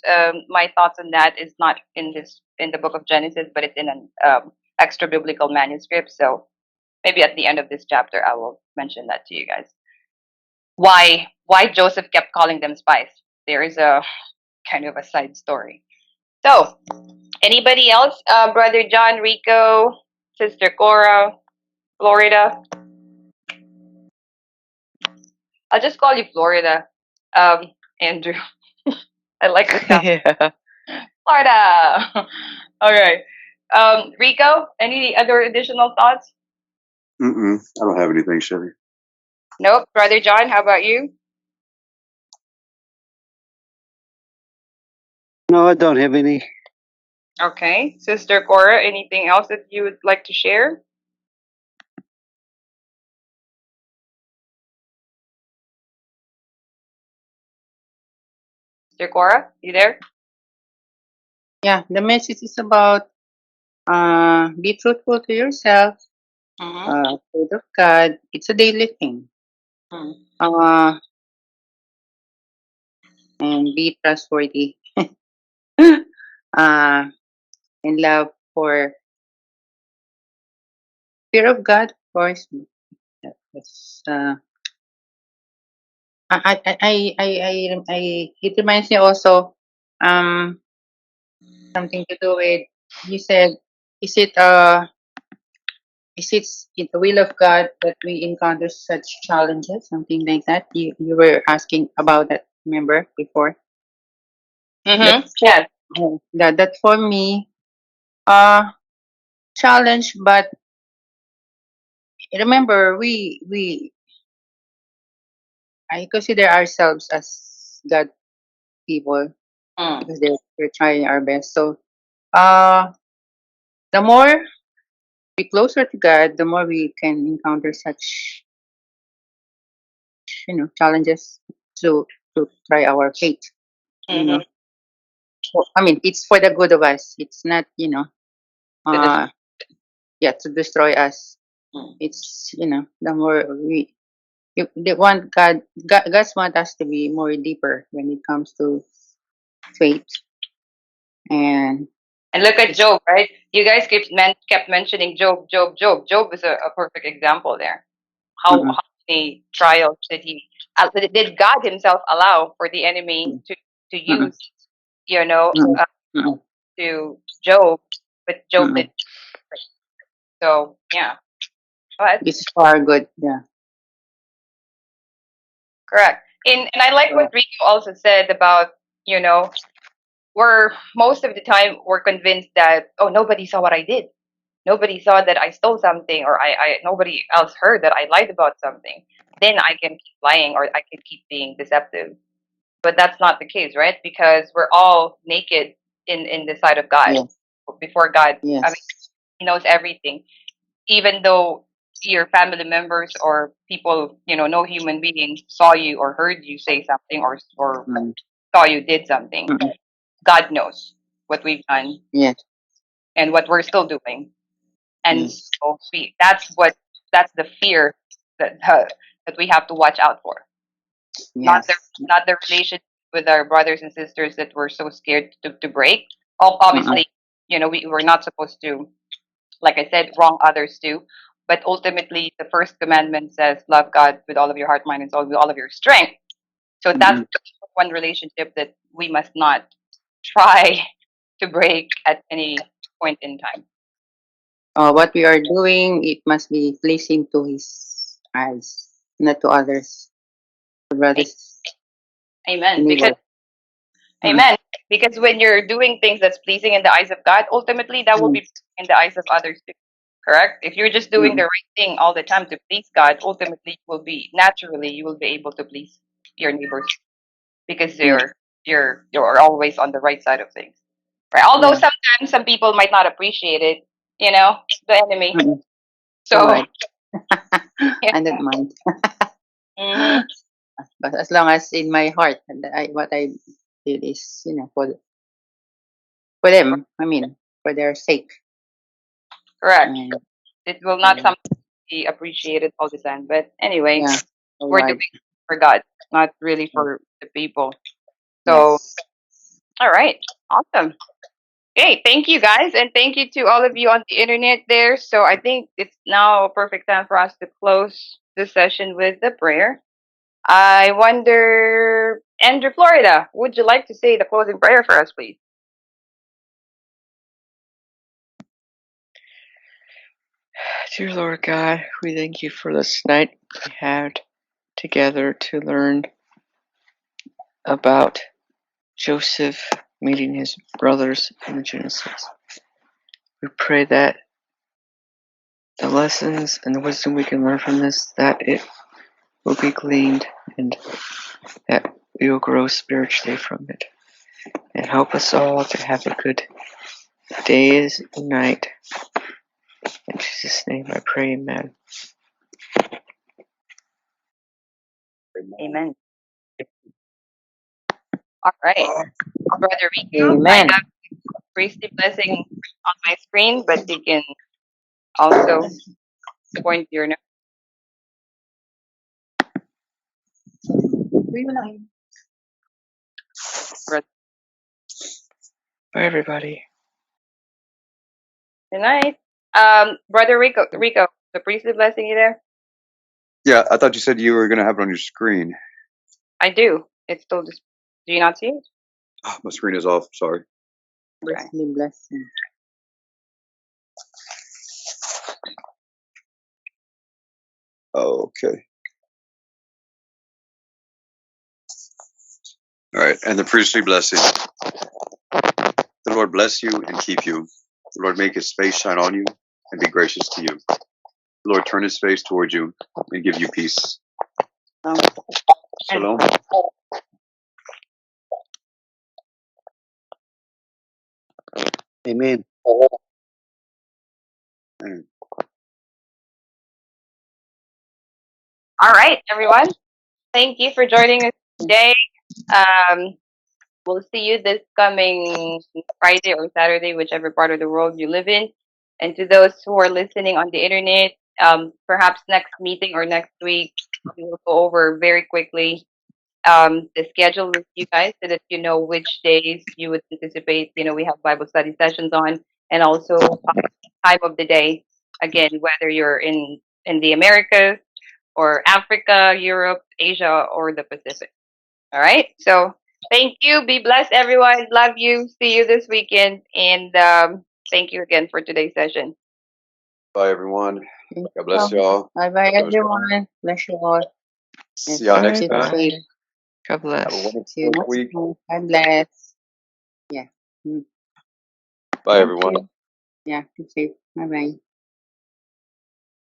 my thoughts on that is not in the book of Genesis, but it's in an extra biblical manuscript. So maybe at the end of this chapter, I will mention that to you guys. Why Joseph kept calling them spies? There is a kind of a side story. So, anybody else? Brother John, Rico, Sister Cora, Florida. I'll just call you Florida. Andrew. I like the sound.
Yeah.
Florida. All right. Rico, any other additional thoughts?
I don't have anything, Chevy.
Nope. Brother John, how about you?
No, I don't have any.
Okay. Sister Cora, anything else that you would like to share? Sister Cora, you there?
Yeah, the message is about be truthful to yourself,
Mm-hmm.
word of God. It's a daily thing. Uh, and be trustworthy. And love for fear of God, of course. That's, it reminds me also um something to do with you said is it in the will of God that we encounter such challenges, something like that? You were asking about that, remember before? That
Mm-hmm.
for
Yes.
that for me, uh challenge, but remember I consider ourselves as God people
Mm.
because we're trying our best. So uh the more we closer to God, the more we can encounter such challenges to try our faith. You
Mm-hmm.
know, I mean, it's for the good of us. It's not
To this.
uh yeah, to destroy us.
Mm.
It's the more they want God's want us to be more deeper when it comes to faith, and
And look at
it's
Job, right? You guys kept mentioning Job, Job, Job. Job is a perfect example there.
mm-mm,
How many trials did God Himself allow for the enemy to
mm-mm,
use, you know,
mm-mm,
uh,
mm-mm,
to Job, but Job
mm-mm.
did. So yeah, but
It's far good. Yeah.
correct. And I like what Rico also said about you know we're most of the time we're convinced that nobody saw what I did. Nobody saw that I stole something, or I nobody else heard that I lied about something. Then I can keep lying, or I can keep being deceptive. But that's not the case, right? Because we're all naked in the sight of God,
Yes.
before God. I mean,
Yes.
He knows everything. Even though your family members or people, no human being saw you or heard you say something, or
Mm,
saw you did something,
mm-mm.
God knows what we've done
Yes.
and what we're still doing. And
Yes.
so that's the fear that we have to watch out for. Not the
Yes.
not the relationship with our brothers and sisters that we're so scared to break.
Mm-mm.
Obviously, we're not supposed to, like I said, wrong others too. But ultimately, the first commandment says, "Love God with all of your heart, mind, and soul, with all of your strength." So that's
Mm-mm.
the one relationship that we must not try to break at any point in time.
What we are doing, it must be pleasing to His eyes, not to others, to brothers and
Amen. Because
neighbors. Mm-mm.
Amen. Because when you're doing things that's pleasing in the eyes of God, ultimately that will be
Mm-mm.
pleasing in the eyes of others too. Correct? If you're just doing the
Mm-mm.
right thing all the time to please God, ultimately you will be able to please your neighbors because
Yes.
you're always on the right side of things. Right? Although
Yeah.
sometimes some people might not appreciate it, the enemy.
Mm-mm.
So,
Alright.
yeah.
I don't mind.
Hmm.
But as long as in my heart, and what I did is, for them. I mean, for their sake.
Correct.
And
It will not
uh,
something be appreciated all the time. But anyway,
yeah,
we're doing
alright.
it for God, not really for the people. So,
Yes.
all right. Awesome. Okay, thank you guys, and thank you to all of you on the internet there. So I think it's now a perfect time for us to close the session with the prayer. I wonder, Andrew, Florida, would you like to say the closing prayer for us, please?
Dear Lord God, we thank you for this night we had together to learn about Joseph meeting his brothers in Genesis. We pray that the lessons and the wisdom we can learn from this, that it will be gleaned and that we will grow spiritually from it. And help us all to have a good day and night. In Jesus' name I pray, amen.
Amen. All right. Brother Rico, I
Amen.
have priestly blessing on my screen, but you can also point your nose. Brother.
Bye, everybody.
Good night. Brother Rico, the priestly blessing, you there?
Yeah, I thought you said you were going to have it on your screen.
I do. It's still just. Do you not see it?
Oh, my screen is off. Sorry.
Okay.
Blessing, blessing.
Okay. All right. And the priestly blessing. The Lord bless you and keep you. The Lord make his face shine on you and be gracious to you. The Lord turn his face towards you and give you peace.
And
Shalom.
Amen.
And
all right, everyone. Thank you for joining us today. Um, we'll see you this coming Friday or Saturday, whichever part of the world you live in. And to those who are listening on the internet, perhaps next meeting or next week, we will go over very quickly the schedule with you guys so that you know which days you would anticipate, we have Bible study sessions on, and also time of the day. Again, whether you're in the Americas or Africa, Europe, Asia, or the Pacific. All right. So thank you. Be blessed, everyone. Love you. See you this weekend. And thank you again for today's session.
bye, everyone.
Thank
God bless
you.
y'all.
Bye bye, everyone. Bless you all. And
See y'all next
keep
time.
safe.
God
Have a
bless.
wonderful
See you next
week.
time. God bless. Yeah. Mm.
Bye,
Thank
everyone.
you. Yeah, keep safe. Bye bye.